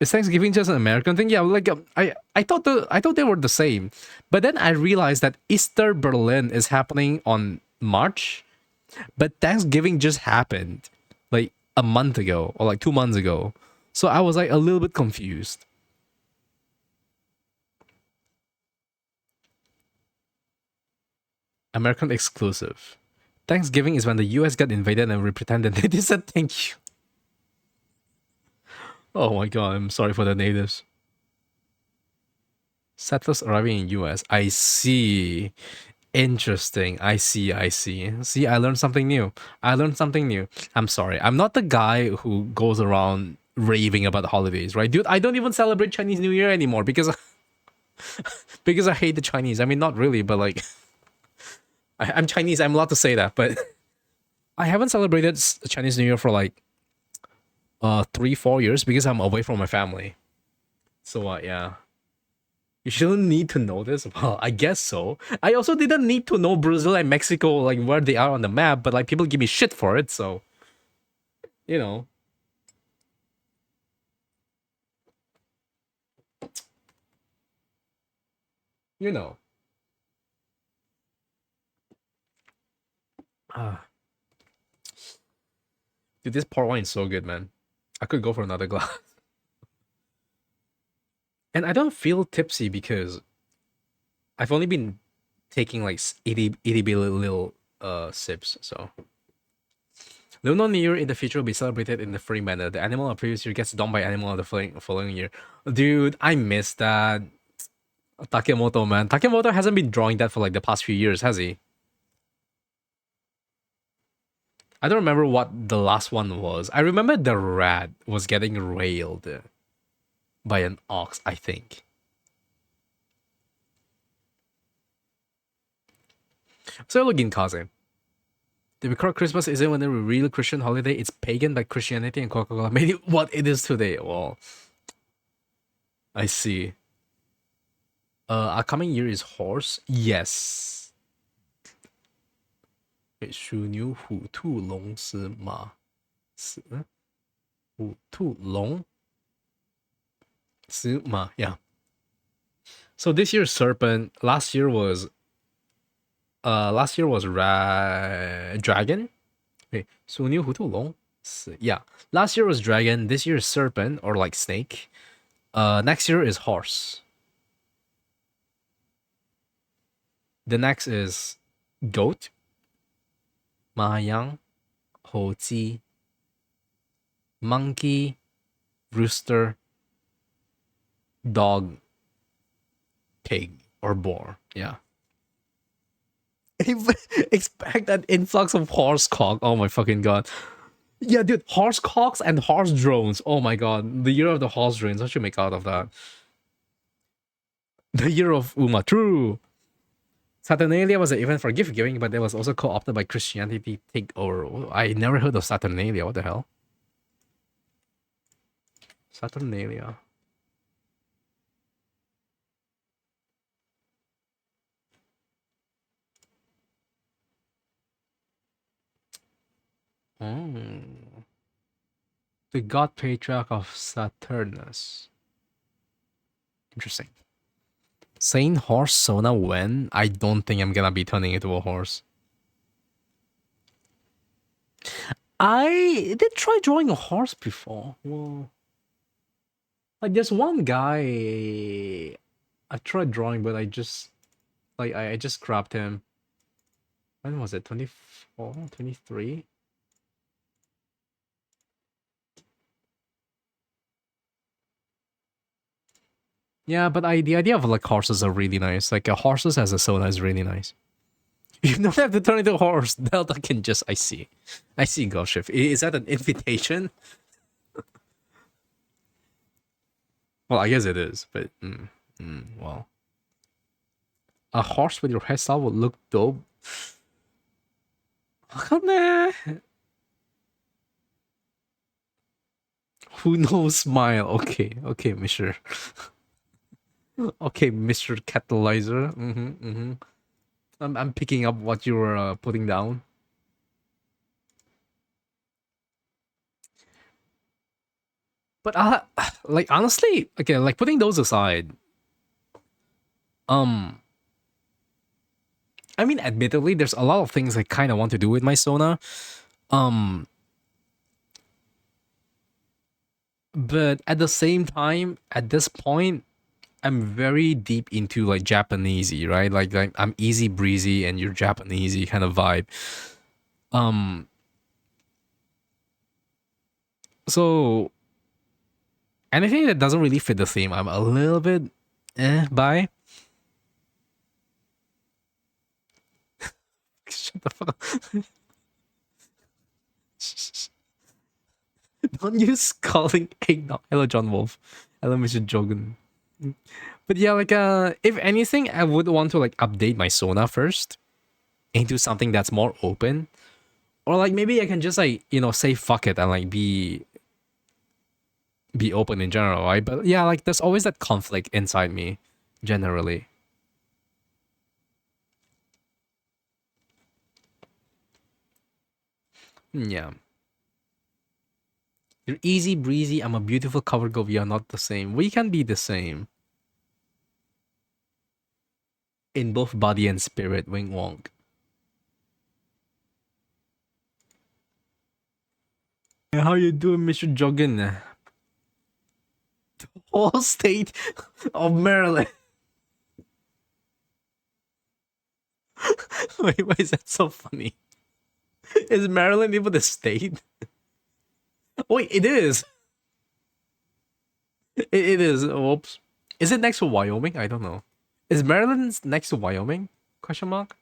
Is Thanksgiving just an American thing? Yeah, like I thought they were the same, but then I realized that Easter Berlin is happening on March, but Thanksgiving just happened like a month ago or like 2 months ago. So I was like a little bit confused. American exclusive. Thanksgiving is when the US got invaded and we pretended they said thank you. Oh my god, I'm sorry for the natives. Settlers arriving in US. I see. Interesting. I see. I see. See, I learned something new. I learned something new. I'm sorry. I'm not the guy who goes around raving about the holidays, right? Dude, I don't even celebrate Chinese New Year anymore because because I hate the Chinese. I mean, not really, but like I'm Chinese. I'm allowed to say that, but I haven't celebrated Chinese New Year for like 3-4 years because I'm away from my family. So yeah. You shouldn't need to know this. Well, I guess so. I also didn't need to know Brazil and Mexico, like where they are on the map, but like people give me shit for it, so you know. You know. Ah, dude, this port wine is so good, man. I could go for another glass. And I don't feel tipsy because I've only been taking like itty bitty little sips. So Lunar New Year in the future will be celebrated in the free manner. The animal of previous year gets done by animal of the following year. Dude, I missed that. Takemoto, man. Takemoto hasn't been drawing that for like the past few years, has he? I don't remember what the last one was. I remember the rat was getting railed by an ox, I think. So look in Kaze. The record Christmas isn't when a real Christian holiday, it's pagan by Christianity and Coca-Cola made it what it is today. Well, I see. Our coming year is horse. Yes. 属牛、虎、兔、龙、狮、马、虎、兔、龙、狮、马. Yeah. So this year's serpent. Last year was dragon. Okay. 属牛、虎、兔、龙、狮. Yeah. Last year was dragon. This year is serpent or like snake. Next year is horse. The next is goat. 马羊、猴鸡、monkey, rooster, dog, pig, or boar. Yeah. Expect an influx of horse cock. Oh my fucking god. Yeah, dude, horse cocks and horse drones. Oh my god. The year of the horse drones. What should make out of that? The year of Uma. True. Saturnalia was an event for gift giving, but it was also co-opted by Christianity takeover. I never heard of Saturnalia. What the hell? Saturnalia. Oh. The god patriarch of Saturnus. Interesting. Saying horse Sona when? I don't think I'm gonna be turning into a horse. I did try drawing a horse before. Well, like there's one guy I tried drawing, but I just I just grabbed him. When was it? 24, 23? Yeah, but the idea of like horses are really nice. Like horses as a Sona is really nice. You don't have to turn into a horse. Delta can just I see Ghost Shift. Is that an invitation? Well, I guess it is, but well. A horse with your hairstyle would look dope. Who knows smile? Okay, Mr. Okay, Mr. Catalyzer. I'm picking up what you were putting down. But like honestly, okay, like putting those aside, I mean, admittedly, there's a lot of things I kind of want to do with my Sona. But at the same time, at this point, I'm very deep into like Japanesey, right? Like I'm easy breezy and you're Japanesey kind of vibe. So anything that doesn't really fit the theme, I'm a little bit by. Shut the fuck up. Don't use calling eggnog. Hello, John Wolf. Hello, Mr. Jogan. But yeah, like if anything, I would want to like update my Sona first into something that's more open. Or like maybe I can just like, say fuck it and like be open in general, right? But yeah, like there's always that conflict inside me, generally. Yeah. You're easy breezy. I'm a beautiful cover girl. We are not the same. We can be the same. In both body and spirit, Wing Wonk. How you doing, Mr. Joggin? The whole state of Maryland. Wait, why is that so funny? Is Maryland even the state? Wait, it is. It is. Whoops. Is it next to Wyoming? I don't know. Is Maryland next to Wyoming? Question mark.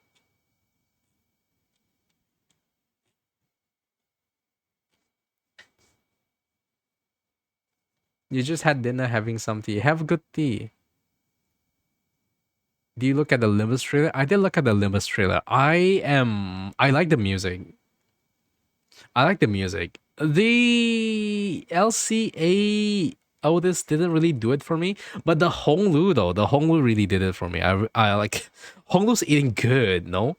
You just had dinner having some tea. Have good tea. Do you look at the Limbus trailer? I did look at the Limbus trailer. I like the music. I like the music. The LCA Otis didn't really do it for me, but the Honglu though, the Honglu really did it for me. I like Honglu's eating good, no?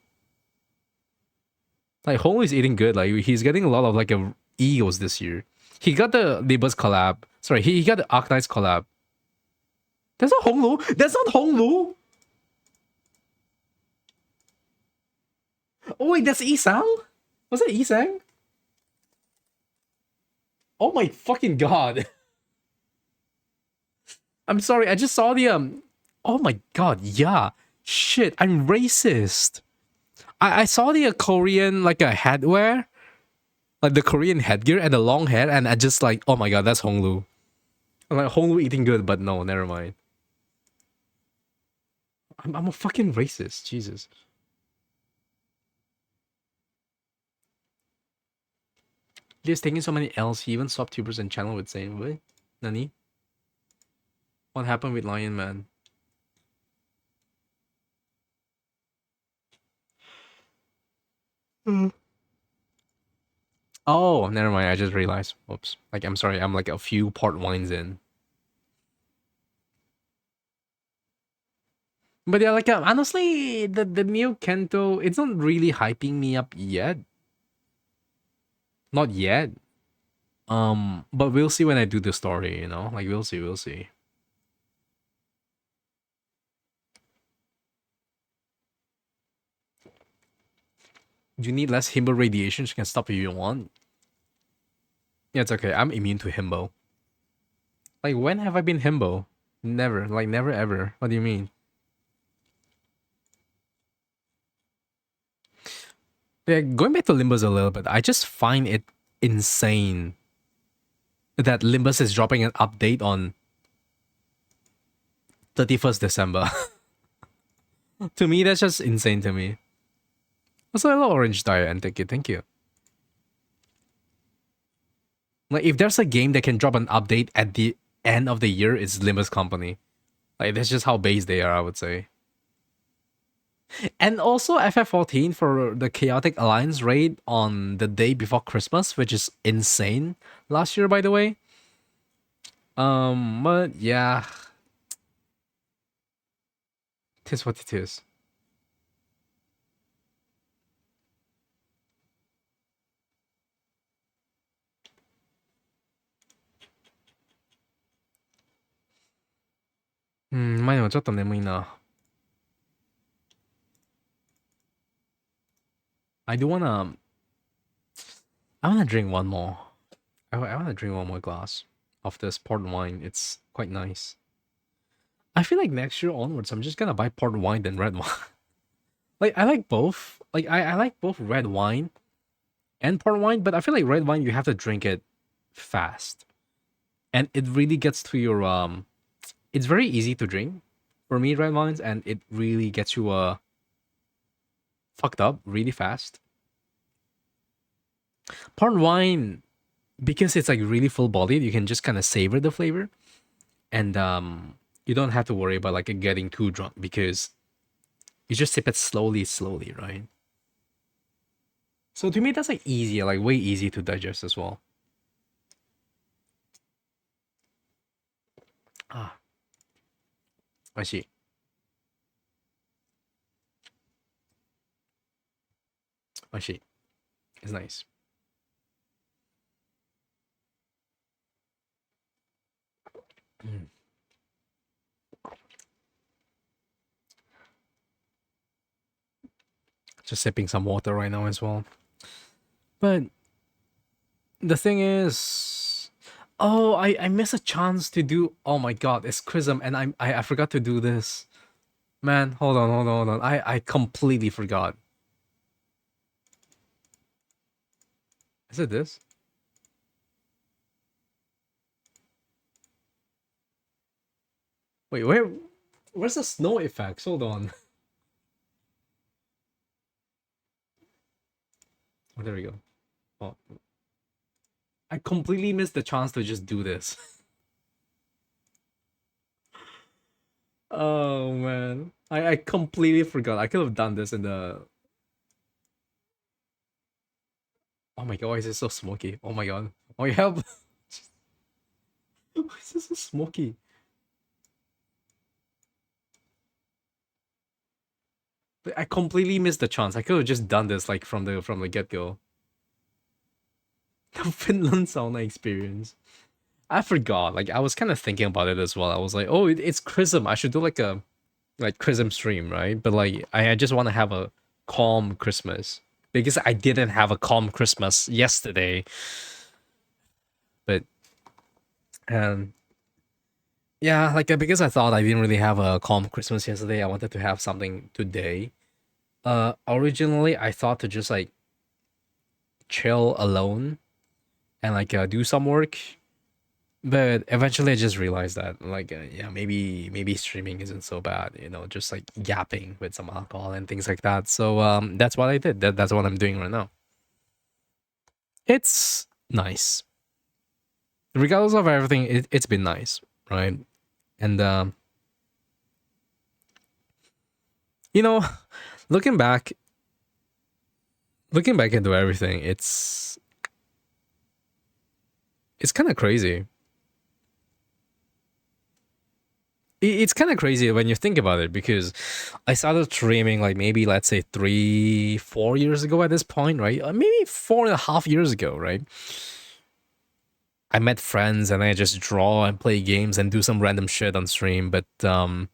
Like Honglu's eating good. Like he's getting a lot of like egos this year. He got the Libus collab. Sorry, he got the Arknights collab. That's not Honglu. That's not Honglu. Oh wait, that's Isang? Was it Isang? Oh my fucking god. I'm sorry, I just saw the oh my god, yeah. Shit, I'm racist. I saw the Korean like a headwear, like the Korean headgear and the long hair, and I just like, oh my god, that's Honglu. I'm like Honglu eating good, but no, never mind. I'm a fucking racist, Jesus. He's taking so many L's, he even swapped 2% channel with saying, what? Nani? What happened with Lion Man? Oh, never mind. I just realized. Whoops. Like, I'm sorry. I'm like a few port wines in. But yeah, like honestly, the new Kento, it's not really hyping me up yet. Not yet. But we'll see when I do the story. You know, like we'll see. We'll see. You need less himbo radiation. You can stop if you want. Yeah, it's okay. I'm immune to himbo. Like, when have I been himbo? Never. Like, never ever. What do you mean? Yeah, going back to Limbus a little bit, I just find it insane that Limbus is dropping an update on 31st December. To me, that's just insane to me. Also, hello, Orange Dire, and thank you, thank you. Like, if there's a game that can drop an update at the end of the year, it's Limbus Company. Like, that's just how base they are, I would say. And also FF14 for the Chaotic Alliance raid on the day before Christmas, which is insane last year, by the way. But yeah, tis what it is. Hmm, 前もちょっと眠いな. I do wanna. I wanna drink one more. I wanna drink one more glass of this port wine. It's quite nice. I feel like next year onwards, I'm just gonna buy port wine than red wine. Like I like both. Like I like both red wine and port wine, but I feel like red wine you have to drink it fast, and it really gets to your It's very easy to drink for me, red wines, and it really gets you fucked up really fast. Port wine, because it's like really full bodied, you can just kind of savor the flavor, and you don't have to worry about like getting too drunk because you just sip it slowly, slowly, right? So to me, that's like easier, like way easy to digest as well. Ah, I see. I see. It's nice. Mm. Just sipping some water right now as well. But the thing is, oh, I miss a chance to do. Oh my god, it's Chrism, and I forgot to do this. Man, hold on. I completely forgot. Is it this? Wait, where's the snow effects? Hold on. Oh, there we go. Oh, I completely missed the chance to just do this. Oh man. I completely forgot. I could have done this in the. Oh my god, why is it so smoky? Oh my god. Oh yeah. Why is it so smoky? I completely missed the chance. I could have just done this like from the get go. The Finland sauna experience. I forgot. Like I was kind of thinking about it as well. I was like, oh, it's Chrism. I should do like a Chrism stream, right? But like I just want to have a calm Christmas because I didn't have a calm Christmas yesterday. But um, yeah, like because I thought I didn't really have a calm Christmas yesterday, I wanted to have something today. Originally I thought to just like chill alone and like do some work. But eventually, I just realized that, like, yeah, maybe streaming isn't so bad, you know, just like yapping with some alcohol and things like that. So that's what I did. That's what I'm doing right now. It's nice, regardless of everything. It's been nice, right? And you know, looking back, looking back into everything, it's kind of crazy. It's kind of crazy when you think about it because I started streaming like maybe let's say 3 4 years ago at this point, right? Maybe 4.5 years ago, right? I met friends and I just draw and play games and do some random shit on stream, but to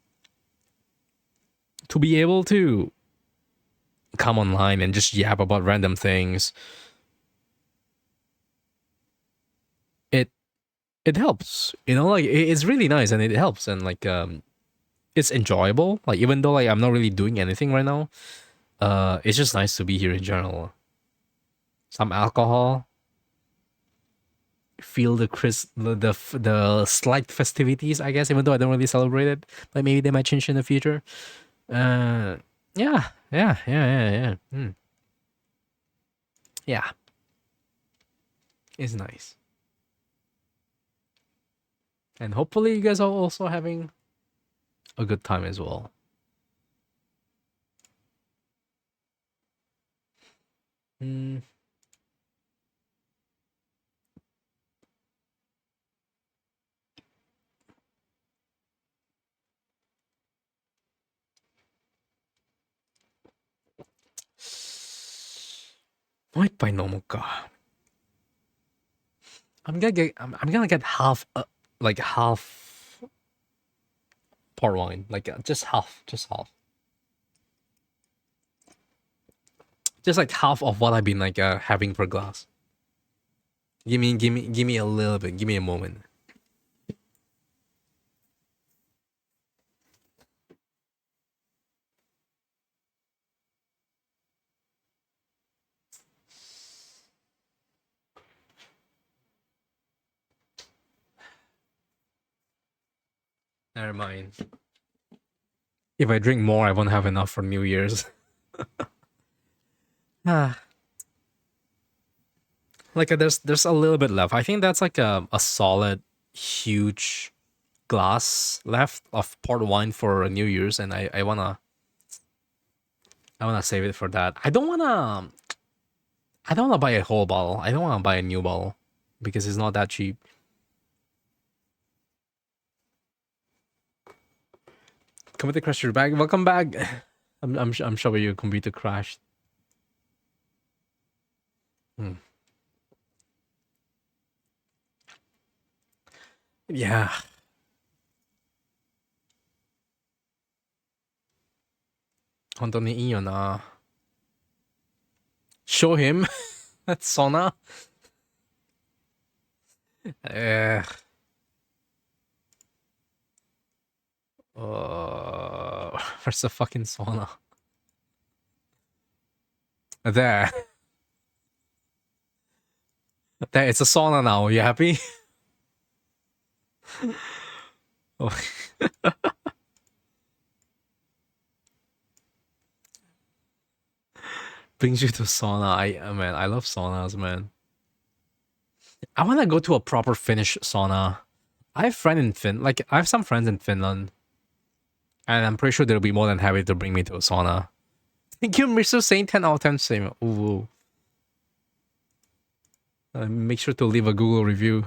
be able to come online and just yap about random things, it it helps, you know, like it's really nice and it helps and like it's enjoyable. Like even though like I'm not really doing anything right now, it's just nice to be here in general. Some alcohol, feel the the slight festivities, I guess, even though I don't really celebrate it. Like maybe they might change in the future. Uh, yeah. Yeah, it's nice, and hopefully you guys are also having a good time as well. Hmm. Might buy normal car. I'm gonna get half, like half port wine, like just half, just like half of what I've been like having per glass. Give me a little bit. Give me a moment. Never mind. If I drink more, I won't have enough for New Year's. Ah, like there's a little bit left. I think that's like a solid, huge glass left of port wine for New Year's, and I wanna save it for that. I don't wanna buy a whole bottle. I don't wanna buy a new bottle because it's not that cheap. Computer crashed your bag. Welcome back. I'm sure your computer crashed. Hmm. Yeah. 本当にいいよな. Show him. That's sauna. Uh, Where's the fucking sauna? There. There, it's a sauna now. You happy? Oh, brings you to sauna. Man, I love saunas, man. I want to go to a proper Finnish sauna. I have friend in like I have some friends in Finland, and I'm pretty sure they'll be more than happy to bring me to a sauna. Thank you, Mr. Saint 10 out of 10 same. Ooh. Make sure to leave a Google review.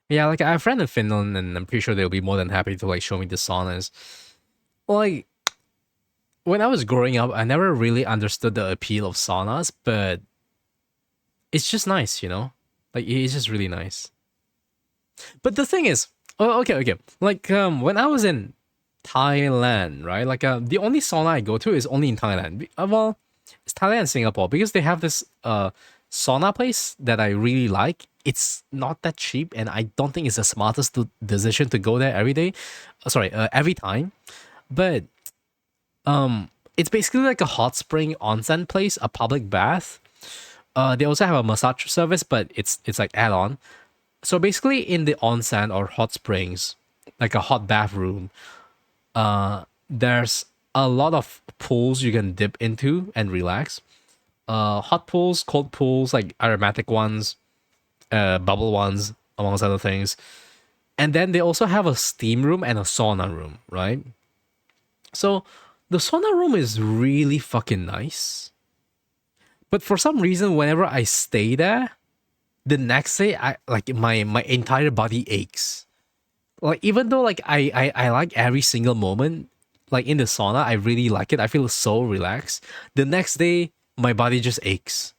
Yeah, like I have a friend in Finland, and I'm pretty sure they'll be more than happy to like show me the saunas. Like when I was growing up, I never really understood the appeal of saunas, but it's just nice, you know? Like it's just really nice. But the thing is, oh, okay. Like when I was in Thailand, right? Like the only sauna I go to is only in Thailand. Well, it's Thailand and Singapore because they have this sauna place that I really like. It's not that cheap, and I don't think it's the smartest decision to go there every day. Sorry, every time. But it's basically like a hot spring onsen place, a public bath. They also have a massage service, but it's like add on. So basically, in the onsen or hot springs, like a hot bathroom, there's a lot of pools you can dip into and relax. Hot pools, cold pools, like aromatic ones, bubble ones, amongst other things. And then they also have a steam room and a sauna room, right? So the sauna room is really fucking nice. But for some reason, whenever I stay there, the next day I like my entire body aches. Like even though like I like every single moment like in the sauna, I really like it. I feel so relaxed. The next day my body just aches.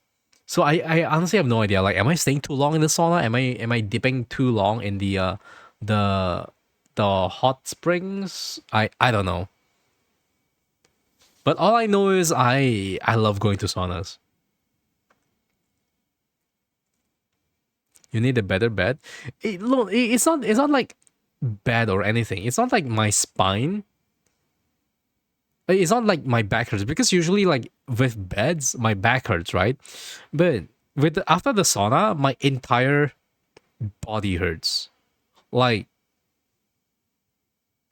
So I honestly have no idea. Like am I staying too long in the sauna? Am I dipping too long in the the hot springs? I don't know. But all I know is I love going to saunas. You need a better bed. Look, it's not like bad or anything. It's not like my spine. It's not like my back hurts because usually like with beds my back hurts, right? But after the sauna, my entire body hurts. Like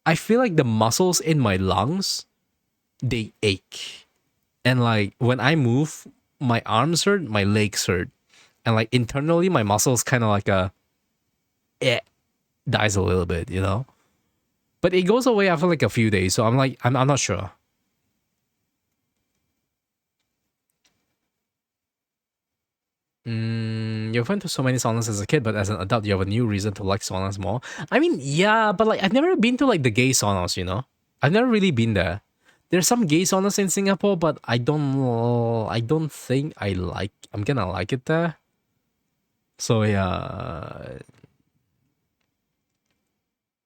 I feel like the muscles in my lungs they ache, and like when I move, my arms hurt, my legs hurt, and like internally my muscles kind of like eh, dies a little bit, you know. But it goes away after like a few days, so I'm not sure. You've went to so many saunas as a kid, but as an adult, you have a new reason to like saunas more. I mean, yeah, but like I've never been to like the gay saunas, you know. I've never really been there. There's some gay saunas in Singapore, but I don't know. I don't think I'm gonna like it there. So yeah,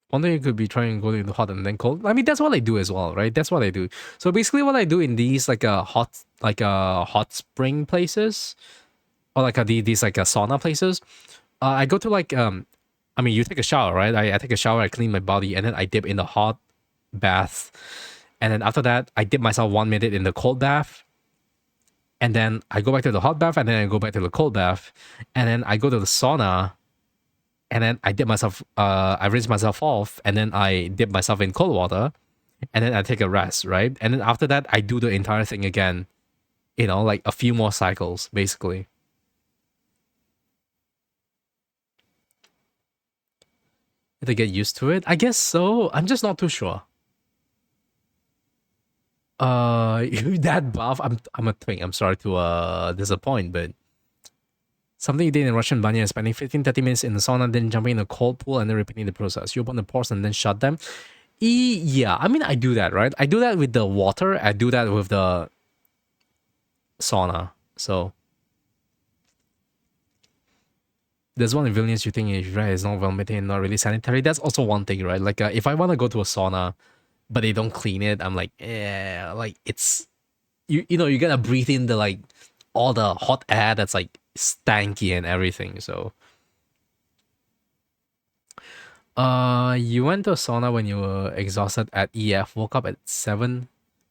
one day you could be trying to go into hot and then cold. I mean, that's what I do as well, right? That's what I do. So basically, what I do in these like a hot spring places or like these like a sauna places, I go to like I mean, you take a shower, right? I take a shower, I clean my body, and then I dip in the hot bath, and then after that, I dip myself 1 minute in the cold bath, and then I go back to the hot bath, and then I go back to the cold bath, and then I go to the sauna, and then I dip myself, I rinse myself off, and then I dip myself in cold water, and then I take a rest, right? And then after that, I do the entire thing again, you know, like a few more cycles, basically. To get used to it, I guess so. I'm just not too sure. You that buff. I'm a twink. I'm sorry to disappoint, but something you did in Russian banyan is spending 15-30 minutes in the sauna, then jumping in a cold pool and then repeating the process. You open the pores and then shut them. Yeah, I mean I do that, right? I do that with the water. I do that with the sauna. So there's one in Vilnius you think if right, it's not well maintained, not really sanitary. That's also one thing, right? Like if I want to go to a sauna, but they don't clean it, I'm like, like it's you know you gotta breathe in the like all the hot air that's like stanky and everything. So You went to a sauna when you were exhausted at EF, woke up at 7,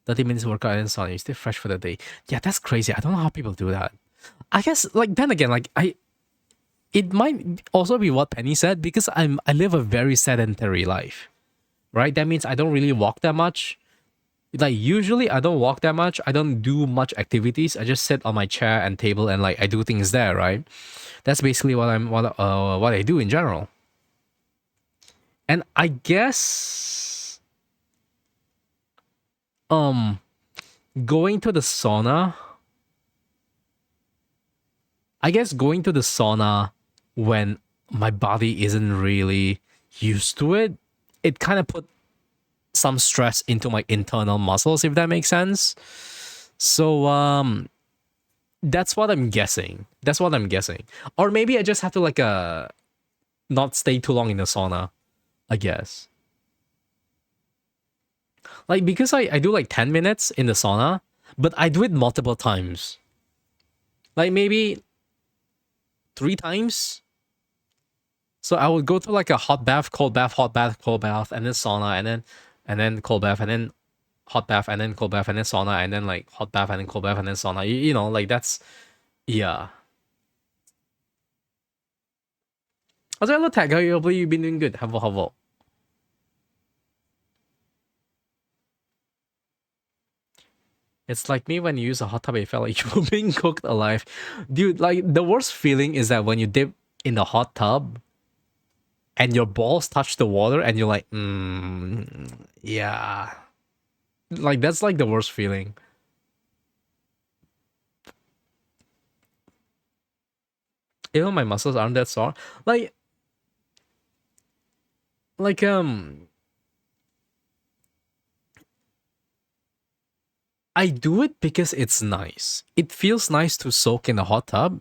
30 minutes workout and then sauna. You stay fresh for the day. Yeah, that's crazy. I don't know how people do that. I guess like then again, like it might also be what Penny said because I live a very sedentary life, right? That means I don't really walk that much. Like usually I don't walk that much. I don't do much activities. I just sit on my chair and table and like I do things there, right? That's basically what I do in general. And I guess um going to the sauna, I guess going to the sauna when my body isn't really used to it, it kind of put some stress into my internal muscles, if that makes sense. So that's what I'm guessing. That's what I'm guessing. Or maybe I just have to like not stay too long in the sauna, I guess. Like because I do like 10 minutes in the sauna, but I do it multiple times. Like maybe 3 times. So I would go to like a hot bath, cold bath, hot bath, cold bath, and then sauna, and then cold bath, and then hot bath, and then cold bath, and then sauna, and then like hot bath, and then cold bath, and then sauna. You know, like that's yeah. Also, hello tag. Hopefully you've been doing good. Havo. It's like me when you use a hot tub, it felt like you were being cooked alive. Dude, like the worst feeling is that when you dip in the hot tub and your balls touch the water and you're like, yeah. Like that's like the worst feeling. Even my muscles aren't that sore. Like like I do it because it's nice. It feels nice to soak in the hot tub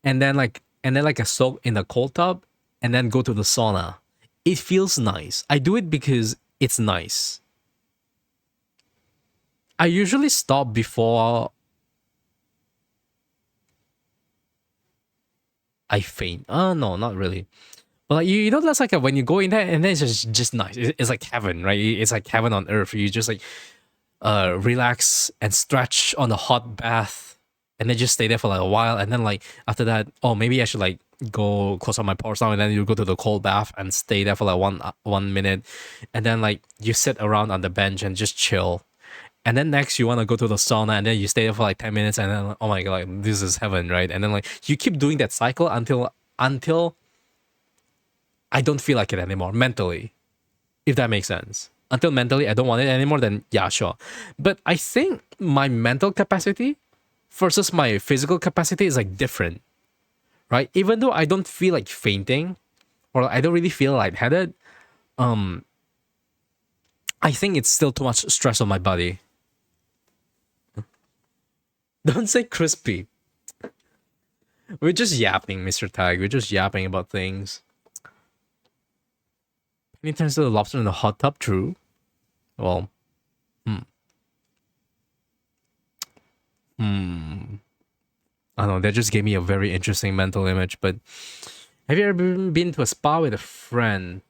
and then like a soak in the cold tub and then go to the sauna. It feels nice. I do it because it's nice. I usually stop before I faint. No, not really. But like you know, that's like when you go in there and then it's just nice. It's like heaven, right? It's like heaven on earth. You just like relax and stretch on the hot bath, and then just stay there for like a while. And then like after that, oh maybe I should like go close up my pores now, and then you go to the cold bath and stay there for like 1 minute, and then like you sit around on the bench and just chill. And then next you want to go to the sauna and then you stay there for like 10 minutes and then oh my god, like, this is heaven, right? And then like you keep doing that cycle until I don't feel like it anymore mentally, if that makes sense. Until mentally I don't want it anymore, then yeah, sure. But I think my mental capacity versus my physical capacity is like different, right? Even though I don't feel like fainting or I don't really feel lightheaded, um, I think it's still too much stress on my body. Don't say crispy. We're just yapping, Mr. Tag. We're just yapping about things. Any turns to the lobster in the hot tub? True. Well, hmm. Hmm. I don't know. That just gave me a very interesting mental image. But have you ever been to a spa with a friend?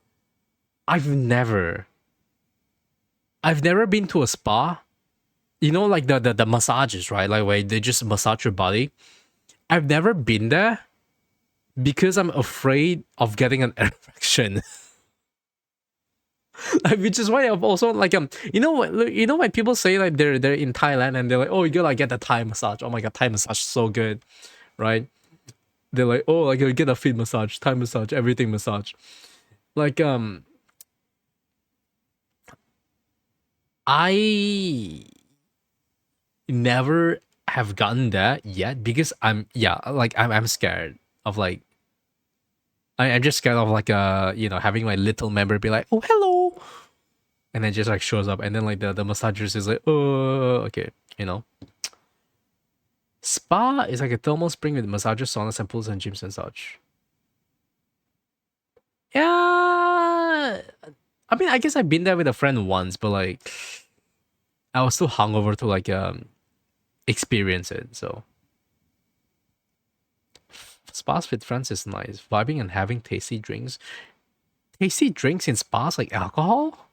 I've never. I've never been to a spa. You know, like the massages, right? Like where they just massage your body. I've never been there because I'm afraid of getting an erection. Like, which is why I've also like you know when people say like they're in Thailand and they're like, oh, you gotta get the Thai massage. Oh my god, Thai massage is so good, right? They're like, oh, like you get a feet massage, Thai massage, everything massage. Like I never have gotten that yet because I'm scared of like I'm just scared of like having my little member be like, oh hello, and then just like shows up and then like the massagers is like, oh okay, you know. Spa is like a thermal spring with massages, saunas, and pools and gyms and such. Yeah, I mean I guess I've been there with a friend once, but like I was too hungover to like experience it. So spas with friends is nice. Vibing and having tasty drinks. Tasty drinks in spas like alcohol?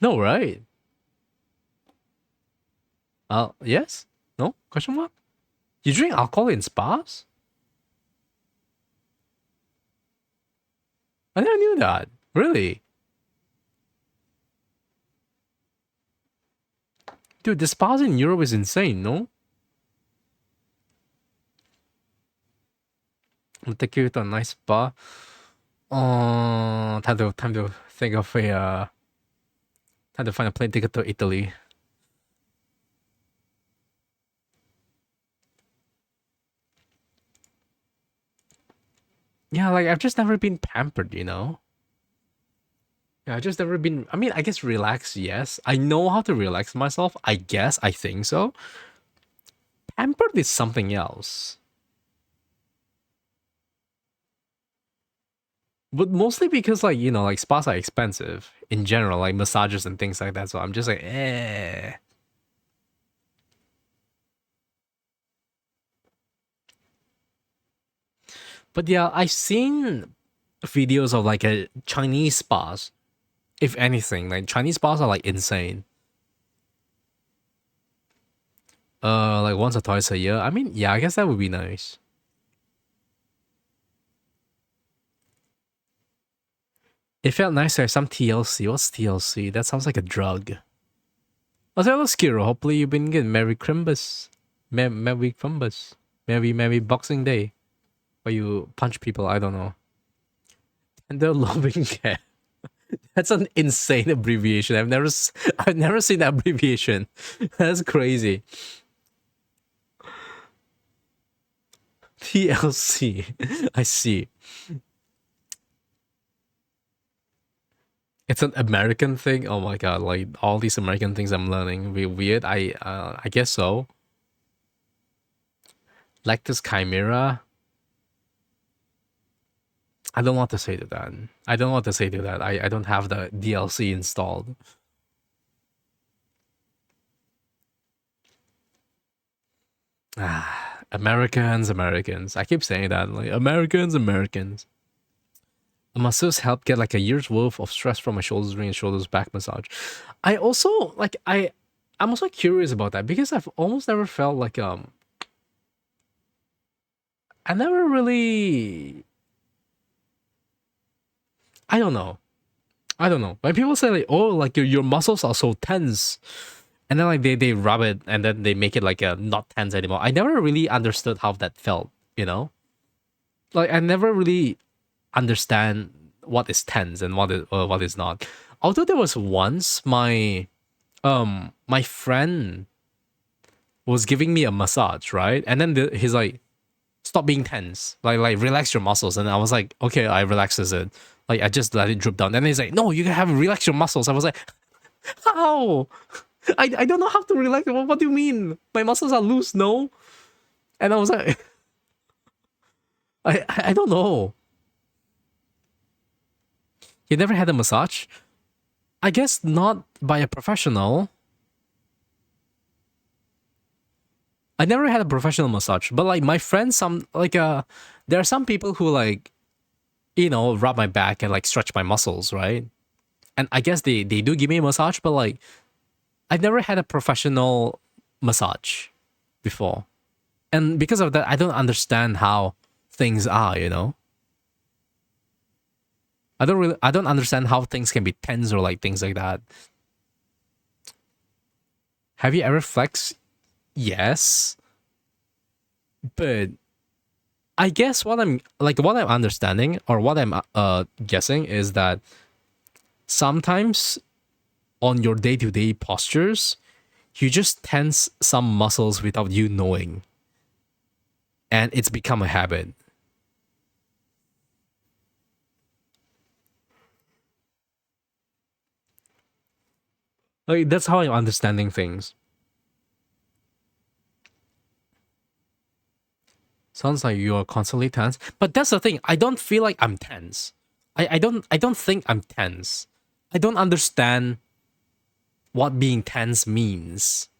No, right? Yes? No? Question mark? You drink alcohol in spas? I never knew that. Really? Dude, the spas in Europe is insane, no? I'll take you to a nice spa. Time to think of a time to find a plane ticket to Italy. Yeah, like I've just never been pampered, you know? Yeah, I've just never been. I mean, I guess relax, yes. I know how to relax myself. I guess, I think so. Pampered is something else. But mostly because, like, you know, like spas are expensive in general, like massages and things like that. So I'm just like, eh. But yeah, I've seen videos of like a Chinese spas. If anything, like Chinese spas are like insane. Like once or twice a year. I mean, yeah, I guess that would be nice. It felt nice to have some TLC. What's TLC? That sounds like a drug. Oh, hello, Skiro. Hopefully you've been good. Merry Crimbus. Merry Crimbus. Merry Boxing Day. Where you punch people, I don't know. And they're loving care. That's an insane abbreviation. I've never seen that abbreviation. That's crazy. TLC. I see. It's an American thing. Oh my god! Like all these American things I'm learning, weird. I guess so. Lactus Chimera. I don't want to say to that. I don't want to say to that. I don't have the DLC installed. Ah, Americans. I keep saying that. Like Americans. A masseuse helped get like a year's worth of stress from my shoulders ring and shoulders back massage. I also like I'm also curious about that because I've almost never felt like I never really I don't know. I don't know. When people say like, oh, like your muscles are so tense, and then like they rub it and then they make it like not tense anymore. I never really understood how that felt. You know, like I never really understand what is tense and what is not. Although there was once my friend was giving me a massage, right? And then he's like, "Stop being tense, like relax your muscles." And I was like, "Okay, I relaxes it." Like I just let it drip down. And he's like, "No, you can have relax your muscles." I was like, "How? I don't know how to relax. What do you mean? My muscles are loose, no?" And I was like, I don't know. You never had a massage? I guess not by a professional. I never had a professional massage, but like my friends, there are some people who like, you know, rub my back and like stretch my muscles, right? And I guess they do give me a massage, but like I've never had a professional massage before, and because of that, I don't understand how things are. You know, I don't understand how things can be tense or like things like that. Have you ever flexed? Yes, but I guess what I'm understanding or what I'm guessing is that sometimes on your day-to-day postures, you just tense some muscles without you knowing, and it's become a habit. Like that's how I'm understanding things. Sounds like you're constantly tense, but that's the thing. I don't feel like I'm tense. I don't think I'm tense. I don't understand what being tense means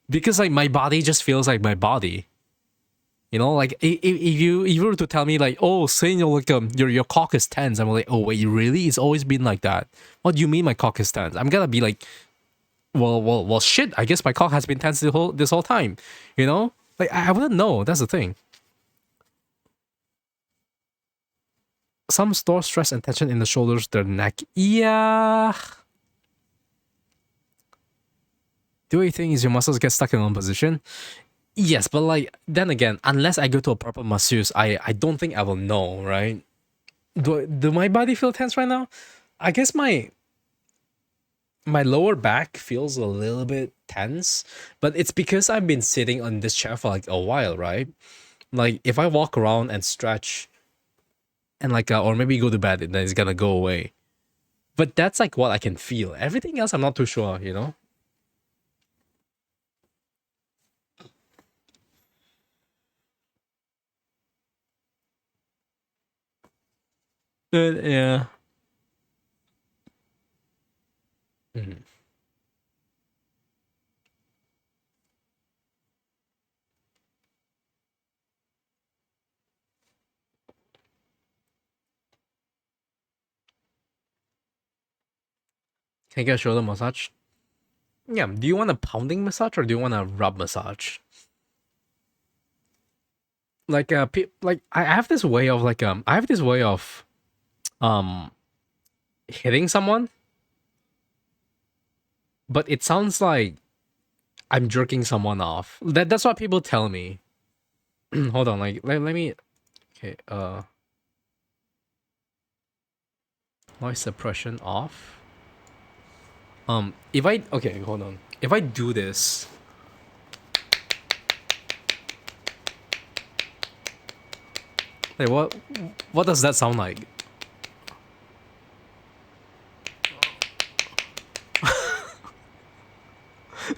because like my body just feels like my body. You know, like if you were to tell me like, oh, saying you're like your cock is tense, I'm like, oh wait, really? It's always been like that. What do you mean my cock is tense? I'm gonna be like, well, shit. I guess my cock has been tense this whole time. You know, like I wouldn't know. That's the thing. Some store stress and tension in the shoulders, the neck. Yeah. The only thing is your muscles get stuck in one position. Yes, but like then again, unless I go to a proper masseuse, I don't think I will know, right? Do my body feel tense right now? I guess my lower back feels a little bit tense, but it's because I've been sitting on this chair for like a while, right? Like if I walk around and stretch and like or maybe go to bed, then it's gonna go away. But that's like what I can feel. Everything else, I'm not too sure, you know. Yeah. Mhm. Can I get a shoulder massage? Yeah. Do you want a pounding massage or do you want a rub massage? Like like I have this way of like I have this way of um hitting someone, but it sounds like I'm jerking someone off. That's what people tell me. Hold on, like let me okay, noise suppression off. If I okay, hold on. If I do this, like what does that sound like?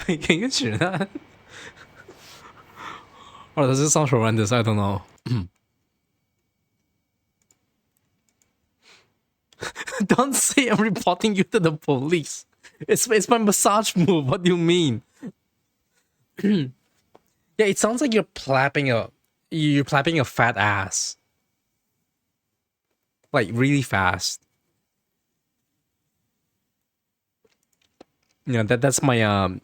Can you hear that? Or does it sound horrendous? I don't know. Don't say I'm reporting you to the police. It's my massage move. What do you mean? Yeah, it sounds like you're clapping a fat ass. Like really fast. Yeah, that's my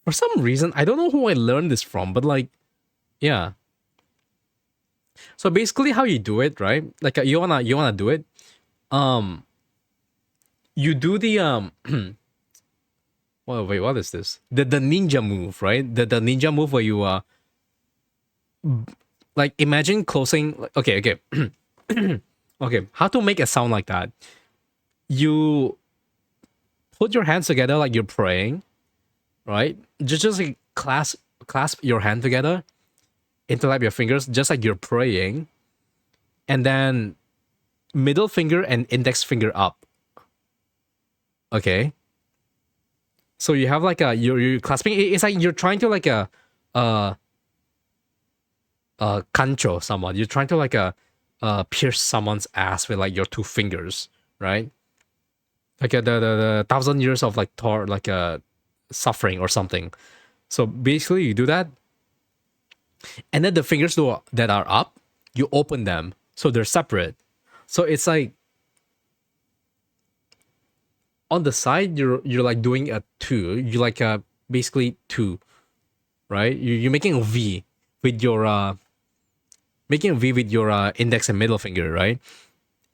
for some reason, I don't know who I learned this from, but like yeah. So basically how you do it, right? Like you wanna do it. Um you do the well wait, what is this? The ninja move, right? The ninja move where you like imagine closing okay, okay. Okay, how to make a sound like that? You put your hands together like you're praying, right? Just like clasp your hand together, interlap your fingers just like you're praying, and then middle finger and index finger up. Okay. So you have like a you're clasping. It's like you're trying to like uh kancho someone. You're trying to like pierce someone's ass with like your two fingers, right? Like the 1,000 years of like like suffering or something. So basically, you do that, and then the fingers that are up, you open them so they're separate. So it's like on the side you're like doing a two. You like basically two, right? You're making a V with your making a V with your index and middle finger, right?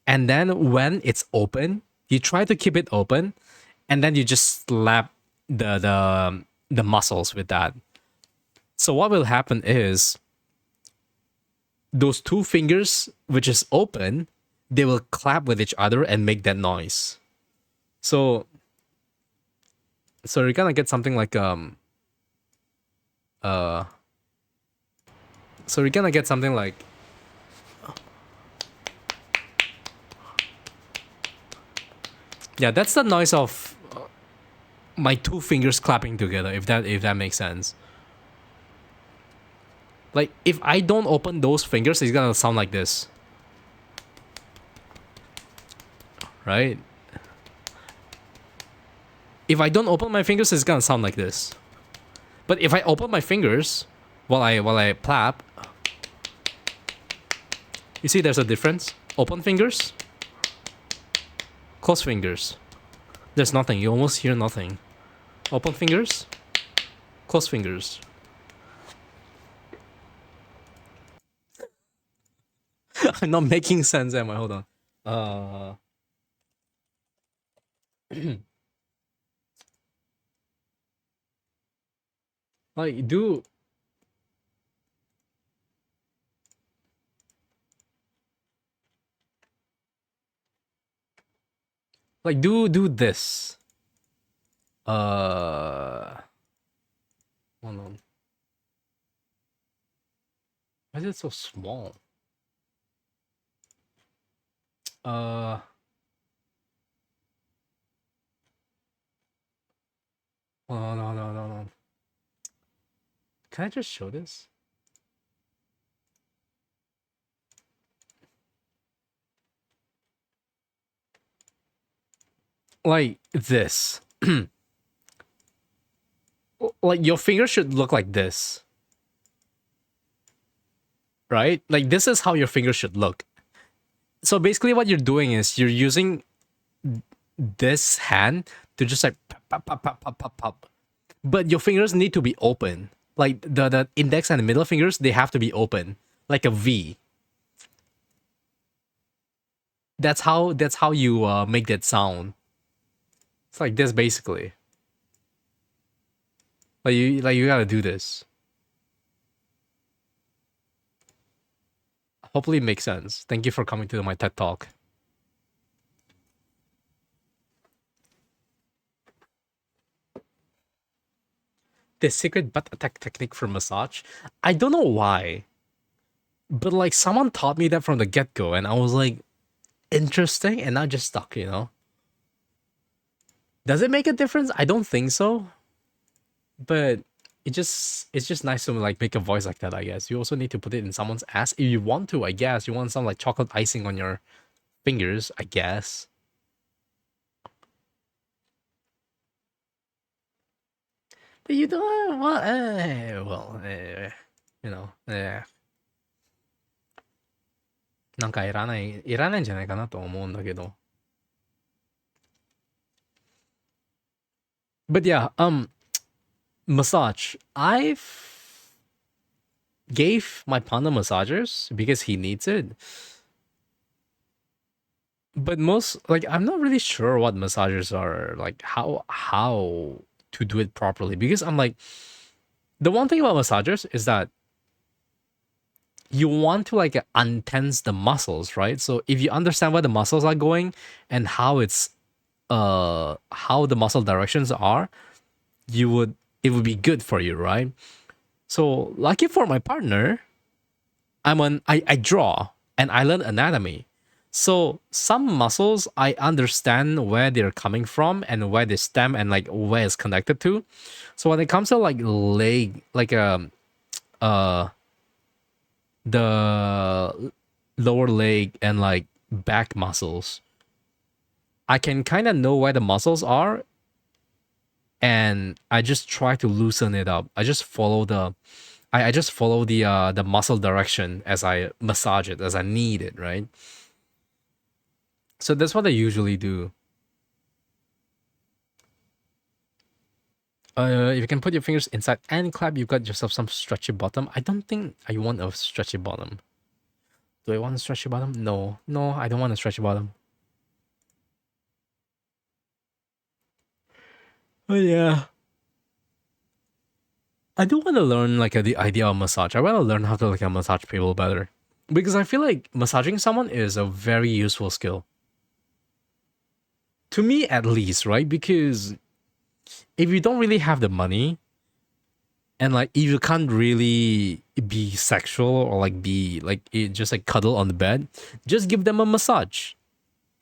And then when it's open, you try to keep it open, and then you just slap the muscles with that. So what will happen is those two fingers, which is open, they will clap with each other and make that noise. So you're gonna get something like uh so you're gonna get something like yeah, that's the noise of my two fingers clapping together, if that makes sense. Like if I don't open those fingers, it's gonna sound like this, right? If I don't open my fingers, it's gonna sound like this. But if I open my fingers while I clap, You see, there's a difference. Open fingers, close fingers. There's nothing. You almost hear nothing. Open fingers, close fingers. I'm not making sense, am I? Hold on. Like do this. Hold on. Why is it so small? Uh, no. Can I just show this? Like this. Like your finger should look like this. Right? Like this is how your finger should look. So basically what you're doing is you're using this hand to just like pop, pop, pop, pop, pop, pop. But your fingers need to be open. Like the index and the middle fingers, they have to be open. Like a V. That's how you make that sound. It's like this basically. Like you gotta do this. Hopefully it makes sense. Thank you for coming to my TED Talk. The secret butt attack technique for massage. I don't know why. But like someone taught me that from the get-go and I was like, interesting, and not just stuck, you know? Does it make a difference? I don't think so. But it's just nice to like make a voice like that, I guess. You also need to put it in someone's ass if you want to, I guess. You want some like chocolate icing on your fingers, I guess. But you don't want you know, なんかいらないんじゃないかなと思うんだけど。But yeah, massage. I've gave my panda massagers because he needs it. But most like I'm not really sure what massagers are like how to do it properly because I'm like the one thing about massagers is that you want to like untense the muscles, right? So if you understand where the muscles are going and how the muscle directions are, it would be good for you, right? So lucky for my partner, I draw and I learn anatomy. So some muscles I understand where they're coming from and where they stem and like where it's connected to. So when it comes to like leg, like uh the lower leg and like back muscles, I can kind of know where the muscles are and I just try to loosen it up. I just follow the muscle direction as I massage it, as I need it, right? So that's what I usually do. If you can put your fingers inside and clap, you've got yourself some stretchy bottom. I don't think I want a stretchy bottom. Do I want a stretchy bottom? No, I don't want a stretchy bottom. Oh yeah. I do want to learn like the idea of massage. I want to learn how to like massage people better because I feel like massaging someone is a very useful skill. To me, at least, right? Because if you don't really have the money and like if you can't really be sexual or like be like just like cuddle on the bed, just give them a massage.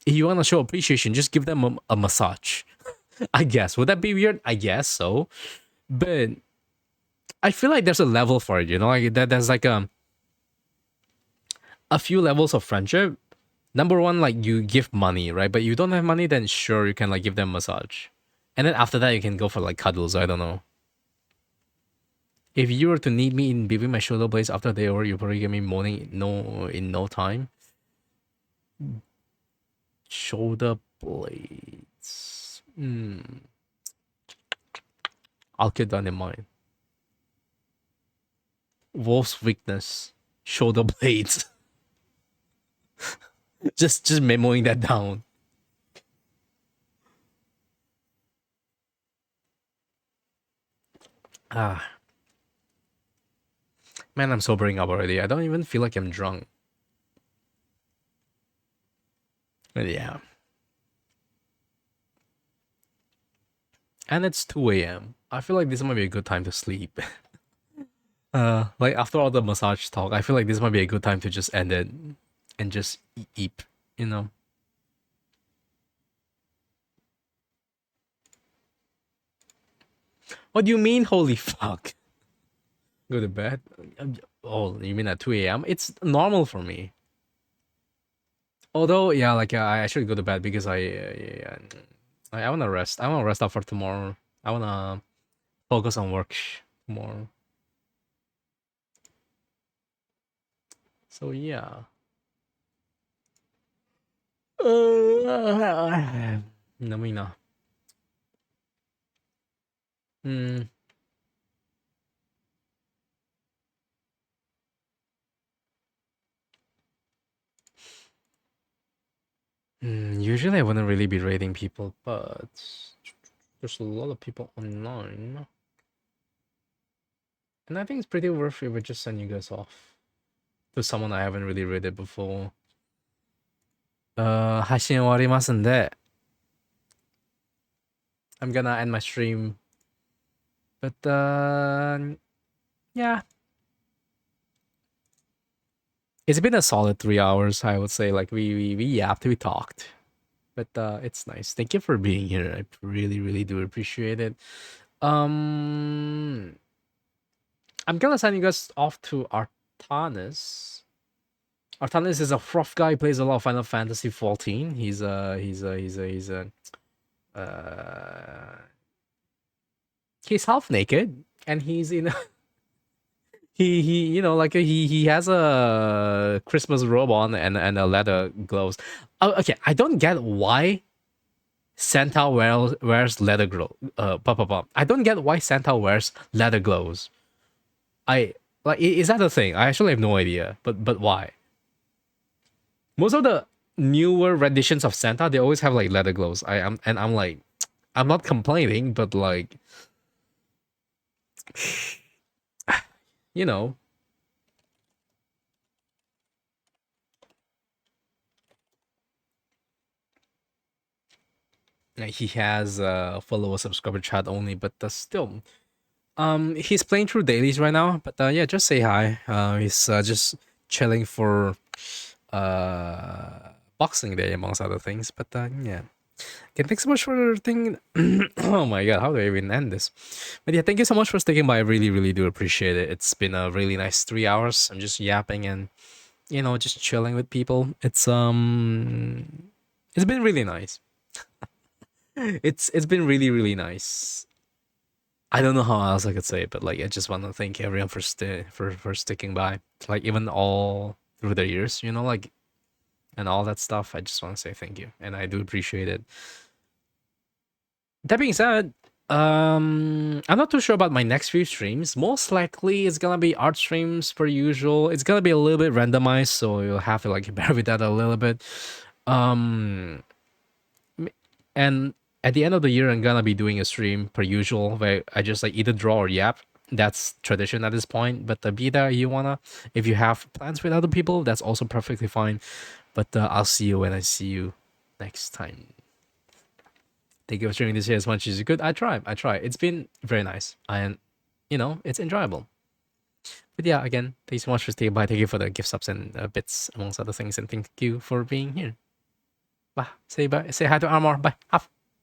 If you want to show appreciation, just give them a massage. I guess. Would that be weird? I guess so. But I feel like there's a level for it, you know, like that there's like a few levels of friendship. Number one, like you give money, right? But you don't have money, then sure you can like give them massage. And then after that you can go for like cuddles, I don't know. If you were to need me in between my shoulder blades after they over, you probably get me moaning in no time. Shoulder blades. I'll keep that in mind. Wolf's weakness. Shoulder blades. just memoing that down. Ah. Man, I'm sobering up already. I don't even feel like I'm drunk. But yeah. And it's 2 a.m. I feel like this might be a good time to sleep. Like after all the massage talk, I feel like this might be a good time to just end it and just eat, you know. What do you mean, holy fuck? Go to bed? Oh, you mean at 2 a.m.? It's normal for me. Although, yeah, like I should go to bed because yeah, I wanna rest. I wanna rest up for tomorrow. I wanna focus on work tomorrow. So yeah. Namina. Hmm. Usually I wouldn't really be rating people, but there's a lot of people online. And I think it's pretty worth it if we just send you guys off to someone I haven't really rated before. 配信終わりますんで I'm gonna end my stream. But yeah. It's been a solid 3 hours, I would say. Like we yapped, we talked. But it's nice. Thank you for being here. I really, really do appreciate it. I'm gonna send you guys off to Artanis. Artanis is a rough guy. He plays a lot of Final Fantasy 14. He's half naked and he's in he like he has a Christmas robe on and a leather gloves. Oh, okay, I don't get why Santa wears leather gloves. I don't get why Santa wears leather gloves. I like is that a thing? I actually have no idea. But why? Most of the newer renditions of Santa, they always have like leather gloves. I'm like, I'm not complaining, but like, you know. He has follow a subscriber chat only, but still, he's playing through dailies right now. But yeah, just say hi. He's just chilling for Boxing Day amongst other things. But yeah. Okay, thanks so much for thinking. Oh my god, how do I even end this? But yeah, thank you so much for sticking by. I really, really do appreciate it. It's been a really nice 3 hours. I'm just yapping and just chilling with people. It's been really nice. It's been really, really nice. I don't know how else I could say it, but like I just want to thank everyone for sticking by, like even all through the years, like and all that stuff. I just want to say thank you, and I do appreciate it. That being said, I'm not too sure about my next few streams. Most likely, it's gonna be art streams per usual. It's gonna be a little bit randomized, so you'll have to like bear with that a little bit. And at the end of the year, I'm gonna be doing a stream per usual where I just like either draw or yap. That's tradition at this point. But be there, if you have plans with other people, that's also perfectly fine. But I'll see you when I see you next time. Thank you for streaming this year as much as you could. I try. It's been very nice. And it's enjoyable. But yeah, again, thank you so much for staying by. Thank you for the gift subs and bits, amongst other things. And thank you for being here. Bye. Say bye. Say hi to Armor. Bye. Have.